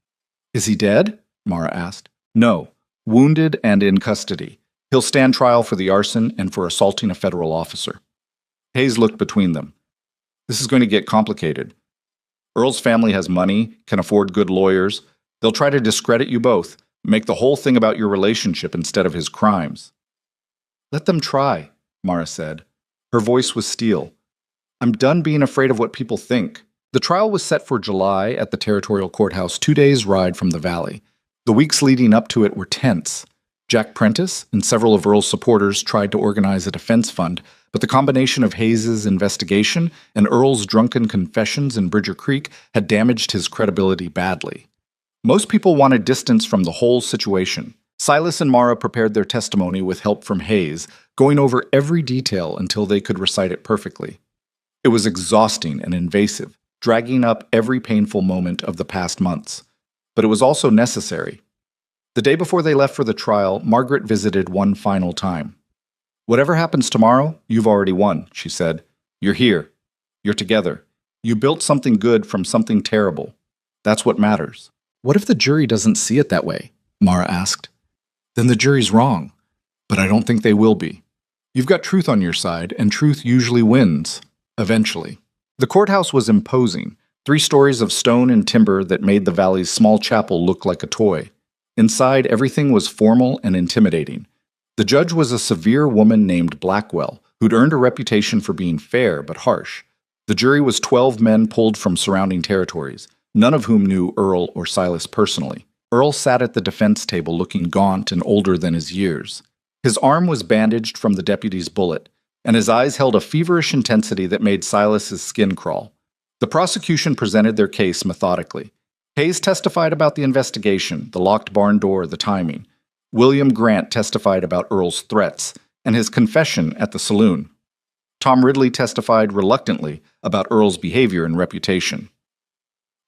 Speaker 2: Is he dead? Mara asked. No, wounded and in custody. He'll stand trial for the arson and for assaulting a federal officer. Hayes looked between them. This is going to get complicated. Earl's family has money, can afford good lawyers. They'll try to discredit you both,
Speaker 1: Make the whole thing about your relationship instead of his crimes. Let them try, Mara said. Her voice was steel. I'm done being afraid of what people think. The trial was set for July at the territorial courthouse, 2 days' ride from the valley. The weeks leading up to it were tense. Jack Prentice and several of Earl's supporters tried to organize a defense fund, but the combination of Hayes's investigation and Earl's drunken confessions in Bridger Creek had damaged his credibility badly. Most people wanted distance from the whole situation. Silas and Mara prepared their testimony with help from Hayes, going over every detail until they could recite it perfectly. It was exhausting and invasive, dragging up every painful moment of the past months. But it was also necessary. The day before they left for the trial, Margaret visited one final time. Whatever happens tomorrow, you've already won, she said. You're here. You're together. You built something good from something terrible. That's what matters.
Speaker 2: What if the jury doesn't see it that way? Mara asked. Then the jury's wrong. But I don't think they will be. You've got truth on your side, and truth usually wins. Eventually. The courthouse was imposing, 3 stories of stone and timber that made the valley's small chapel look like a toy. Inside, everything was formal and intimidating. The judge was a severe woman named Blackwell, who'd earned a reputation for being fair but harsh. The jury was 12 men pulled from surrounding territories, none of whom knew Earl or Silas personally. Earl sat at the defense table looking gaunt and older than his years. His arm was bandaged from the deputy's bullet, and his eyes held a feverish intensity that made Silas's skin crawl. The prosecution presented their case methodically. Hayes testified about the investigation, the locked barn door, the timing. William Grant testified about Earl's threats and his confession at the saloon. Tom Ridley testified reluctantly about Earl's behavior and reputation.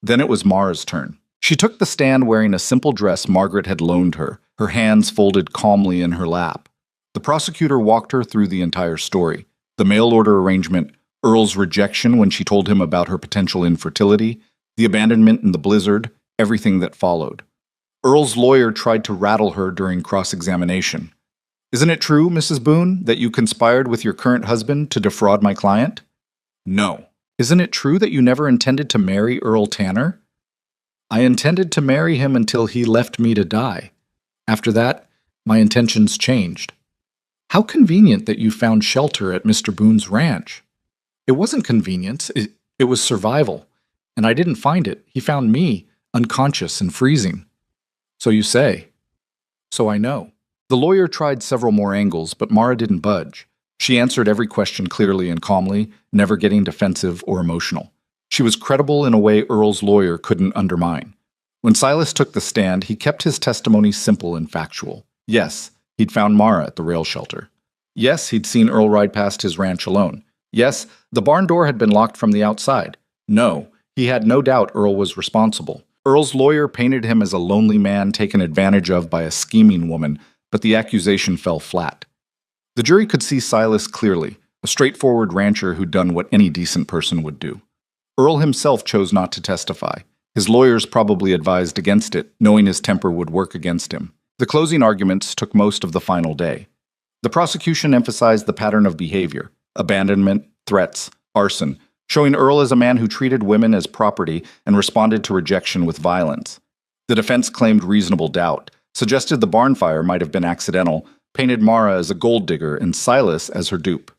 Speaker 2: Then it was Mara's turn. She took the stand wearing a simple dress Margaret had loaned her, her hands folded calmly in her lap. The prosecutor walked her through the entire story. The mail order arrangement, Earl's rejection when she told him about her potential infertility, the abandonment in the blizzard, everything that followed. Earl's lawyer tried to rattle her during cross-examination. Isn't it true, Mrs. Boone, that you conspired with your current husband to defraud my client? No. Isn't it true that you never intended to marry Earl Tanner? I intended to marry him until he left me to die. After that, my intentions changed. How convenient that you found shelter at Mr. Boone's ranch. It wasn't convenience, it was survival. And I didn't find it. He found me, unconscious and freezing. So you say. So I know. The lawyer tried several more angles, but Mara didn't budge. She answered every question clearly and calmly, never getting defensive or emotional. She was credible in a way Earl's lawyer couldn't undermine. When Silas took the stand, he kept his testimony simple and factual. Yes, he'd found Mara at the rail shelter. Yes, he'd seen Earl ride past his ranch alone. Yes, the barn door had been locked from the outside. No, he had no doubt Earl was responsible. Earl's lawyer painted him as a lonely man taken advantage of by a scheming woman, but the accusation fell flat. The jury could see Silas clearly, a straightforward rancher who'd done what any decent person would do. Earl himself chose not to testify. His lawyers probably advised against it, knowing his temper would work against him. The closing arguments took most of the final day. The prosecution emphasized the pattern of behavior: abandonment, threats, arson, showing Earl as a man who treated women as property and responded to rejection with violence. The defense claimed reasonable doubt, suggested the barn fire might have been accidental, painted Mara as a gold digger and Silas as her dupe.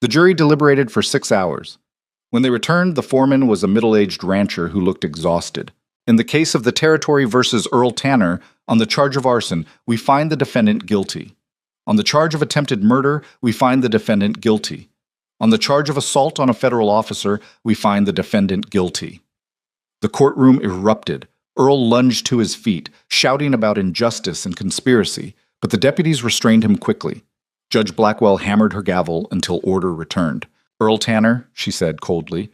Speaker 2: The jury deliberated for 6 hours. When they returned, the foreman was a middle-aged rancher who looked exhausted. In the case of the Territory versus Earl Tanner, on the charge of arson, we find the defendant guilty. On the charge of attempted murder, we find the defendant guilty. On the charge of assault on a federal officer, we find the defendant guilty. The courtroom erupted. Earl lunged to his feet, shouting about injustice and conspiracy, but the deputies restrained him quickly. Judge Blackwell hammered her gavel until order returned. Earl Tanner, she said coldly,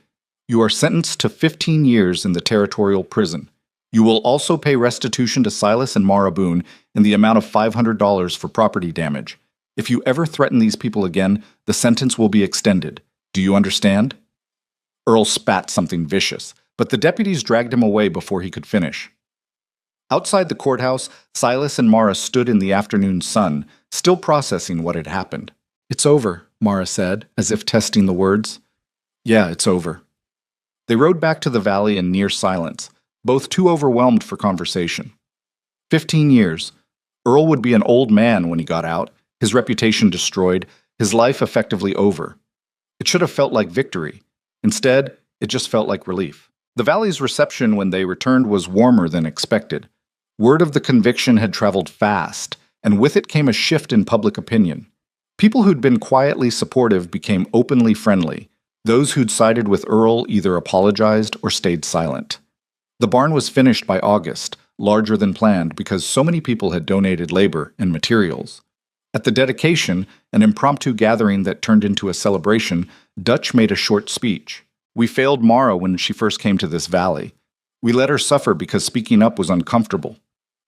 Speaker 2: you are sentenced to 15 years in the territorial prison. You will also pay restitution to Silas and Mara Boone in the amount of $500 for property damage. If you ever threaten these people again, the sentence will be extended. Do you understand? Earl spat something vicious, but the deputies dragged him away before he could finish. Outside the courthouse, Silas and Mara stood in the afternoon sun, still processing what had happened. It's over, Mara said, as if testing the words. Yeah, it's over. They rode back to the valley in near silence, both too overwhelmed for conversation.
Speaker 1: 15 years. Earl would be an old man when he got out, his reputation destroyed, his life effectively over. It should have felt like victory. Instead, it just felt like relief. The Valley's reception when they returned was warmer than expected. Word of the conviction had traveled fast, and with it came a shift in public opinion. People who'd been quietly supportive became openly friendly. Those who'd sided with Earl either apologized or stayed silent. The barn was finished by August, larger than planned because so many people had donated labor and materials. At the dedication, an impromptu gathering that turned into a celebration, Dutch made a short speech. We failed Mara when she first came to this valley. We let her suffer because speaking up was uncomfortable.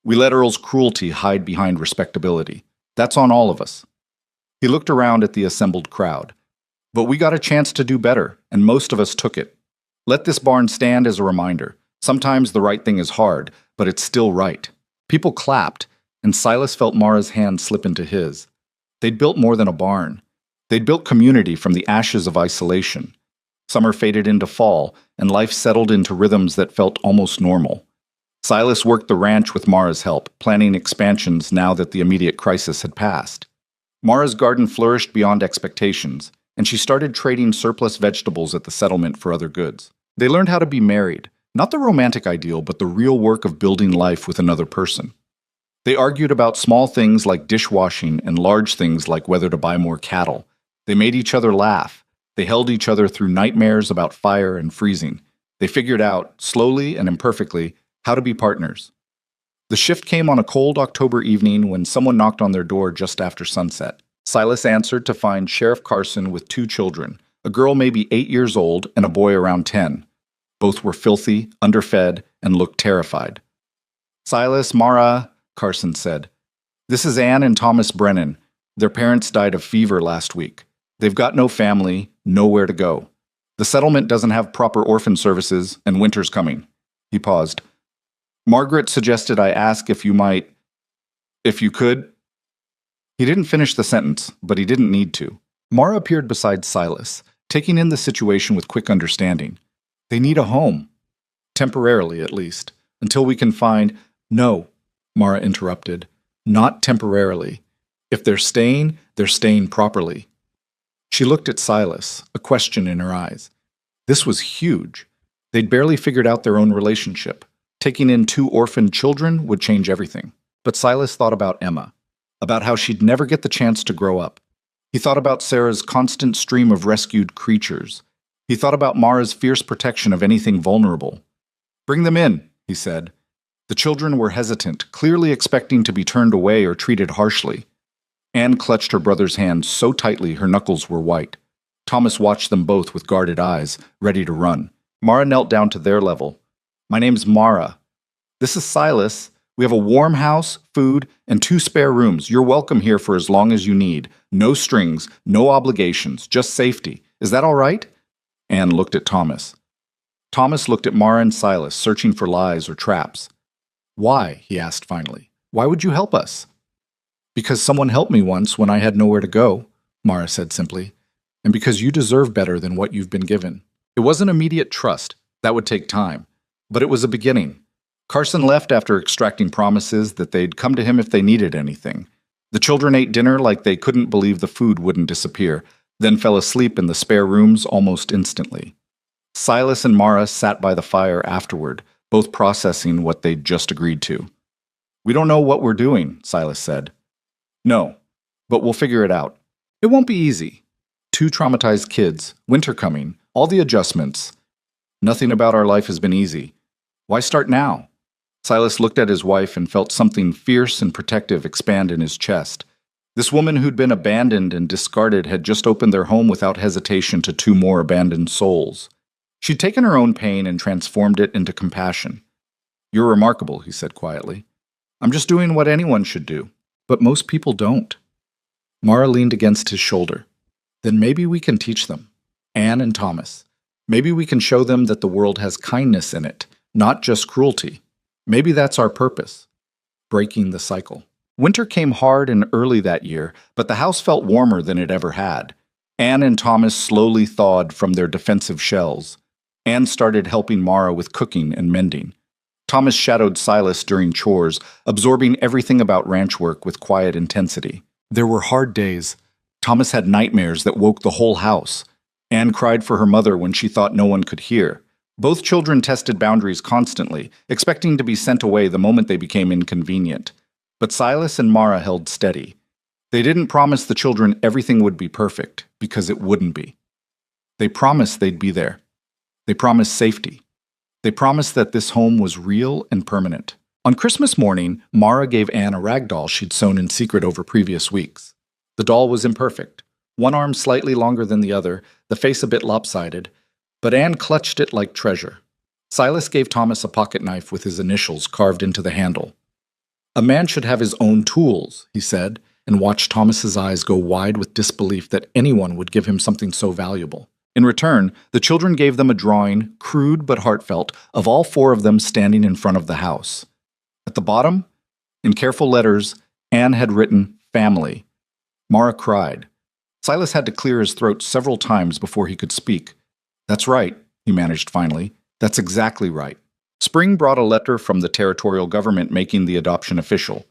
Speaker 1: We let Earl's cruelty hide behind respectability. That's on all of us. He looked around at the assembled crowd. But we got a chance to do better, and most of us took it. Let this barn stand as a reminder. Sometimes the right thing is hard, but it's still right. People clapped, and Silas felt Mara's hand slip into his. They'd built more than a barn. They'd built community from the ashes of isolation. Summer faded into fall, and life settled into rhythms that felt almost normal. Silas worked the ranch with Mara's help, planning expansions now that the immediate crisis had passed. Mara's garden flourished beyond expectations, and she started trading surplus vegetables at the settlement for other goods. They learned how to be married, not the romantic ideal, but the real work of building life with another person. They argued about small things like dishwashing and large things like whether to buy more cattle. They made each other laugh. They held each other through nightmares about fire and freezing. They figured out, slowly and imperfectly, how to be partners. The shift came on a cold October evening when someone knocked on their door just after sunset. Silas answered to find Sheriff Carson with 2 children, a girl maybe 8 years old and a boy around 10. Both were filthy, underfed, and looked terrified. "Silas, Mara," Carson said. "This is Ann and Thomas Brennan. Their parents died of fever last week. They've got no family, nowhere to go. The settlement doesn't have proper orphan services, and winter's coming." He paused. "Margaret suggested I ask if you could." He didn't finish the sentence, but he didn't need to. Mara appeared beside Silas, taking in the situation with quick understanding. "They need a home. Temporarily, at least. Until we can find—" "No," Mara interrupted. "Not temporarily. If they're staying properly." She looked at Silas, a question in her eyes. This was huge. They'd barely figured out their own relationship. Taking in 2 orphaned children would change everything. But Silas thought about Emma, about how she'd never get the chance to grow up. He thought about Sarah's constant stream of rescued creatures. He thought about Mara's fierce protection of anything vulnerable. "Bring them in," he said. The children were hesitant, clearly expecting to be turned away or treated harshly. Anne clutched her brother's hand so tightly her knuckles were white. Thomas watched them both with guarded eyes, ready to run. Mara knelt down to their level. "My name's Mara. This is Silas. We have a warm house, food, and 2 spare rooms. You're welcome here for as long as you need. No strings, no obligations, just safety. Is that all right?" Anne looked at Thomas. Thomas looked at Mara and Silas, searching for lies or traps. "Why?" he asked finally. "Why would you help us?" "Because someone helped me once when I had nowhere to go," Mara said simply. "And because you deserve better than what you've been given." It wasn't immediate trust. That would take time. But it was a beginning. Carson left after extracting promises that they'd come to him if they needed anything. The children ate dinner like they couldn't believe the food wouldn't disappear, then fell asleep in the spare rooms almost instantly. Silas and Mara sat by the fire afterward, both processing what they'd just agreed to. "We don't know what we're doing," Silas said. "No, but we'll figure it out. It won't be easy. 2 traumatized kids, winter coming, all the adjustments. Nothing about our life has been easy. Why start now?" Silas looked at his wife and felt something fierce and protective expand in his chest. This woman who'd been abandoned and discarded had just opened their home without hesitation to 2 more abandoned souls. She'd taken her own pain and transformed it into compassion. "You're remarkable," he said quietly. "I'm just doing what anyone should do." "But most people don't." Mara leaned against his shoulder. "Then maybe we can teach them. Anne and Thomas. Maybe we can show them that the world has kindness in it, not just cruelty. Maybe that's our purpose. Breaking the cycle." Winter came hard and early that year, but the house felt warmer than it ever had. Anne and Thomas slowly thawed from their defensive shells. Anne started helping Mara with cooking and mending. Thomas shadowed Silas during chores, absorbing everything about ranch work with quiet intensity. There were hard days. Thomas had nightmares that woke the whole house. Anne cried for her mother when she thought no one could hear. Both children tested boundaries constantly, expecting to be sent away the moment they became inconvenient. But Silas and Mara held steady. They didn't promise the children everything would be perfect, because it wouldn't be. They promised they'd be there. They promised safety. They promised that this home was real and permanent. On Christmas morning, Mara gave Anne a rag doll she'd sewn in secret over previous weeks. The doll was imperfect. One arm slightly longer than the other, the face a bit lopsided, but Anne clutched it like treasure. Silas gave Thomas a pocket knife with his initials carved into the handle. "A man should have his own tools," he said, and watched Thomas's eyes go wide with disbelief that anyone would give him something so valuable. In return, the children gave them a drawing, crude but heartfelt, of all four of them standing in front of the house. At the bottom, in careful letters, Anne had written, "Family." Mara cried. Silas had to clear his throat several times before he could speak. "That's right," he managed finally. "That's exactly right." Spring brought a letter from the territorial government making the adoption official.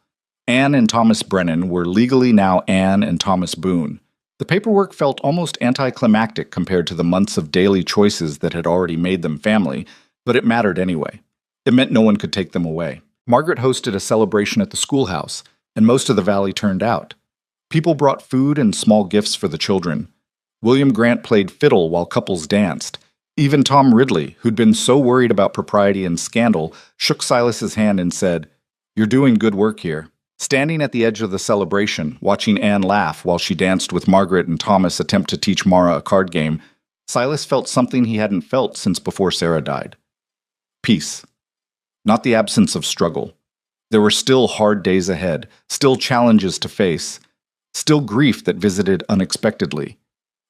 Speaker 1: Anne and Thomas Brennan were legally now Anne and Thomas Boone. The paperwork felt almost anticlimactic compared to the months of daily choices that had already made them family, but it mattered anyway. It meant no one could take them away. Margaret hosted a celebration at the schoolhouse, and most of the valley turned out. People brought food and small gifts for the children. William Grant played fiddle while couples danced. Even Tom Ridley, who'd been so worried about propriety and scandal, shook Silas's hand and said, "You're doing good work here." Standing at the edge of the celebration, watching Anne laugh while she danced with Margaret and Thomas attempt to teach Mara a card game, Silas felt something he hadn't felt since before Sarah died. Peace. Not the absence of struggle. There were still hard days ahead, still challenges to face, still grief that visited unexpectedly.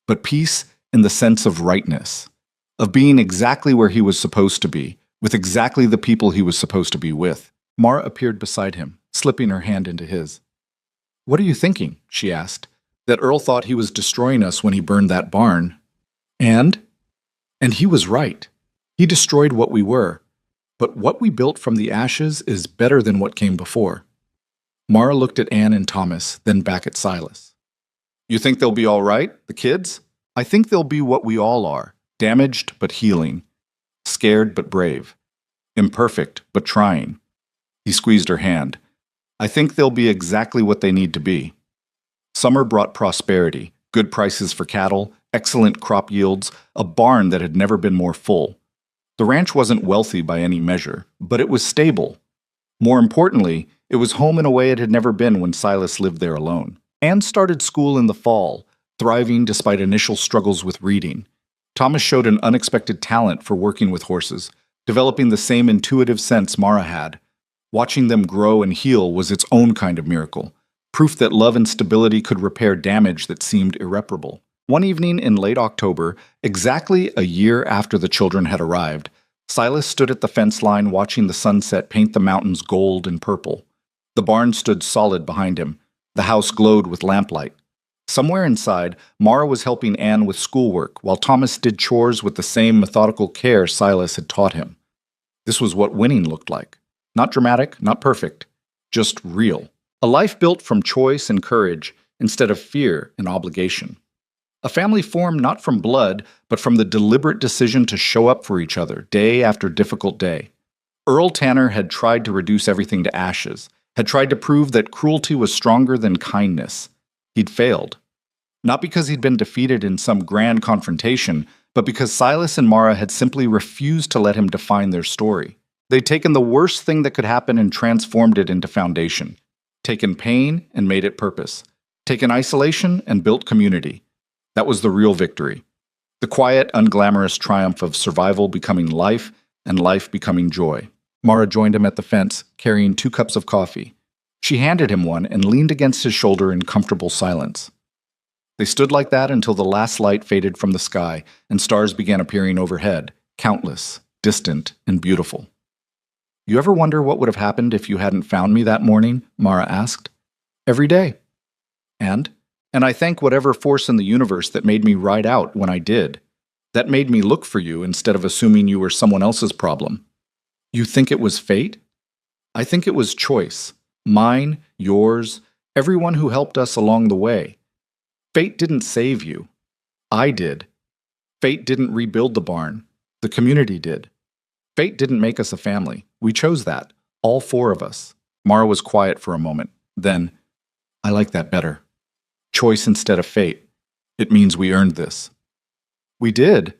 Speaker 1: But peace in the sense of rightness, of being exactly where he was supposed to be, with exactly the people he was supposed to be with. Mara appeared beside him, slipping her hand into his. "What are you thinking?" she asked. "That Earl thought he was destroying us when he burned that barn. And he was right. He destroyed what we were. But what we built from the ashes is better than what came before." Mara looked at Anne and Thomas, then back at Silas. "You think they'll be all right, the kids?" "I think they'll be what we all are, damaged but healing, scared but brave, imperfect but trying." He squeezed her hand. "I think they'll be exactly what they need to be." Summer brought prosperity, good prices for cattle, excellent crop yields, a barn that had never been more full. The ranch wasn't wealthy by any measure, but it was stable. More importantly, it was home in a way it had never been when Silas lived there alone. Anne started school in the fall, thriving despite initial struggles with reading. Thomas showed an unexpected talent for working with horses, developing the same intuitive sense Mara had. Watching them grow and heal was its own kind of miracle, proof that love and stability could repair damage that seemed irreparable. One evening in late October, exactly a year after the children had arrived, Silas stood at the fence line watching the sunset paint the mountains gold and purple. The barn stood solid behind him. The house glowed with lamplight. Somewhere inside, Mara was helping Anne with schoolwork, while Thomas did chores with the same methodical care Silas had taught him. This was what winning looked like. Not dramatic, not perfect, just real. A life built from choice and courage instead of fear and obligation. A family formed not from blood, but from the deliberate decision to show up for each other day after difficult day. Earl Tanner had tried to reduce everything to ashes, had tried to prove that cruelty was stronger than kindness. He'd failed. Not because he'd been defeated in some grand confrontation, but because Silas and Mara had simply refused to let him define their story. They'd taken the worst thing that could happen and transformed it into foundation. Taken pain and made it purpose. Taken isolation and built community. That was the real victory. The quiet, unglamorous triumph of survival becoming life and life becoming joy. Mara joined him at the fence, carrying 2 cups of coffee. She handed him one and leaned against his shoulder in comfortable silence. They stood like that until the last light faded from the sky and stars began appearing overhead, countless, distant, and beautiful. "You ever wonder what would have happened if you hadn't found me that morning?" Mara asked. "Every day. And I thank whatever force in the universe that made me ride out when I did. That made me look for you instead of assuming you were someone else's problem. You think it was fate? I think it was choice. Mine, yours, everyone who helped us along the way. Fate didn't save you. I did. Fate didn't rebuild the barn. The community did. Fate didn't make us a family. We chose that. All four of us. Mara was quiet for a moment. Then, I like that better. Choice instead of fate. It means we earned this. We did.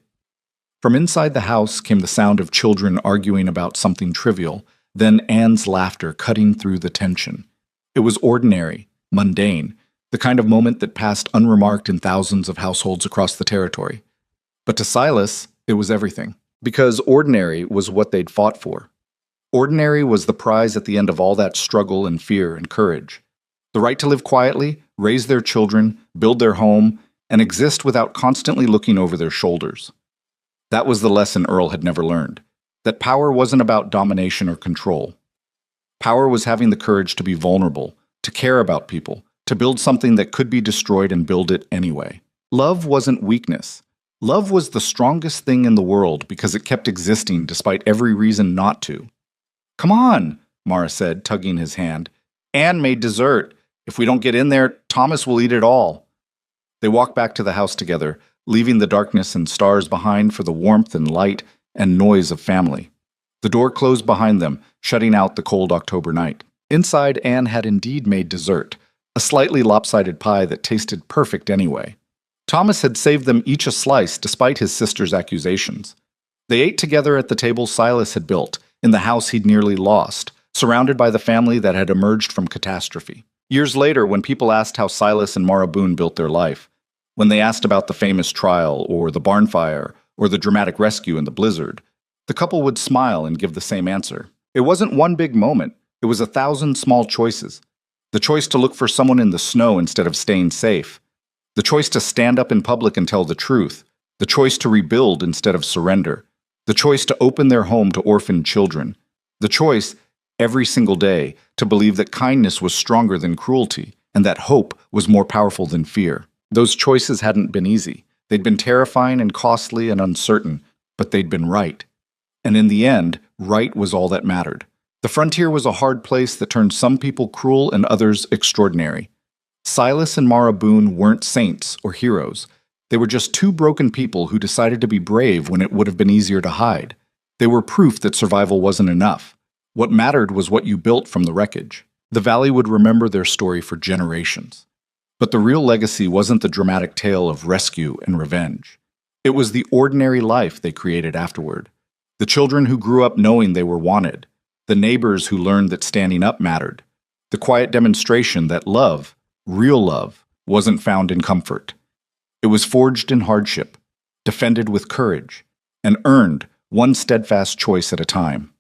Speaker 1: From inside the house came the sound of children arguing about something trivial, then Anne's laughter cutting through the tension. It was ordinary, mundane, the kind of moment that passed unremarked in thousands of households across the territory. But to Silas, it was everything, because ordinary was what they'd fought for. Ordinary was the prize at the end of all that struggle and fear and courage. The right to live quietly, raise their children, build their home, and exist without constantly looking over their shoulders. That was the lesson Earl had never learned, that power wasn't about domination or control. Power was having the courage to be vulnerable, to care about people, to build something that could be destroyed and build it anyway. Love wasn't weakness. Love was the strongest thing in the world because it kept existing despite every reason not to. Come on, Mara said, tugging his hand. Anne made dessert. If we don't get in there, Thomas will eat it all. They walked back to the house together, leaving the darkness and stars behind for the warmth and light and noise of family. The door closed behind them, shutting out the cold October night. Inside, Anne had indeed made dessert, a slightly lopsided pie that tasted perfect anyway. Thomas had saved them each a slice despite his sister's accusations. They ate together at the table Silas had built, in the house he'd nearly lost, surrounded by the family that had emerged from catastrophe. Years later, when people asked how Silas and Mara Boone built their life, when they asked about the famous trial, or the barn fire, or the dramatic rescue in the blizzard, the couple would smile and give the same answer. It wasn't one big moment, it was 1,000 small choices. The choice to look for someone in the snow instead of staying safe. The choice to stand up in public and tell the truth. The choice to rebuild instead of surrender. The choice to open their home to orphaned children. The choice, every single day, to believe that kindness was stronger than cruelty, and that hope was more powerful than fear. Those choices hadn't been easy. They'd been terrifying and costly and uncertain, but they'd been right. And in the end, right was all that mattered. The frontier was a hard place that turned some people cruel and others extraordinary. Silas and Mara Boone weren't saints or heroes. They were just two broken people who decided to be brave when it would have been easier to hide. They were proof that survival wasn't enough. What mattered was what you built from the wreckage. The valley would remember their story for generations. But the real legacy wasn't the dramatic tale of rescue and revenge. It was the ordinary life they created afterward. The children who grew up knowing they were wanted. The neighbors who learned that standing up mattered. The quiet demonstration that love, real love, wasn't found in comfort. It was forged in hardship, defended with courage, and earned one steadfast choice at a time.